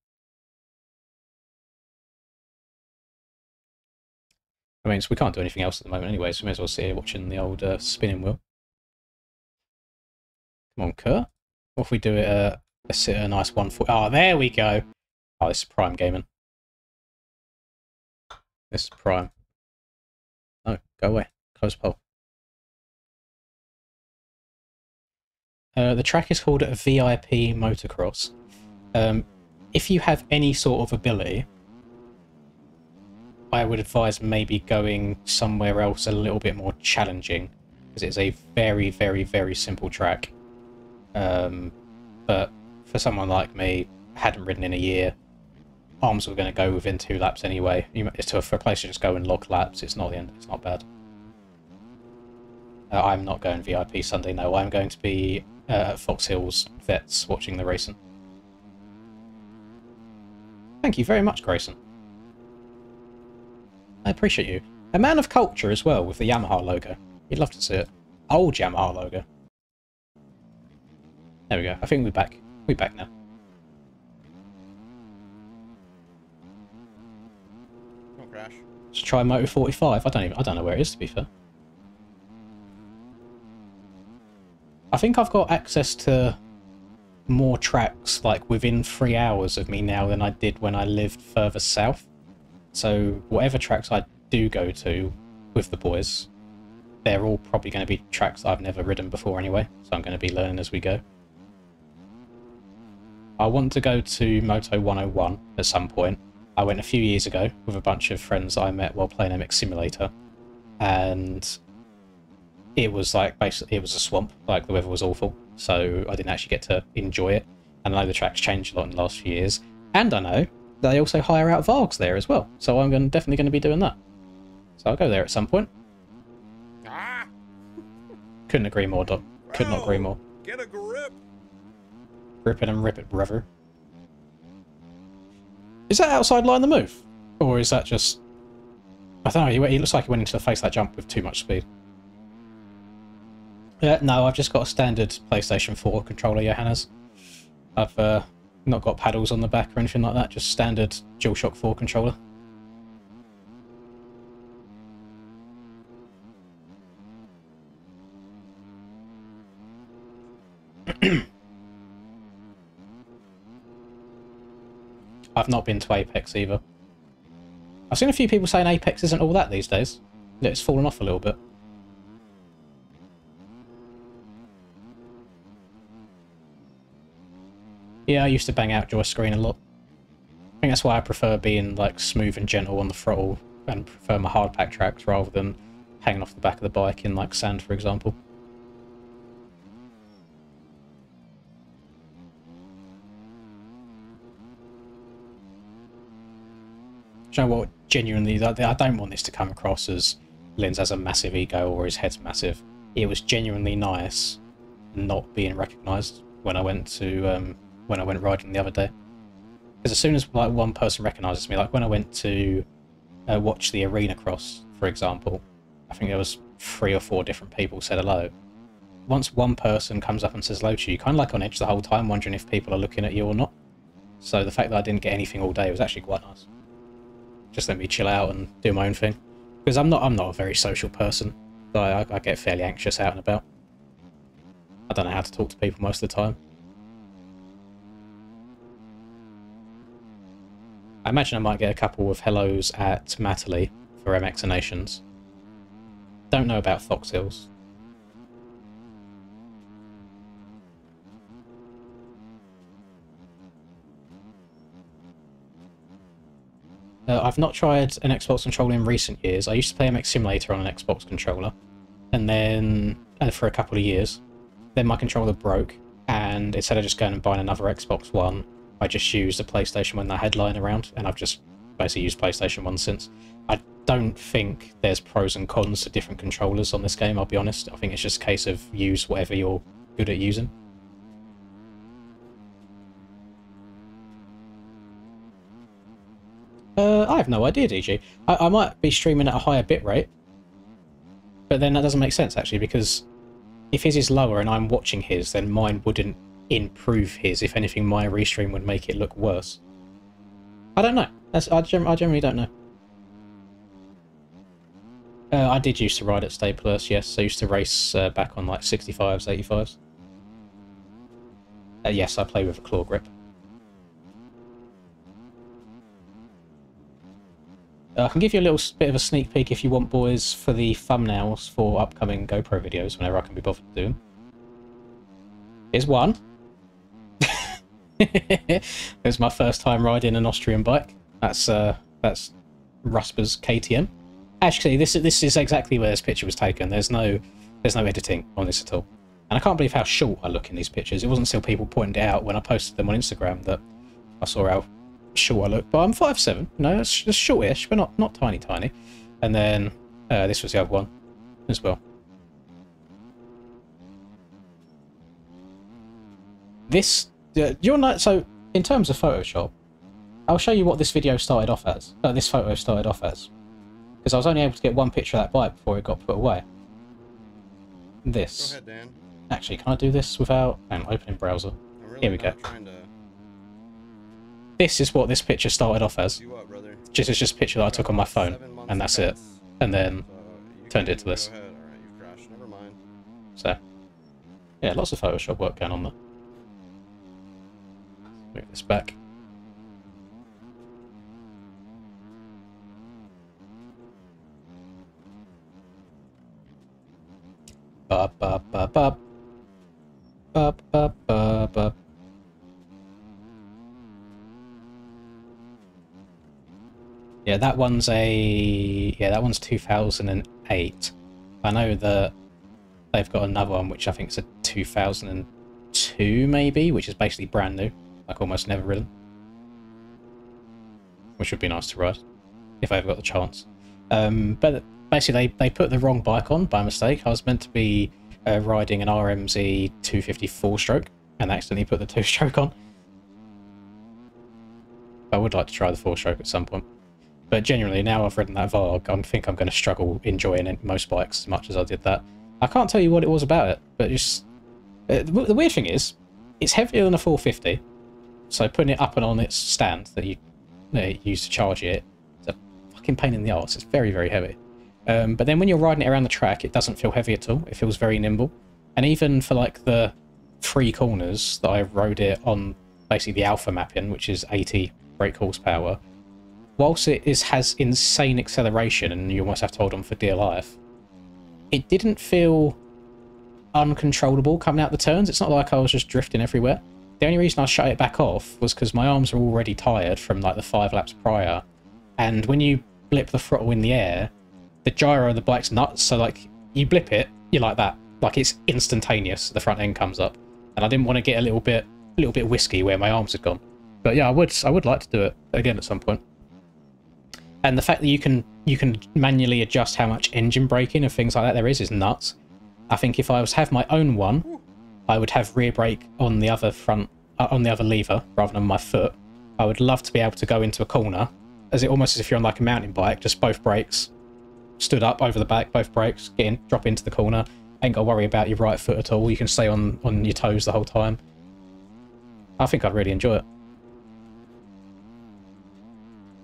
I mean, so we can't do anything else at the moment anyway, so we may as well sit here watching the old spinning wheel. Come on, Kurt. What if we do it, let's sit at a nice 140... Oh, there we go! Oh, this is prime gaming. This is prime. No, go away. Close poll. The track is called VIP Motocross. If you have any sort of ability, I would advise maybe going somewhere else a little bit more challenging, because it's a very, very, very simple track. But for someone like me, hadn't ridden in a year, arms were going to go within 2 laps anyway. For a place to just go and log laps, it's not the end. It's not bad. I'm not going VIP Sunday, no. I'm going to be at Fox Hills Vets watching the racing. Thank you very much, Grayson. I appreciate you. A man of culture as well, with the Yamaha logo. You'd love to see it. Old Yamaha logo. There we go. I think we're back. We're back now. Don't crash. Let's try Moto 45. I don't know where it is, to be fair. I think I've got access to more tracks like within 3 hours of me now than I did when I lived further south. So whatever tracks I do go to with the boys, they're all probably going to be tracks I've never ridden before anyway, so I'm going to be learning as we go. I want to go to Moto 101 at some point. I went a few years ago with a bunch of friends I met while playing MX Simulator, and it was like, basically, it was a swamp, like the weather was awful, so I didn't actually get to enjoy it. And I know the track's changed a lot in the last few years, and I know they also hire out Vargs there as well, so I'm definitely going to be doing that. So I'll go there at some point. Ah! Couldn't agree more, Doc. Could not agree more. Get a grip! Rip it and rip it, brother. Is that outside line the move? Or is that just... I don't know, he looks like he went into the face that jump with too much speed. No, I've just got a standard PlayStation 4 controller, Johannes. I've not got paddles on the back or anything like that, just standard DualShock 4 controller. I've not been to Apex either. I've seen a few people saying Apex isn't all that these days. It's fallen off a little bit. Yeah, I used to bang out joy screen a lot. I think that's why I prefer being like smooth and gentle on the throttle and prefer my hardpack tracks rather than hanging off the back of the bike in like sand, for example. Do you know what? Genuinely, I don't want this to come across as Linz has a massive ego or his head's massive. It was genuinely nice not being recognised when I went riding the other day. Because as soon as like one person recognises me, like when I went to watch the arena cross, for example, I think there was 3 or 4 different people said hello. Once one person comes up and says hello to you, you're kind of like on edge the whole time, wondering if people are looking at you or not. So the fact that I didn't get anything all day was actually quite nice. Just let me chill out and do my own thing. Because I'm not a very social person. So I get fairly anxious out and about. I don't know how to talk to people most of the time. I imagine I might get a couple of hellos at Matterley for MX Nations. Don't know about Fox Hills. I've not tried an Xbox controller in recent years. I used to play MX Simulator on an Xbox controller, and then for a couple of years. Then my controller broke, and instead of just going and buying another Xbox One, I just used a PlayStation when I had lying around, and I've just basically used PlayStation 1 since. I don't think there's pros and cons to different controllers on this game, I'll be honest. I think it's just a case of use whatever you're good at using. I have no idea, DG. I might be streaming at a higher bitrate, but then that doesn't make sense, actually, because if his is lower and I'm watching his, then mine wouldn't improve his. If anything, my restream would make it look worse. I don't know. I generally don't know. I did used to ride at Staples, yes. I used to race back on like 65s, 85s. Yes, I play with a claw grip. I can give you a little bit of a sneak peek if you want, boys, for the thumbnails for upcoming GoPro videos whenever I can be bothered to do them. Here's one. It was my first time riding an Austrian bike. That's Rusper's KTM. Actually, this is exactly where this picture was taken. There's no editing on this at all. And I can't believe how short I look in these pictures. It wasn't until people pointed it out when I posted them on Instagram that I saw how short I look. But I'm 5'7". No, it's just shortish, but not tiny. And then this was the other one as well. This you're not so in terms of Photoshop. I'll show you what this video started off as. This photo started off as, because I was only able to get one picture of that bike before it got put away. This. Go ahead, Dan. Actually, can I do this without opening browser? Here we go. This is what this picture started off as. It's just a picture that I took on my phone, and that's it. And then turned it to this. So, yeah, lots of Photoshop work going on there. Move this back. Ba ba ba ba. Ba ba ba ba. Yeah, that one's 2008. I know that they've got another one which I think is a 2002 maybe, which is basically brand new, like almost never ridden. Which would be nice to ride if I ever got the chance. But basically they put the wrong bike on by mistake. I was meant to be riding an RMZ 250 4-stroke and accidentally put the 2-stroke on. I would like to try the 4-stroke at some point. But genuinely, now I've ridden that Varg, I think I'm going to struggle enjoying most bikes as much as I did that. I can't tell you what it was about it, but just... the weird thing is, it's heavier than a 450, so putting it up and on its stand that you use to charge it, it's a fucking pain in the arse. It's very, very heavy. But then when you're riding it around the track, it doesn't feel heavy at all. It feels very nimble. And even for like the 3 corners that I rode it on, basically the alpha mapping, which is 80 brake horsepower, whilst it has insane acceleration and you almost have to hold on for dear life, it didn't feel uncontrollable coming out the turns. It's not like I was just drifting everywhere. The only reason I shut it back off was because my arms were already tired from like the 5 laps prior, and when you blip the throttle in the air, the gyro of the bike's nuts, so like you blip it, you're like that. Like it's instantaneous, the front end comes up. And I didn't want to get a little bit whiskey where my arms had gone. But yeah, I would like to do it again at some point. And the fact that you can manually adjust how much engine braking and things like that there is nuts. I think if I was to have my own one, I would have rear brake on the other front, on the other lever rather than my foot. I would love to be able to go into a corner, almost as if you're on like a mountain bike, just both brakes, stood up over the back, both brakes, get in, drop into the corner. Ain't got to worry about your right foot at all. You can stay on your toes the whole time. I think I'd really enjoy it.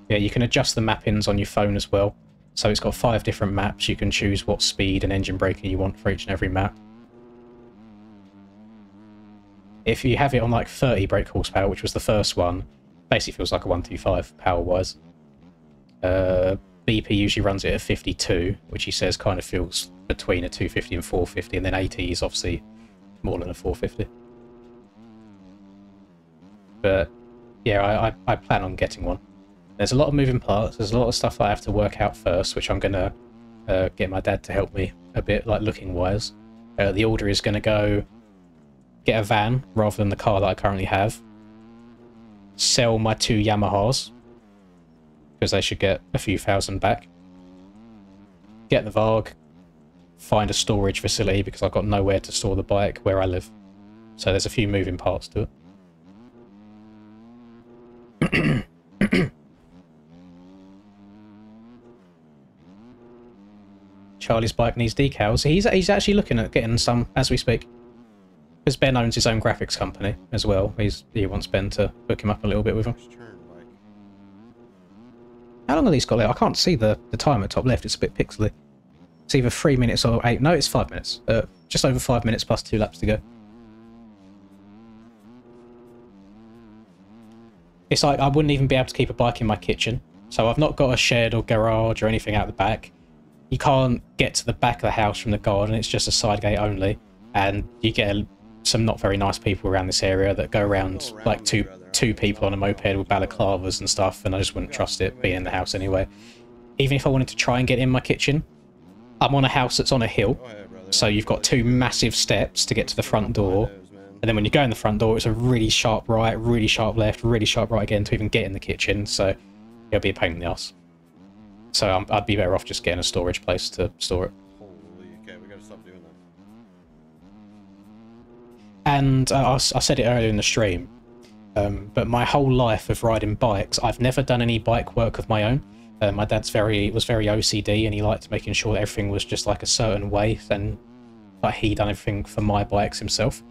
Yeah, you can adjust the mappings on your phone as well. So it's got 5 different maps. You can choose what speed and engine braking you want for each and every map. If you have it on like 30 brake horsepower, which was the first one, basically feels like a 125 power-wise. BP usually runs it at 52, which he says kind of feels between a 250 and 450, and then 80 is obviously more than a 450. But yeah, I plan on getting one. There's a lot of moving parts. There's a lot of stuff I have to work out first, which I'm going to get my dad to help me a bit, like looking-wise. The order is going to go get a van rather than the car that I currently have. Sell my 2 Yamahas, because they should get a few thousand back. Get the Varg. Find a storage facility, because I've got nowhere to store the bike where I live. So there's a few moving parts to it. Charlie's bike needs decals. He's actually looking at getting some as we speak. Because Ben owns his own graphics company as well. He wants Ben to hook him up a little bit with him. How long have these got left? I can't see the time at top left. It's a bit pixely. It's either 3 minutes or 8. No, it's 5 minutes. Just over 5 minutes plus 2 laps to go. It's like I wouldn't even be able to keep a bike in my kitchen. So I've not got a shed or garage or anything out the back. You can't get to the back of the house from the garden. It's just a side gate only. And you get some not very nice people around this area that go around like two people on a moped with balaclavas and stuff, and I just wouldn't trust it being in the house anyway. Even if I wanted to try and get in my kitchen, I'm on a house that's on a hill, so you've got 2 massive steps to get to the front door, and then when you go in the front door, it's a really sharp right, really sharp left, really sharp right again to even get in the kitchen, so it'll be a pain in the ass. So I'd be better off just getting a storage place to store it. Holy, okay, we gotta stop doing that. And I said it earlier in the stream, but my whole life of riding bikes, I've never done any bike work of my own. My dad's was very OCD, and he liked making sure that everything was just like a certain way, and like he done everything for my bikes himself.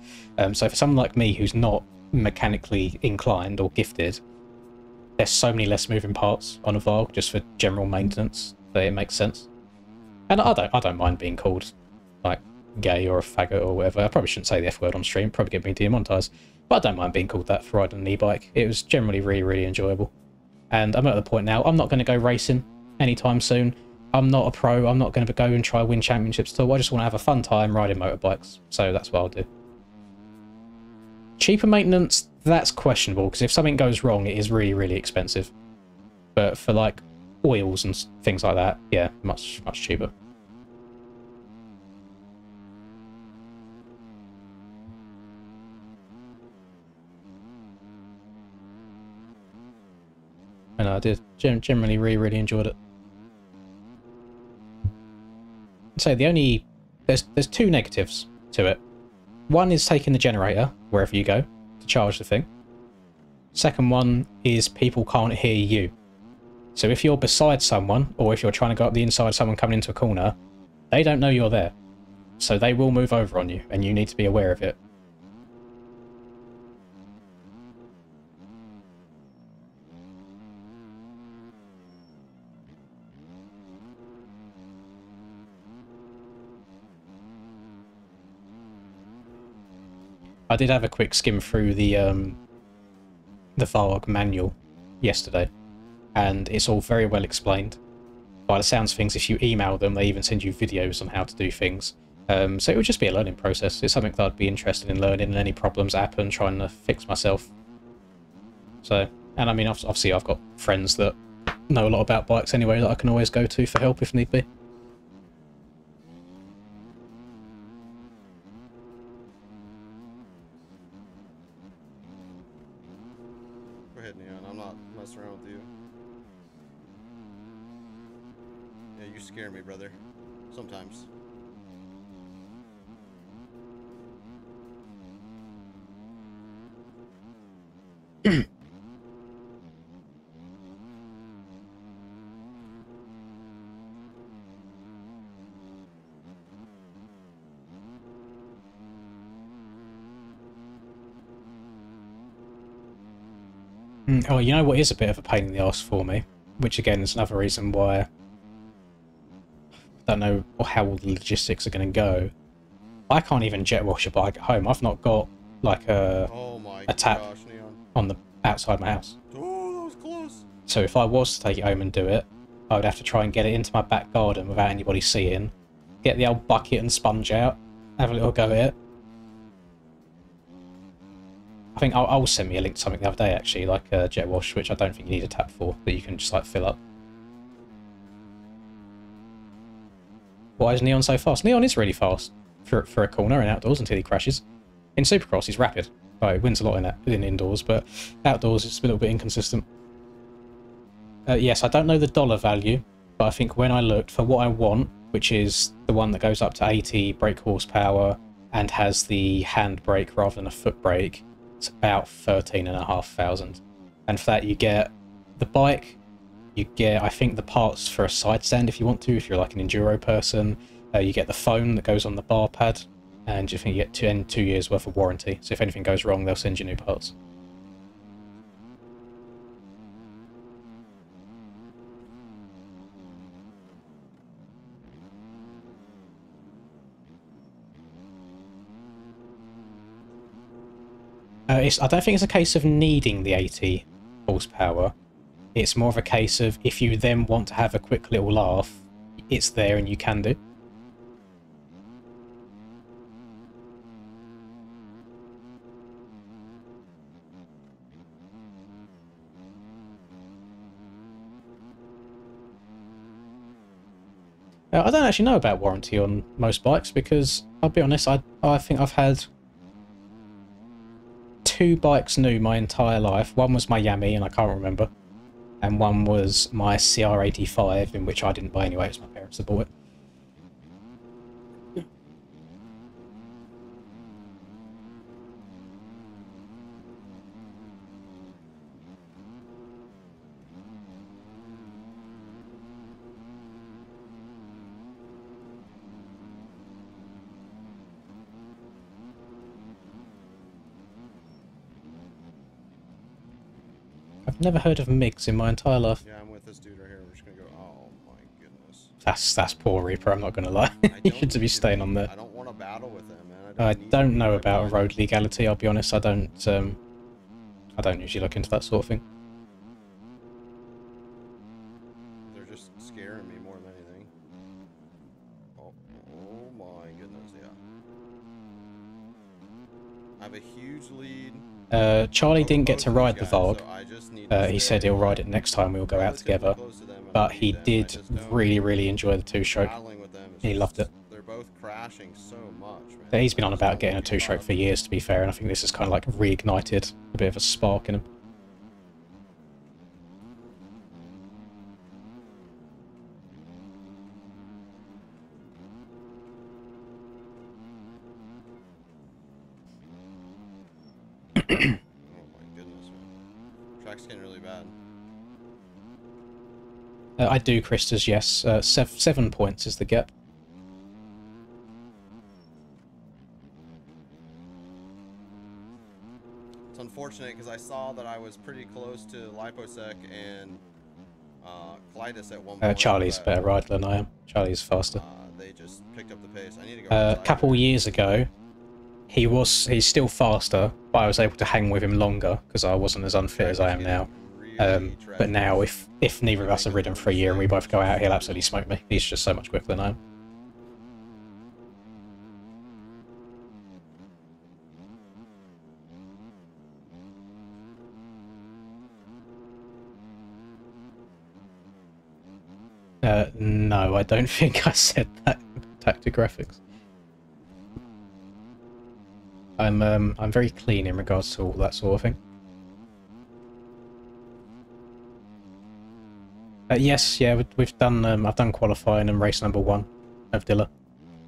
So for someone like me who's not mechanically inclined or gifted, there's so many less moving parts on a Varg just for general maintenance that it makes sense. And I don't mind being called like gay or a faggot or whatever. I probably shouldn't say the F word on stream, probably get me demonetized. But I don't mind being called that for riding an e-bike. It was generally really, really enjoyable. And I'm at the point now, I'm not going to go racing anytime soon. I'm not a pro, I'm not going to go and try win championships at all. I just want to have a fun time riding motorbikes. So that's what I'll do. Cheaper maintenance, that's questionable, because if something goes wrong, it is really, really expensive. But for like oils and things like that, yeah, much, much cheaper. And I did generally really, really enjoyed it. So there's 2 negatives to it. One is taking the generator wherever you go to charge the thing. Second one is people can't hear you. So if you're beside someone, or if you're trying to go up the inside of someone coming into a corner, they don't know you're there. So they will move over on you, and you need to be aware of it. I did have a quick skim through the Varg manual yesterday, and it's all very well explained. By the sounds of things, if you email them, they even send you videos on how to do things. So it would just be a learning process. It's something that I'd be interested in learning, and any problems happen, trying to fix myself. So, and I mean, obviously I've got friends that know a lot about bikes anyway that I can always go to for help if need be. Go ahead, Neon. I'm not messing around with you. scare me, brother. Sometimes. Oh, you know what is a bit of a pain in the arse for me? Which again is another reason why I don't know how all the logistics are going to go. I can't even jet wash a bike at home. I've not got like Oh my a tap gosh, Neon. on the outside my house. Oh, that was close. So if I was to take it home and do it, I would have to try and get it into my back garden without anybody seeing, get the old bucket and sponge out, have a little go at it. I think I'll send me a link to something the other day actually, like a jet wash, which I don't think you need a tap for, that you can just like fill up. Why is Neon so fast? Neon is really fast for a corner and outdoors until he crashes. In Supercross, he's rapid. Oh, he wins a lot in indoors, but outdoors it's a little bit inconsistent. Yes, I don't know the dollar value, but I think when I looked for what I want, which is the one that goes up to 80 brake horsepower and has the hand brake rather than a foot brake, it's about 13,500. And for that you get the bike, you get, I think, the parts for a side stand if you want to, if you're like an enduro person. You get the phone that goes on the bar pad, and you think you get 2 years worth of warranty. So if anything goes wrong, they'll send you new parts. I don't think it's a case of needing the 80 horsepower. It's more of a case of if you then want to have a quick little laugh, it's there and you can do. I don't actually know about warranty on most bikes because, I'll be honest, I think I've had 2 bikes new my entire life. One was my Yami, and I can't remember. And one was my CR85, in which I didn't buy anyway, it was my parents that bought it. I've never heard of MiGs in my entire life. Yeah, I'm with this dude right here. We're just gonna go. Oh my goodness. That's poor Reaper, I'm not gonna lie. You should be staying on there. I don't want to battle with him, man. I don't know about road legality, I'll be honest. I don't usually look into that sort of thing. They're just scaring me more than anything. Oh my goodness, yeah. I have a huge lead. Charlie didn't get to ride the Vogue. So He said he'll ride it next time we'll go out together. But he did really enjoy the two-stroke. He loved it. They're both crashing so much, man. But he's been on about getting a two-stroke for years, to be fair, and I think this has kind of like reignited a bit of a spark in him. Oh my goodness, man. Track's getting really bad. I do, Christus, yes. 7 points is the gap. It's unfortunate because I saw that I was pretty close to Liposec and Clytus at one point. Charlie's a better rider than I am. Charlie's faster. They just picked up the pace. I need to go. A couple of years ago, he's still faster, but I was able to hang with him longer because I wasn't as unfit as I am now. But now, if neither of us have ridden for a year and we both go out, he'll absolutely smoke me. He's just so much quicker than I am. No, I don't think I said that in Tactic Graphics. I'm very clean in regards to all that sort of thing. Yes, yeah, we've done. I've done qualifying and race number 1 of Dilla.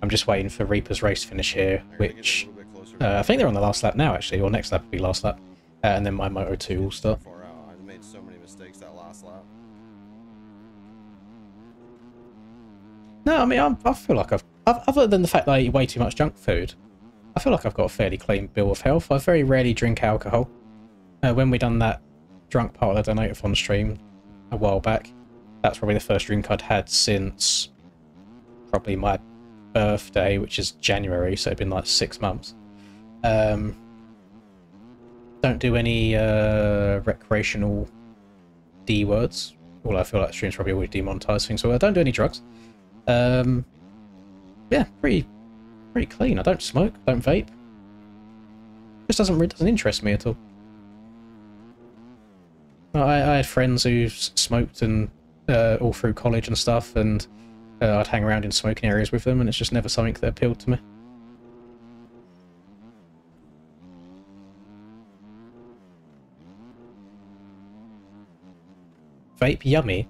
I'm just waiting for Reaper's race finish here, which I think they're on the last lap now, actually, or next lap will be last lap, and then my Moto 2 will start. I made so many mistakes that last lap. No, I mean, I feel like other than the fact that I eat way too much junk food, I feel like I've got a fairly clean bill of health. I very rarely drink alcohol. When we done that drunk part of the Donate-a-thon stream a while back, that's probably the first drink I'd had since probably my birthday, which is January, so it'd been like 6 months. Don't do any recreational D words, although I feel like the stream's probably always demonetized things, so I don't do any drugs. Yeah, pretty clean. I don't smoke, don't vape. Just doesn't interest me at all. I had friends who smoked and all through college and stuff, and I'd hang around in smoking areas with them, and it's just never something that appealed to me. Vape yummy?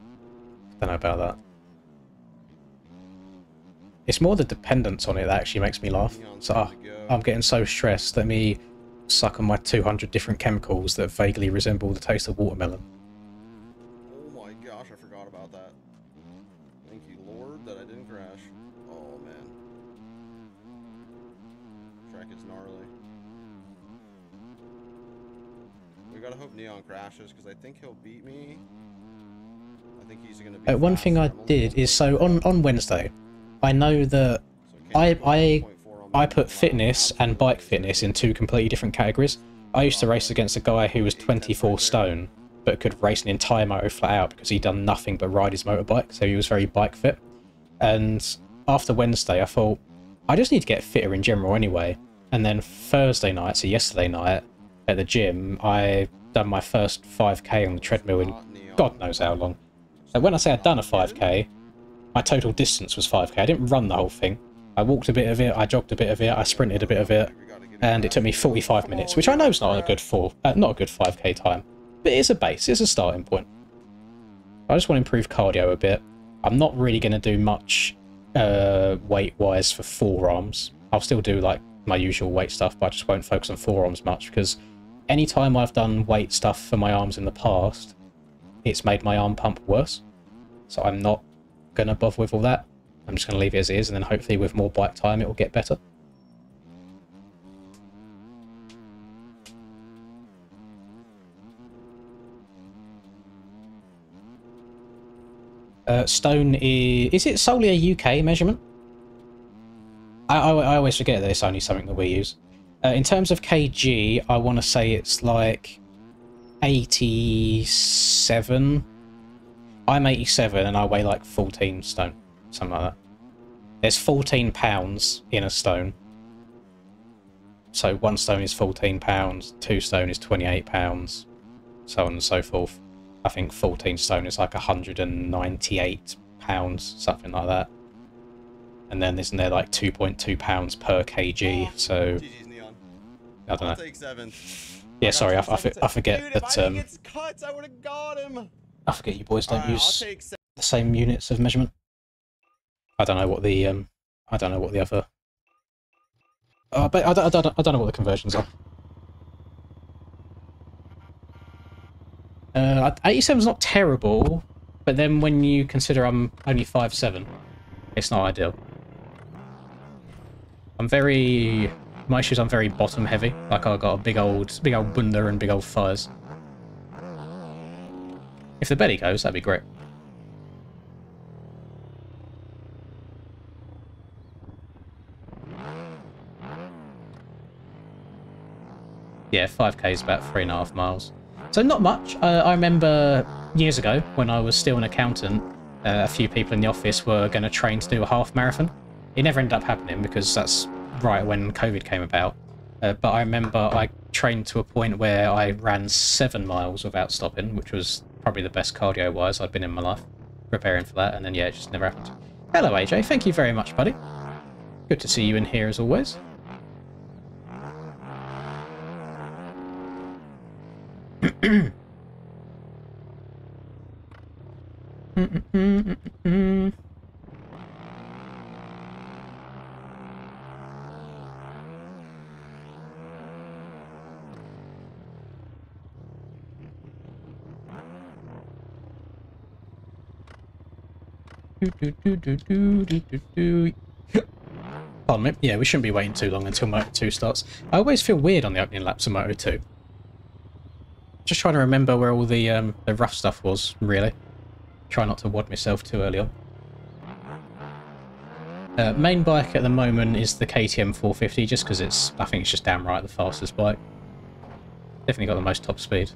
Don't know about that. It's more the dependence on it that actually makes me laugh. So I'm getting so stressed. Let me suck on my 200 different chemicals that vaguely resemble the taste of watermelon. Oh my gosh, I forgot about that. Thank you, Lord, that I didn't crash. Oh man. Track is gnarly. We gotta hope Neon crashes, because I think he'll beat me. I think he's gonna be One thing I did is, so on Wednesday, I know that I put fitness and bike fitness in 2 completely different categories. I used to race against a guy who was 24 stone, but could race an entire moto flat out because he'd done nothing but ride his motorbike, so he was very bike fit. And after Wednesday, I thought, I just need to get fitter in general anyway. And then Thursday night, so yesterday night, at the gym, I done my first 5k on the treadmill in God knows how long. So when I say I'd done a 5k, my total distance was 5k. I didn't run the whole thing. I walked a bit of it, I jogged a bit of it, I sprinted a bit of it, and it took me 45 minutes, which I know is not a good 5k time, but it's a base, it's a starting point. I just want to improve cardio a bit. I'm not really going to do much weight-wise for forearms. I'll still do like my usual weight stuff, but I just won't focus on forearms much, because anytime I've done weight stuff for my arms in the past, it's made my arm pump worse. So I'm not going to bother with all that. I'm just going to leave it as it is, and then hopefully with more bike time it will get better. Stone is it solely a UK measurement? I always forget that it's only something that we use. In terms of kg, I want to say it's like 87. I'm 87 and I weigh like 14 stone, something like that. There's 14 pounds in a stone. So 1 stone is 14 pounds, 2 stone is 28 pounds, so on and so forth. I think 14 stone is like 198 pounds, something like that. And then isn't there like 2.2 pounds per kg, so I don't know. Take 7. Yeah, sorry, I forget Dude, that if I didn't get cuts, I would have got him. I forget you boys don't use the same units of measurement. I don't know what the other. But I don't know what the conversions are. 87's not terrible, but then when you consider I'm only 5'7", it's not ideal. My issues, I'm very bottom heavy. Like I've got a big old bunda and big old thighs. If the belly goes, that'd be great. Yeah, 5k is about 3.5 miles. So not much. I remember years ago when I was still an accountant, a few people in the office were going to train to do a half marathon. It never ended up happening because that's right when COVID came about. But I remember I trained to a point where I ran 7 miles without stopping, which was probably the best cardio-wise I'd been in my life, preparing for that, and then yeah, it just never happened. Hello AJ, thank you very much, buddy. Good to see you in here as always. Pardon me. Yeah, we shouldn't be waiting too long until Moto 2 starts. I always feel weird on the opening laps of Moto 2. Just trying to remember where all the rough stuff was, really. Try not to wad myself too early on. Main bike at the moment is the KTM 450, just because I think it's just damn right the fastest bike. Definitely got the most top speed.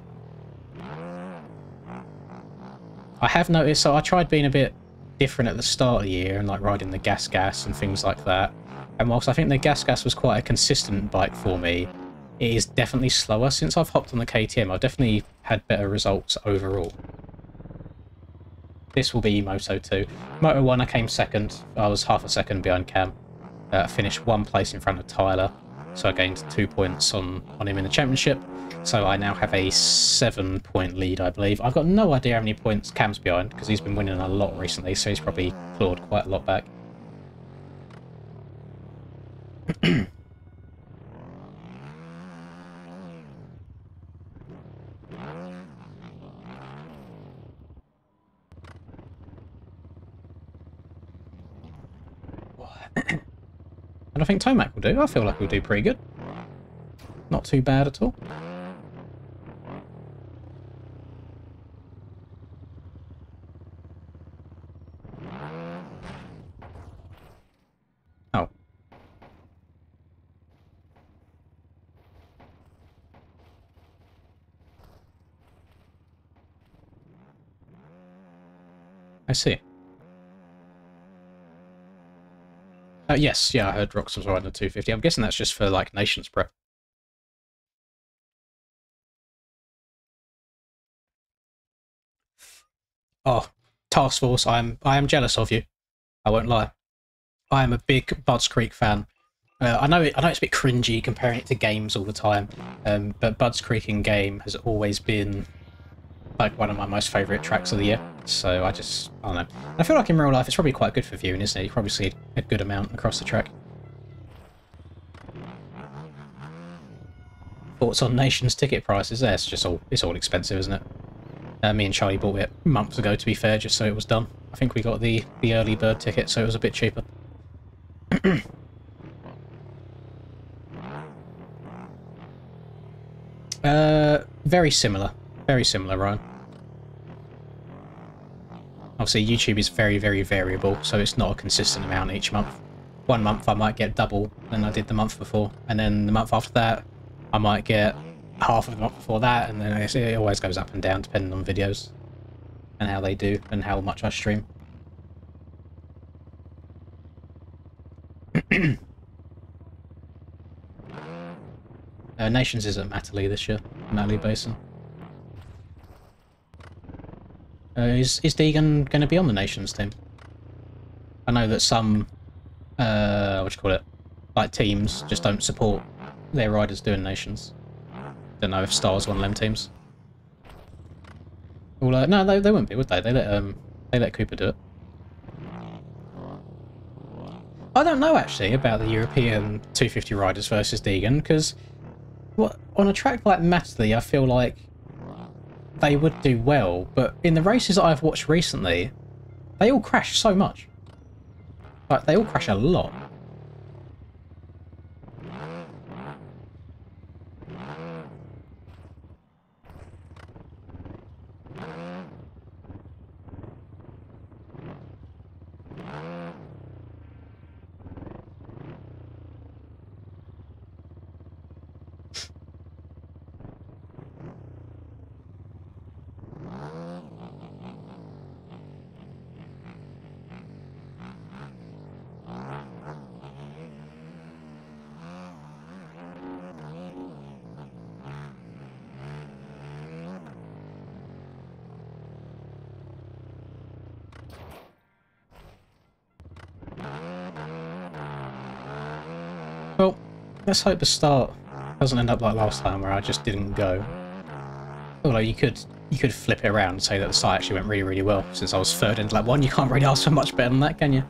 I have noticed, so I tried being a bit different at the start of the year and like riding the gas and things like that. And whilst I think the gas was quite a consistent bike for me, it is definitely slower. Since I've hopped on the KTM, I've definitely had better results overall. This will be Moto 2. Moto 1 I came second. I was half a second behind Cam. I finished 1 place in front of Tyler, so I gained 2 points on him in the championship. So I now have a 7-point lead, I believe. I've got no idea how many points Cam's behind, because he's been winning a lot recently, so he's probably clawed quite a lot back. And I think Tomac will do. I feel like we'll do pretty good. Not too bad at all. Oh. I see. Yes, yeah, I heard Rox was riding a 250. I'm guessing that's just for, like, Nations Prep. Oh, Task Force, I am jealous of you. I won't lie. I am a big Budds Creek fan. I know it's a bit cringy comparing it to games all the time, but Budds Creek in game has always been like one of my most favourite tracks of the year. So I don't know. I feel like in real life it's probably quite good for viewing, isn't it? You probably see a good amount across the track. Thoughts on Nations ticket prices? There, it's all expensive, isn't it? Me and Charlie bought it months ago, to be fair, just so it was done. I think we got the early bird ticket, so it was a bit cheaper. Very similar. Very similar, Ryan. Obviously, YouTube is very, very variable, so it's not a consistent amount each month. One month I might get double than I did the month before, and then the month after that I might get half of the month before that, and then it always goes up and down depending on videos and how they do and how much I stream. Nations is at Matterley this year, Matterley Basin. Is Deegan going to be on the Nations team? I know that some, like teams just don't support their riders doing Nations. Don't know if Star's one of them teams. Well, no, they wouldn't be, would they? They let Cooper do it. I don't know actually about the European 250 riders versus Deegan, because on a track like Matterley, I feel like they would do well, but in the races that I've watched recently, they all crash so much. Like, they all crash a lot. Well, let's hope the start doesn't end up like last time where I just didn't go. Although you could you could flip it around and say that the site actually went really, really well. Since I was third in lap 1, you can't really ask for much better than that, can you?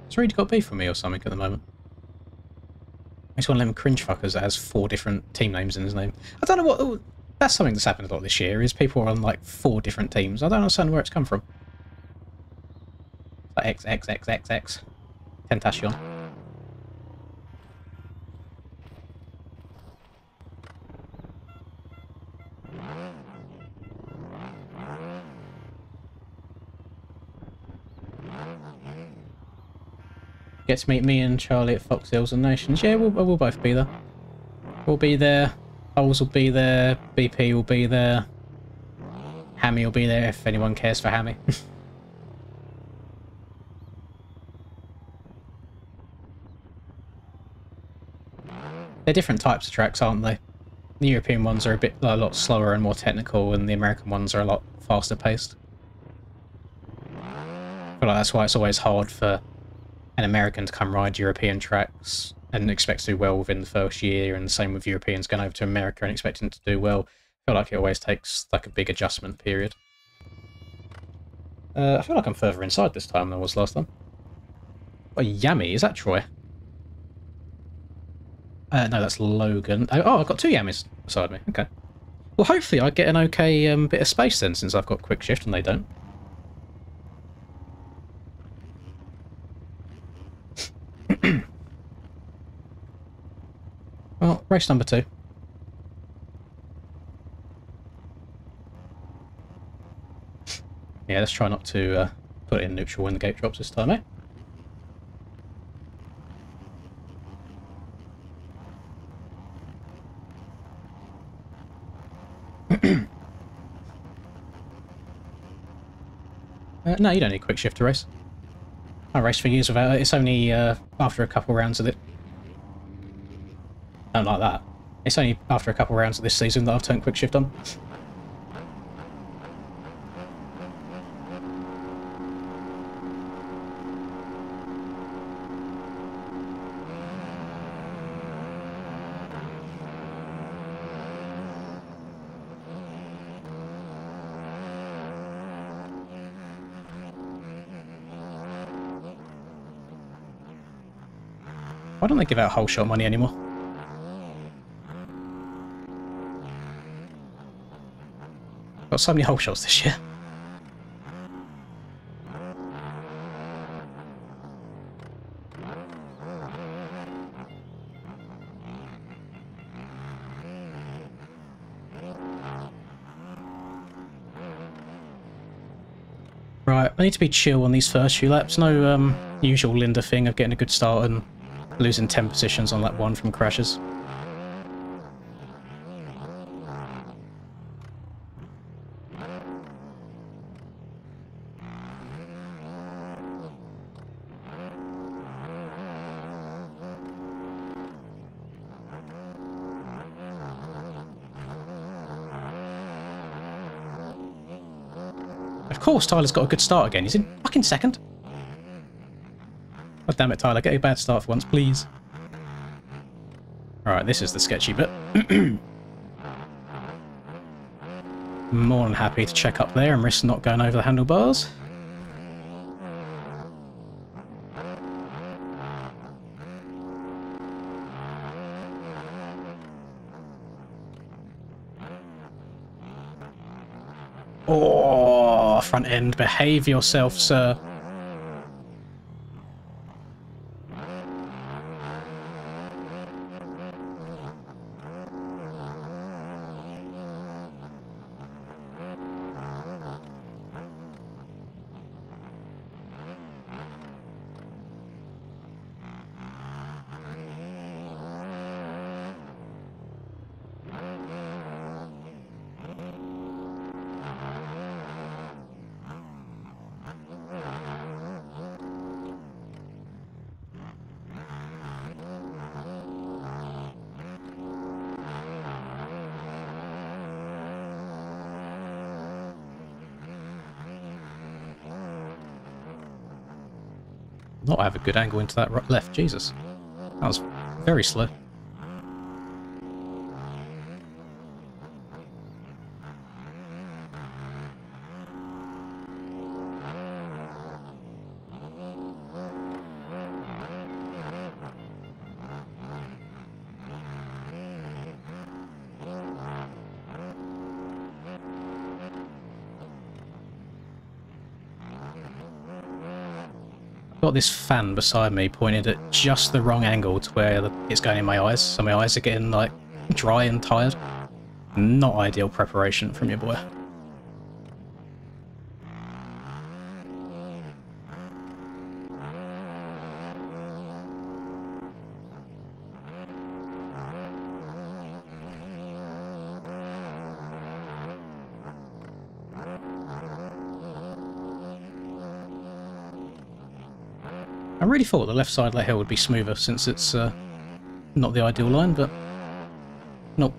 It's really got beef with me or something at the moment. He's one of them cringe fuckers that has 4 different team names in his name. I don't know what... Oh, that's something that's happened a lot this year, is people are on like 4 different teams. I don't understand where it's come from. Like X, X, X, X, X. Tentacion. Get to meet me and Charlie at Fox Hills and Nations. Yeah, we'll both be there. We'll be there. Holes will be there. BP will be there. Hammy will be there if anyone cares for Hammy. They're different types of tracks, aren't they? The European ones are a lot slower and more technical, and the American ones are a lot faster paced. I feel like that's why it's always hard for an American to come ride European tracks and expect to do well within the first year, and the same with Europeans going over to America and expecting to do well. I feel like it always takes like a big adjustment period. I feel like I'm further inside this time than I was last time. Oh, Yami, is that Troy? No, that's Logan. Oh, I've got 2 Yamis beside me. Okay. Well, hopefully I get an okay bit of space then, since I've got quick shift and they don't. Well, race number 2. Yeah, let's try not to put it in neutral when the gate drops this time, eh? No, you don't need quick shift to race. I raced for years without it. It's only after a couple rounds of it. Don't like that. It's only after a couple rounds of this season that I've turned quick shift on. Why don't they give out whole shot money anymore? Got so many whole shots this year. Right, I need to be chill on these first few laps. No usual Linda thing of getting a good start and losing 10 positions on lap 1 from crashes. Of course Tyler's got a good start again. He's in fucking second. God damn it, Tyler. Get a bad start for once, please. Alright, this is the sketchy bit. More than happy to check up there and risk not going over the handlebars. Oh, front end. Behave yourself, sir. not have a good angle into that left. Jesus. That was very slow. Got this fan beside me pointed at just the wrong angle to where it's going in my eyes, so my eyes are getting like dry and tired. Not ideal preparation from your boy. I really thought the left side of the hill would be smoother since it's not the ideal line, but nope.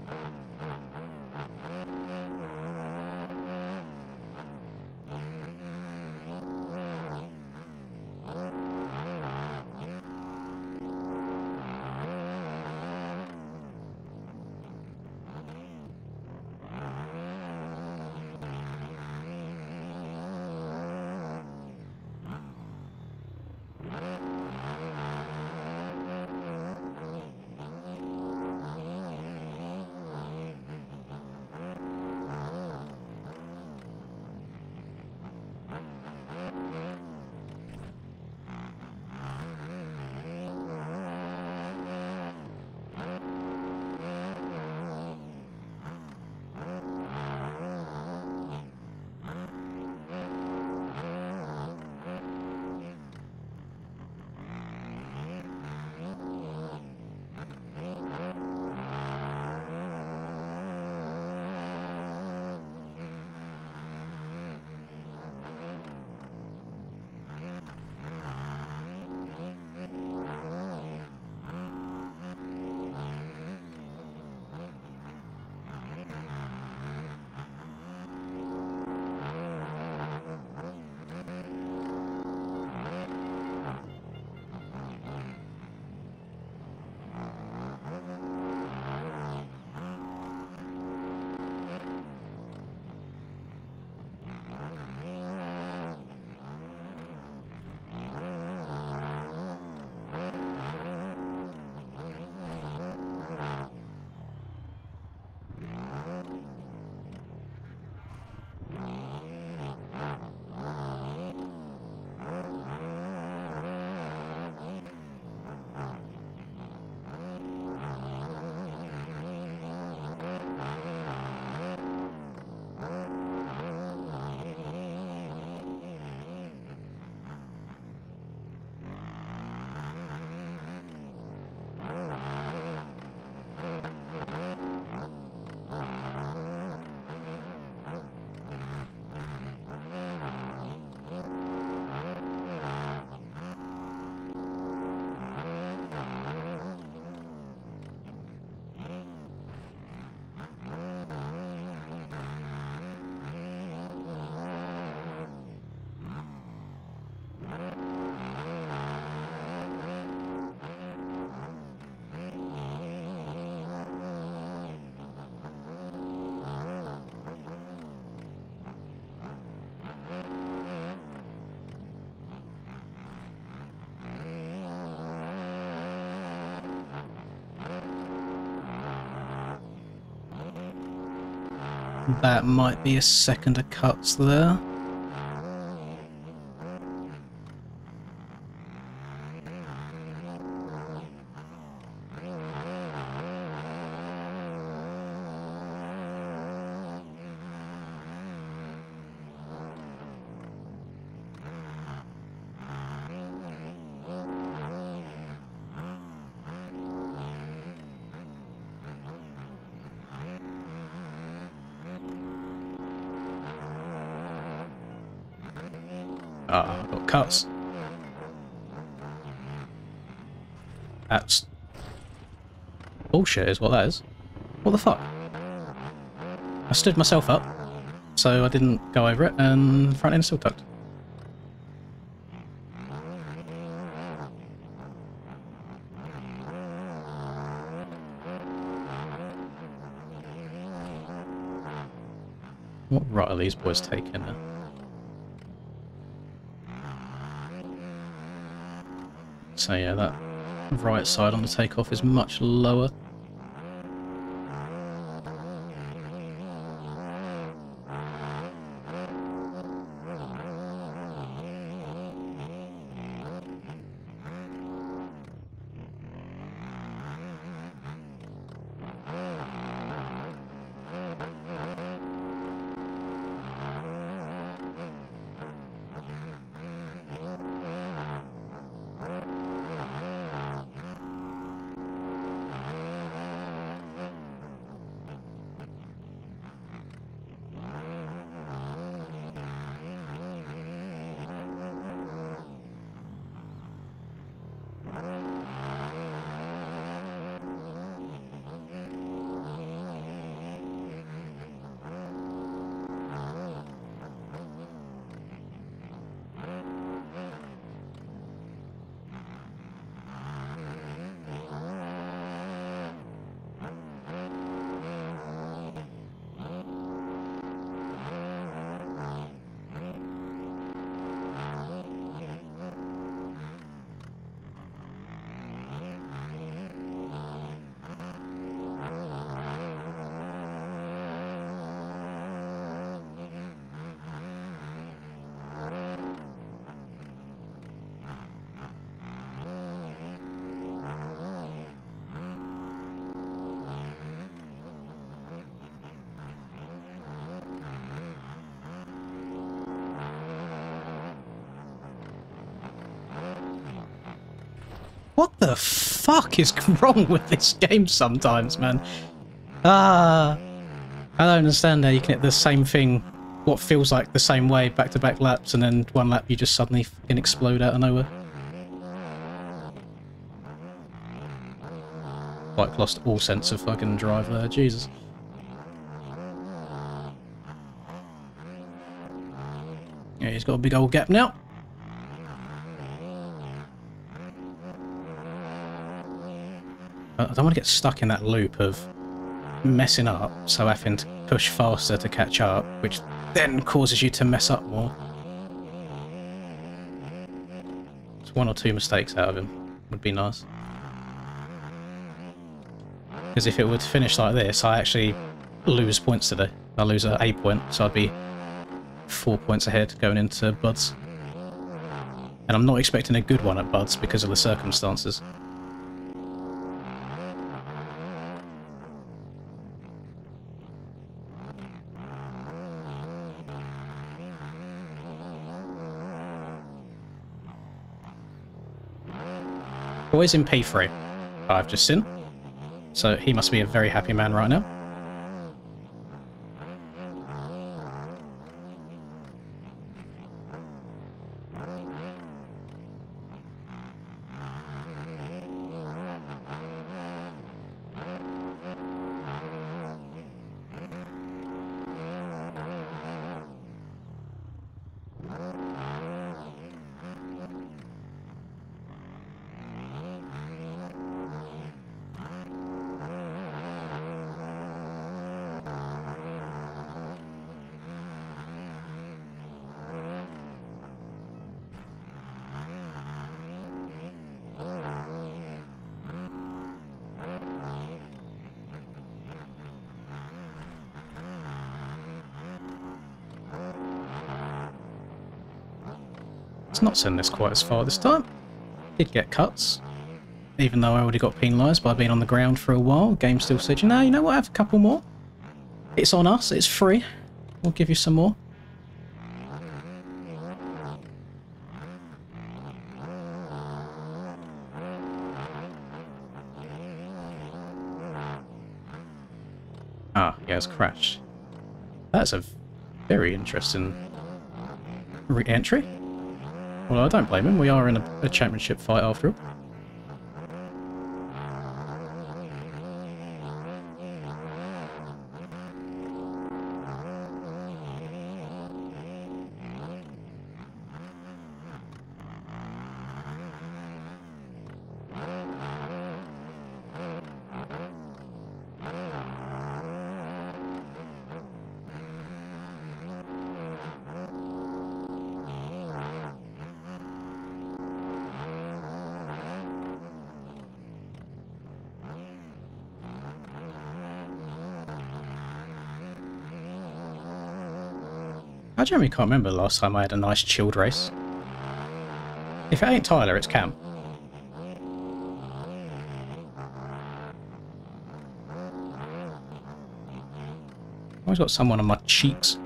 That might be a second of cuts there. Ah, I've got cuts. That's bullshit is what that is. What the fuck? I stood myself up, so I didn't go over it, and front end still tucked. What right are these boys taking now? So yeah, that right side on the takeoff is much lower. What the fuck is wrong with this game sometimes, man? I don't understand how you can hit the same thing, what feels like the same way, back-to-back laps, and then one lap you just suddenly fucking explode out of nowhere. Like, lost all sense of fucking drive there, Jesus. Yeah, he's got a big old gap now. I don't want to get stuck in that loop of messing up, so having to push faster to catch up, which then causes you to mess up more. Just 1 or 2 mistakes out of him would be nice. Because if it would finish like this, I actually lose points today. I lose an A point, so I'd be 4 points ahead going into Buds. And I'm not expecting a good one at Buds because of the circumstances. Boy's in P3, I've just seen. So he must be a very happy man right now. It's not sending this quite as far this time. Did get cuts, even though I already got penalised by being on the ground for a while. Game still said, you know what, have a couple more. It's on us, it's free. We'll give you some more. Ah, yeah, it's crashed. That's a very interesting re-entry. Well, I don't blame him. We are in a championship fight after all. I generally can't remember the last time I had a nice chilled race. If it ain't Tyler, it's Cam. Always got someone on my cheeks.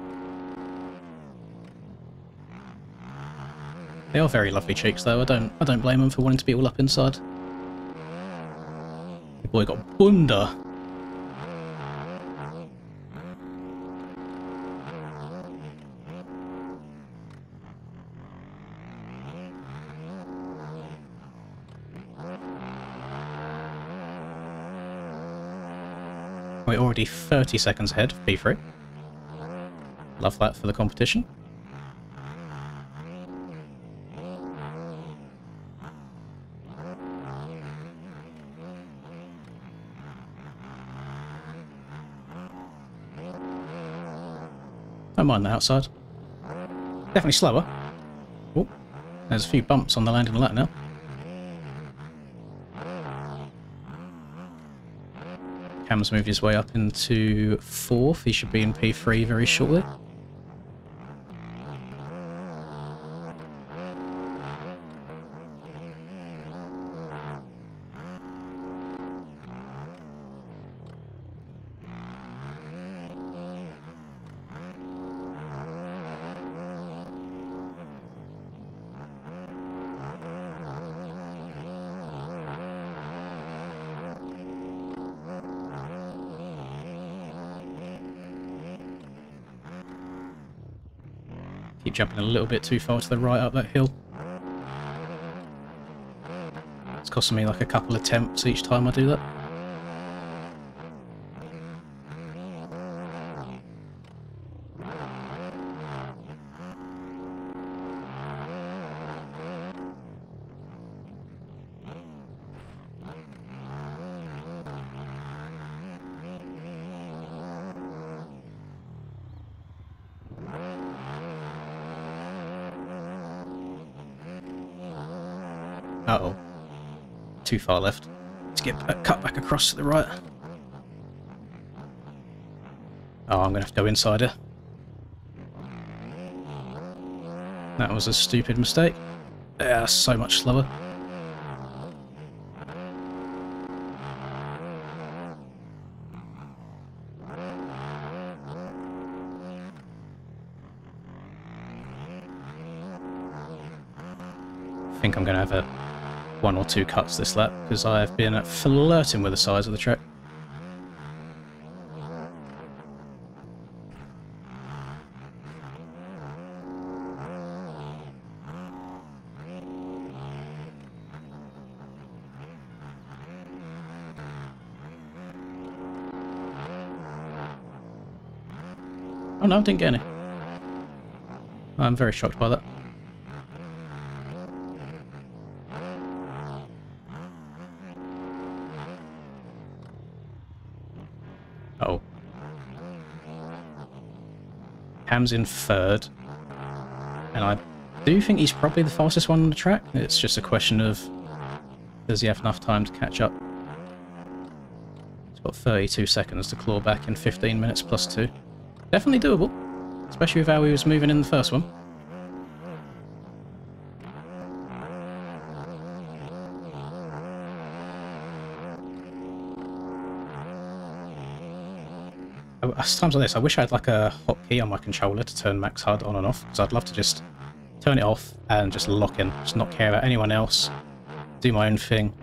They are very lovely cheeks, though. I don't blame them for wanting to be all up inside. The boy got bunda. We're already 30 seconds ahead of P3. Love that for the competition. Don't mind the outside. Definitely slower. Oh, there's a few bumps on the landing lap now. Cam's moved his way up into 4th. He should be in P3 very shortly. Keep jumping a little bit too far to the right up that hill. It's costing me like a couple of attempts each time I do that. Uh-oh. Too far left. Let's get cut back across to the right. Oh, I'm going to have to go inside here. That was a stupid mistake. Yeah, so much slower. I think I'm going to have a 1 or 2 cuts this lap because I have been flirting with the size of the track. Oh no, didn't get any. I'm very shocked by that. Oh. Cam's in 3rd. And I do think he's probably the fastest one on the track. It's just a question of does he have enough time to catch up. He's got 32 seconds to claw back in 15 minutes plus 2. Definitely doable, especially with how he was moving in the first one. Times like this, I wish I had like a hotkey on my controller to turn max HUD on and off, because I'd love to just turn it off and just lock in, just not care about anyone else, do my own thing.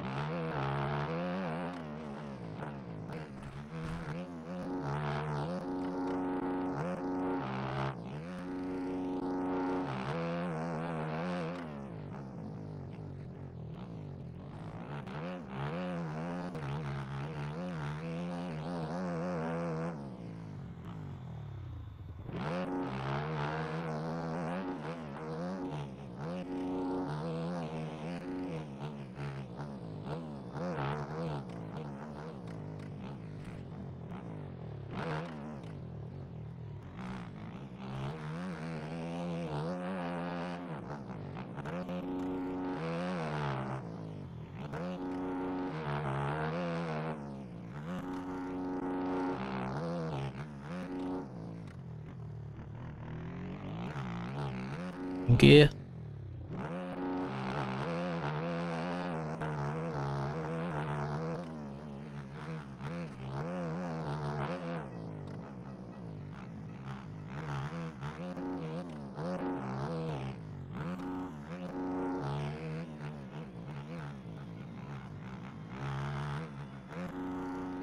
Gear.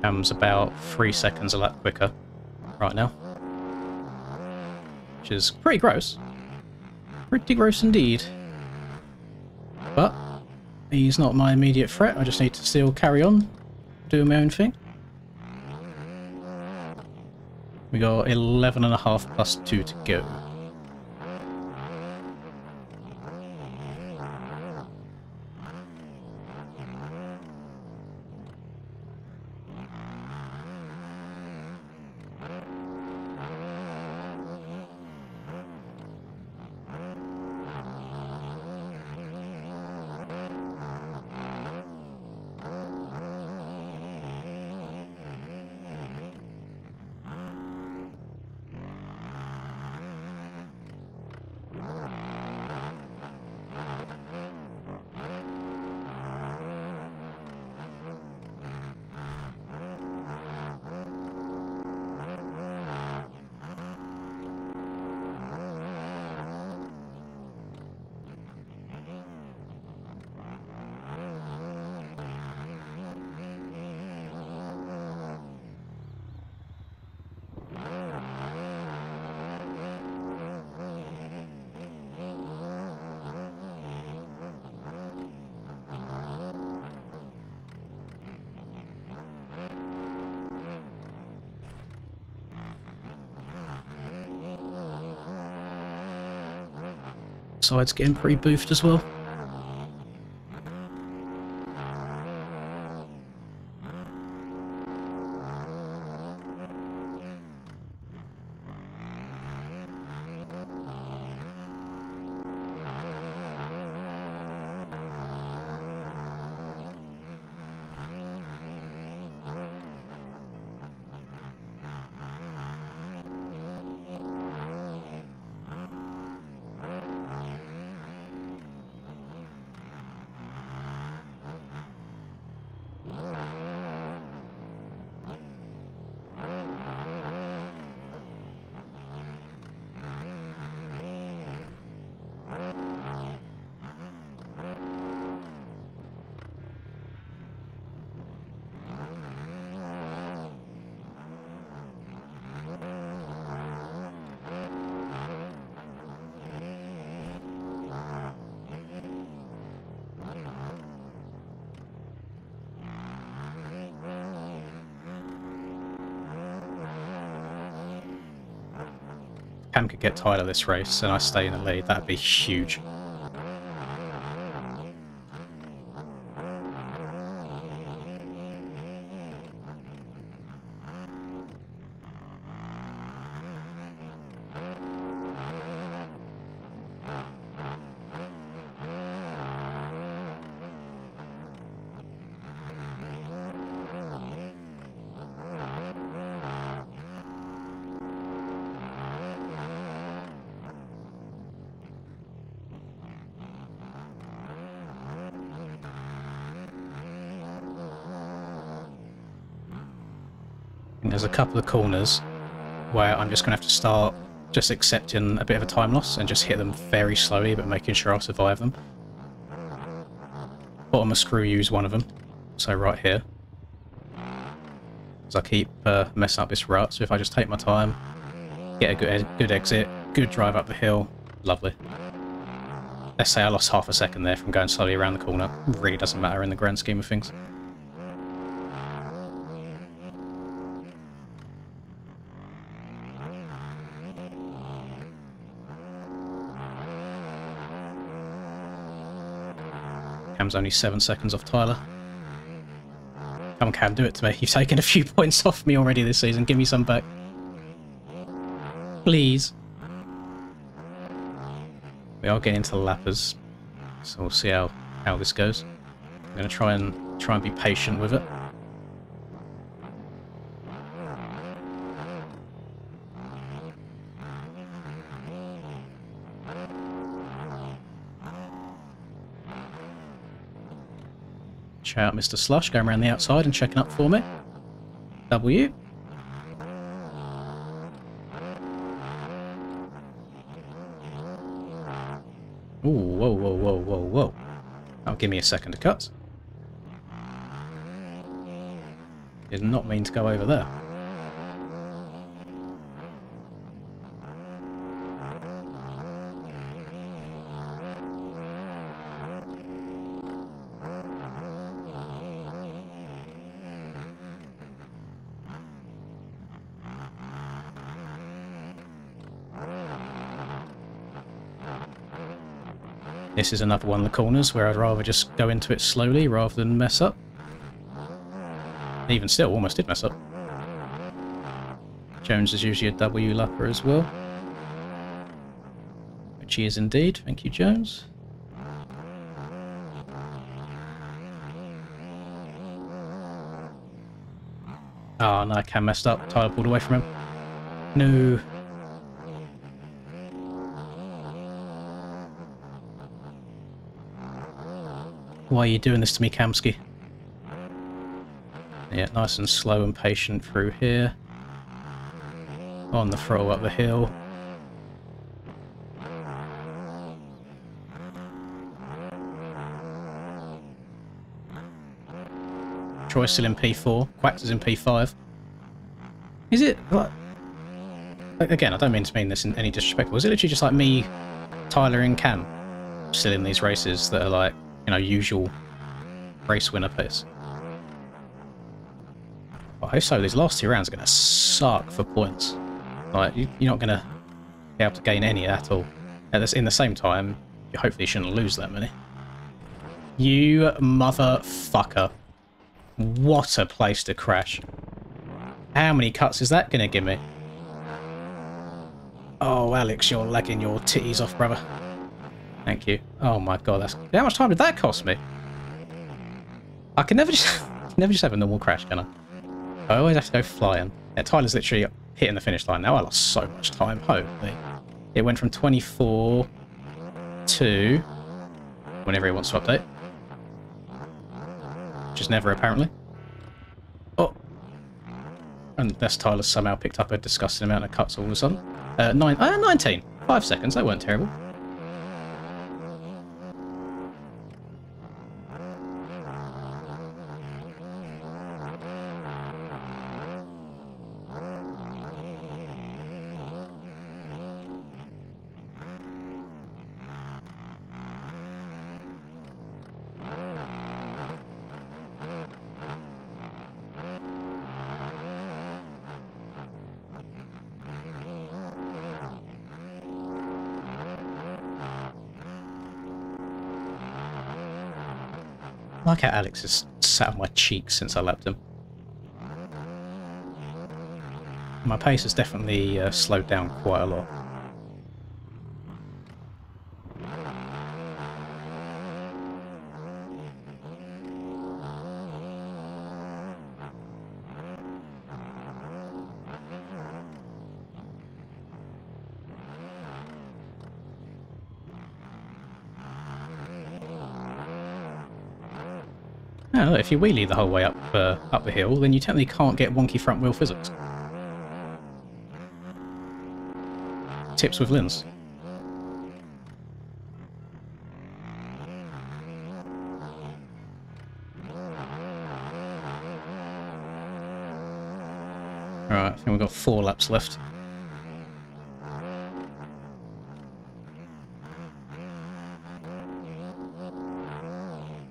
Cam's about 3 seconds a lap quicker right now, which is pretty gross. Pretty gross indeed. But he's not my immediate threat. I just need to still carry on doing my own thing. We got 11.5 plus 2 to go. Side's getting pretty boofed as well. Cam could get tired of this race and I stay in the lead, that'd be huge. There's a couple of corners where I'm just going to have to start just accepting a bit of a time loss and just hit them very slowly, but making sure I survive them. Bottom of screw use one of them, so right here. As I keep messing up this rut, so if I just take my time, get a good exit, good drive up the hill, lovely. Let's say I lost half a second there from going slowly around the corner. Really doesn't matter in the grand scheme of things. Cam's only 7 seconds off Tyler. Come on, Cam, do it to me. You've taken a few points off me already this season. Give me some back. Please. We are getting into the lappers, so we'll see how this goes. I'm going to try and be patient with it. Shout out Mr. Slush going around the outside and checking up for me. W. Ooh, whoa, whoa, whoa, whoa, whoa. Oh, give me a second to cut. Did not mean to go over there. This is another one of the corners where I'd rather just go into it slowly rather than mess up. Even still, almost did mess up. Jones is usually a W lapper as well. Which he is indeed. Thank you, Jones. Oh, no, Cam messed up. Tyler pulled away from him. No. Why are you doing this to me, Kamsky? Yeah, nice and slow and patient through here. On the throttle up the hill. Troy's still in P4. Quacks is in P5. Is it like... Again, I don't mean to mean this in any disrespectful. Is it literally just like me, Tyler and Cam still in these races that are like, you know, usual race winner pace? I hope so. These last 2 rounds are going to suck for points. Like, you're not going to be able to gain any at all. In the same time, you hopefully shouldn't lose that many. You motherfucker. What a place to crash. How many cuts is that going to give me? Oh, Alex, you're lagging your titties off, brother. Thank you. Oh my god, that's... How much time did that cost me? I can never just... never just have a normal crash, can I? I always have to go flying. Yeah, Tyler's literally hitting the finish line now. I lost so much time. Holy. It went from 24 to... whenever he wants to update. Just never, apparently. Oh. Unless Tyler somehow picked up a disgusting amount of cuts all of a sudden. 19. 5 seconds. They weren't terrible. I like how Alex has sat on my cheeks since I lapped him. My pace has definitely slowed down quite a lot. Oh, look, if you wheelie the whole way up the hill, then you technically can't get wonky front wheel physics. Tips with Linz. Alright, I think we've got 4 laps left.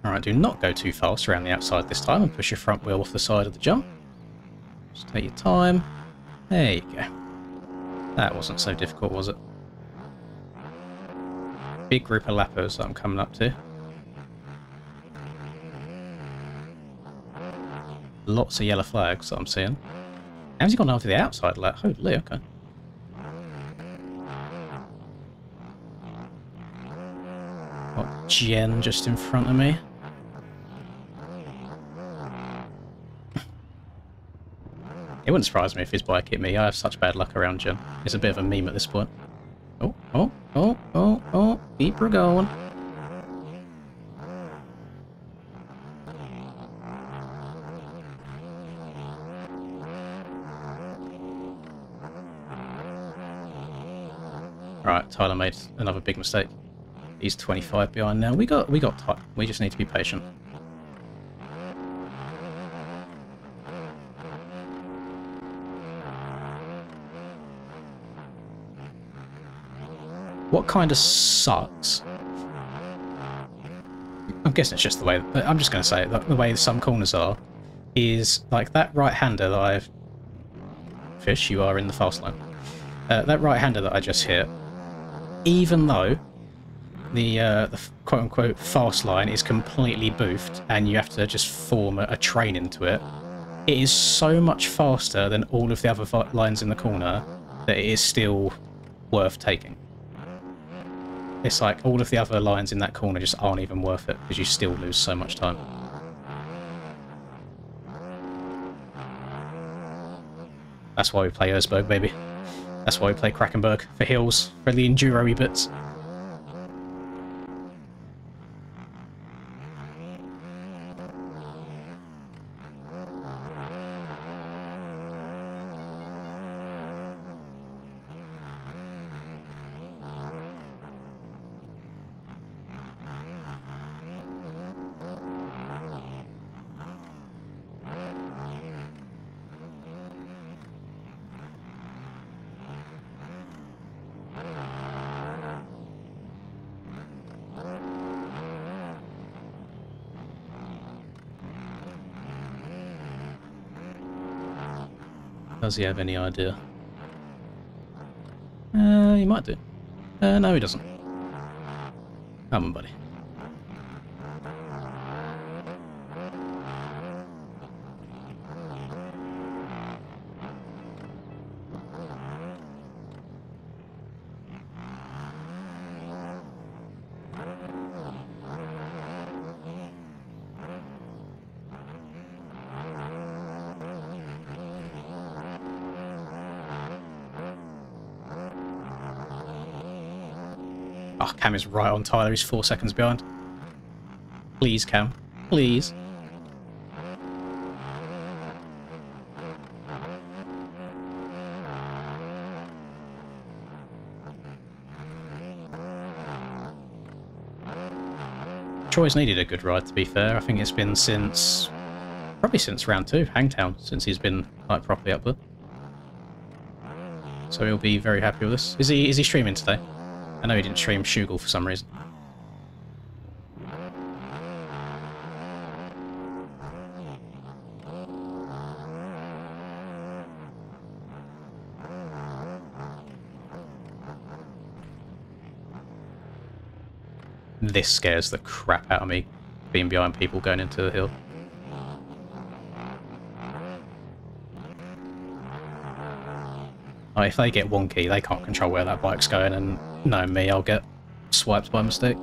Alright, do not go too fast around the outside this time and push your front wheel off the side of the jump. Just take your time. There you go. That wasn't so difficult, was it? Big group of lappers that I'm coming up to. Lots of yellow flags that I'm seeing. How's he gone over to the outside lap? Holy, okay. Got Jen just in front of me. It wouldn't surprise me if his bike hit me. I have such bad luck around Jen. It's a bit of a meme at this point. Oh, oh, oh, oh, oh. Keep her going. Tyler made another big mistake. He's 25 behind now. We got time. We just need to be patient. What kind of sucks? I'm guessing it's just the way. I'm just going to say it. The way some corners are is like that right-hander that I've. Fish, you are in the fast line. That right-hander that I just hit. Even though the quote-unquote fast line is completely boofed and you have to just form a train into it, it is so much faster than all of the other lines in the corner that it is still worth taking. It's like all of the other lines in that corner just aren't even worth it because you still lose so much time. That's why we play Erzberg, baby. That's why we play Krakenberg, for hills, for the enduro-y bits. Does he have any idea? He might do. No, he doesn't. Come on, buddy. Oh, Cam is right on Tyler. He's 4 seconds behind. Please, Cam. Please. Troy's needed a good ride, to be fair. I think it's been since... probably since round 2, Hangtown, since he's been like properly up there. So he'll be very happy with this. Is he streaming today? I know he didn't stream Shugal for some reason. This scares the crap out of me, being behind people going into the hill. If they get wonky, they can't control where that bike's going, and knowing me, I'll get swiped by mistake.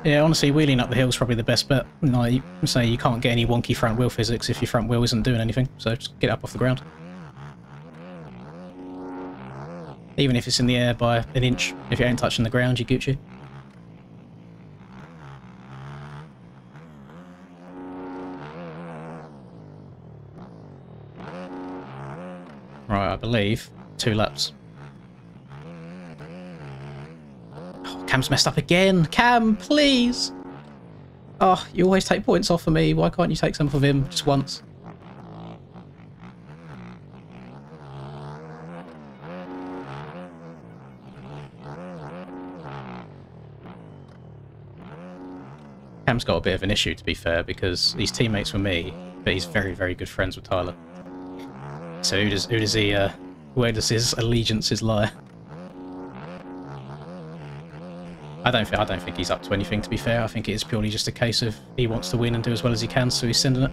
Yeah, honestly, wheeling up the hill is probably the best bet. Like, you say you can't get any wonky front wheel physics if your front wheel isn't doing anything, so just get up off the ground. Even if it's in the air by an inch, if you ain't touching the ground, you Gucci. Right, I believe 2 laps. Oh, Cam's messed up again. Cam, please. Oh, you always take points off of me. Why can't you take some off of him just once? Cam's got a bit of an issue, to be fair, because he's teammates with me, but he's very, very good friends with Tyler. So who does he, where does his allegiances lie? I don't think he's up to anything, to be fair. I think it is purely just a case of he wants to win and do as well as he can, so he's sending it.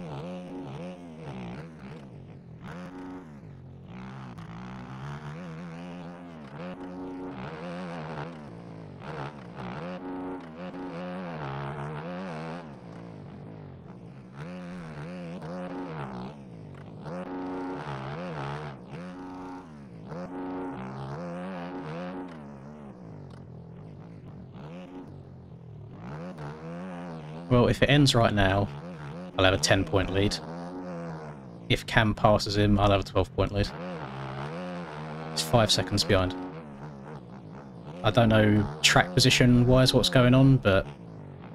Well, Well, if it ends right now, I'll have a 10-point lead. If Cam passes him, I'll have a 12-point lead. It's 5 seconds behind. I don't know track position-wise what's going on, but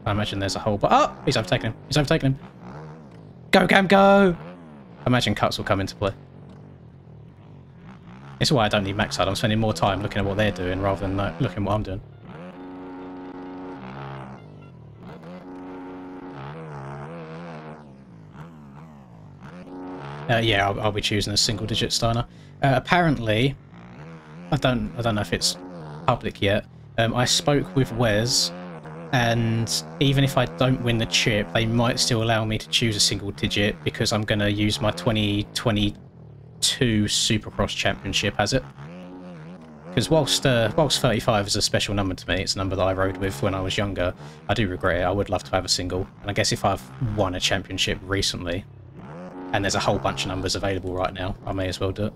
I imagine there's a hole. But oh, he's overtaken him. He's overtaken him. Go, Cam, go! I imagine cuts will come into play. It's why I don't need max HUD. I'm spending more time looking at what they're doing rather than looking at what I'm doing. Yeah, I'll be choosing a single-digit Steiner. Apparently, I don't know if it's public yet. I spoke with Wes, and even if I don't win the chip, they might still allow me to choose a single-digit because I'm going to use my 2022 Supercross Championship as it. Because whilst 35 is a special number to me, it's a number that I rode with when I was younger, I do regret it. I would love to have a single. And I guess if I've won a championship recently, and there's a whole bunch of numbers available right now, I may as well do it.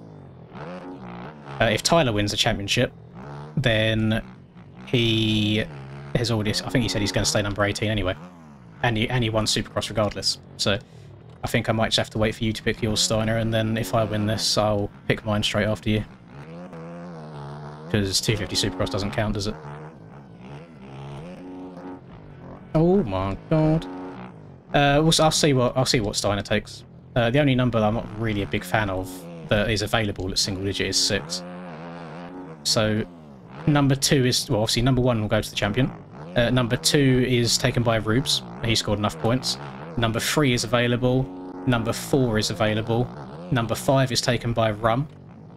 If Tyler wins the championship, then he has already... I think he said he's going to stay number 18 anyway. And he won Supercross regardless. So I think I might just have to wait for you to pick yours, Steiner, and then if I win this, I'll pick mine straight after you. Because 250 Supercross doesn't count, does it? Oh my god. I'll see what Steiner takes. The only number that I'm not really a big fan of that is available at single digit is 6. So number 2 is, well, obviously number 1 will go to the champion. Number 2 is taken by Rubes. He scored enough points. Number 3 is available. Number 4 is available. Number 5 is taken by Rum.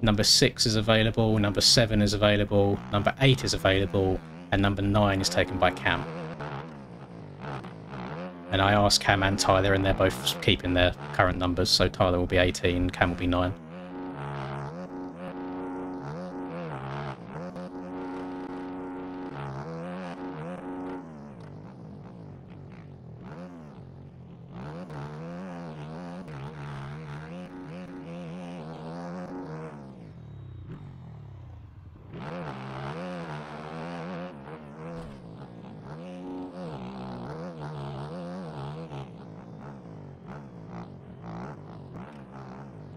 Number 6 is available. Number 7 is available. Number 8 is available. And number 9 is taken by Cam. And I asked Cam and Tyler, and they're both keeping their current numbers. So Tyler will be 18, Cam will be 9.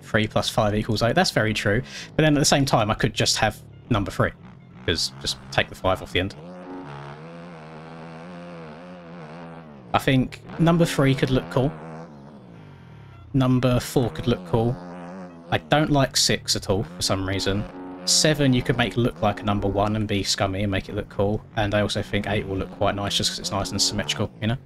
Three plus 5 equals 8. That's very true. But then at the same time, I could just have number 3. Because just take the 5 off the end. I think number 3 could look cool. Number 4 could look cool. I don't like 6 at all for some reason. 7 you could make look like a number 1 and be scummy and make it look cool. And I also think 8 will look quite nice just because it's nice and symmetrical, you know?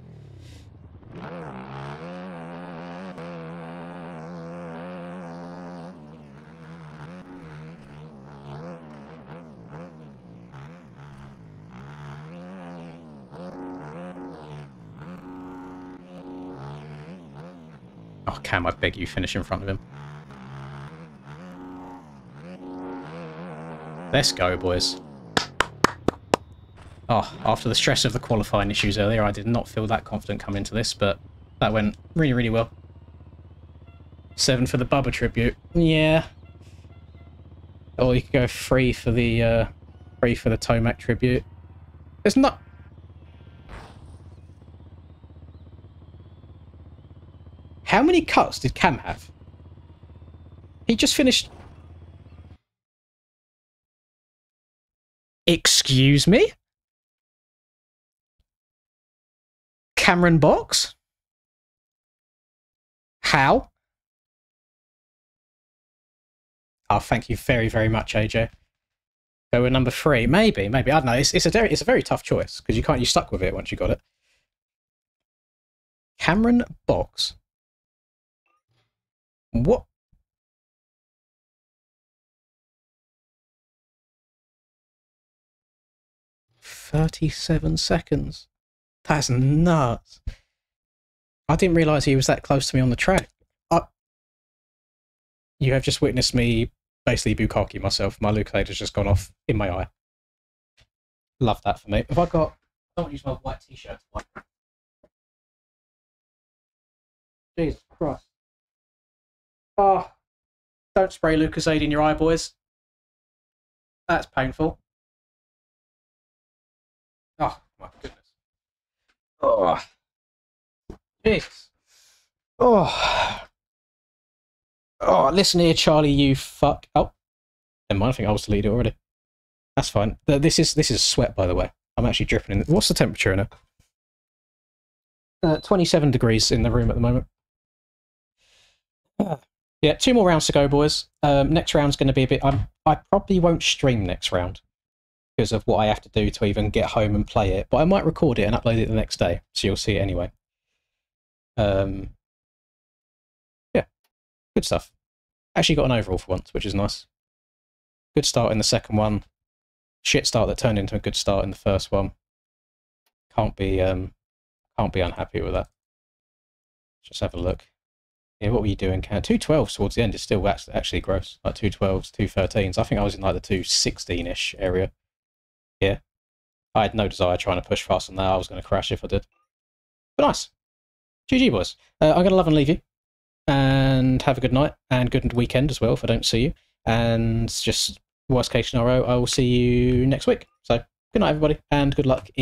Oh, Cam, I beg you, finish in front of him. Let's go, boys. Oh, after the stress of the qualifying issues earlier, I did not feel that confident coming into this, but that went really, really well. 7 for the Bubba tribute. Yeah. Or you could go 3 for the Tomac tribute. There's not... How many cuts did Cam have? He just finished... Excuse me? Cameron Box? How? Oh, thank you very, very much, AJ. Go with number 3. Maybe. I don't know. It's a very tough choice because you stuck with it once you got it. Cameron Box. What? "37 seconds. That's nuts. I didn't realise he was that close to me on the track. You have just witnessed me basically bukkake myself. My lucidator's just gone off in my eye. Love that for me. Have I got... I don't use my white t-shirt. Jesus Christ. Oh, don't spray Lucozade in your eye, boys. That's painful. Oh, my goodness. Oh. Jesus. Oh. Oh, listen here, Charlie, you fuck. Oh, never mind, I think I was deleted already. That's fine. This is sweat, by the way. I'm actually dripping in. What's the temperature in it? 27 degrees in the room at the moment. Yeah, 2 more rounds to go, boys. Next round's going to be a bit... I probably won't stream next round because of what I have to do to even get home and play it, but I might record it and upload it the next day, so you'll see it anyway. Yeah, good stuff. Actually got an overall for once, which is nice. Good start in the second one. Shit start that turned into a good start in the first one. Can't be unhappy with that. Just have a look. Yeah, what were you doing, Ken? 212s towards the end is still actually gross. Like 212s, 213s. I think I was in like the 216-ish area. Yeah. I had no desire trying to push fast on that. I was going to crash if I did. But nice. GG, boys. I'm going to love and leave you. And have a good night and good weekend as well if I don't see you. And just worst case scenario, I will see you next week. So good night, everybody, and good luck in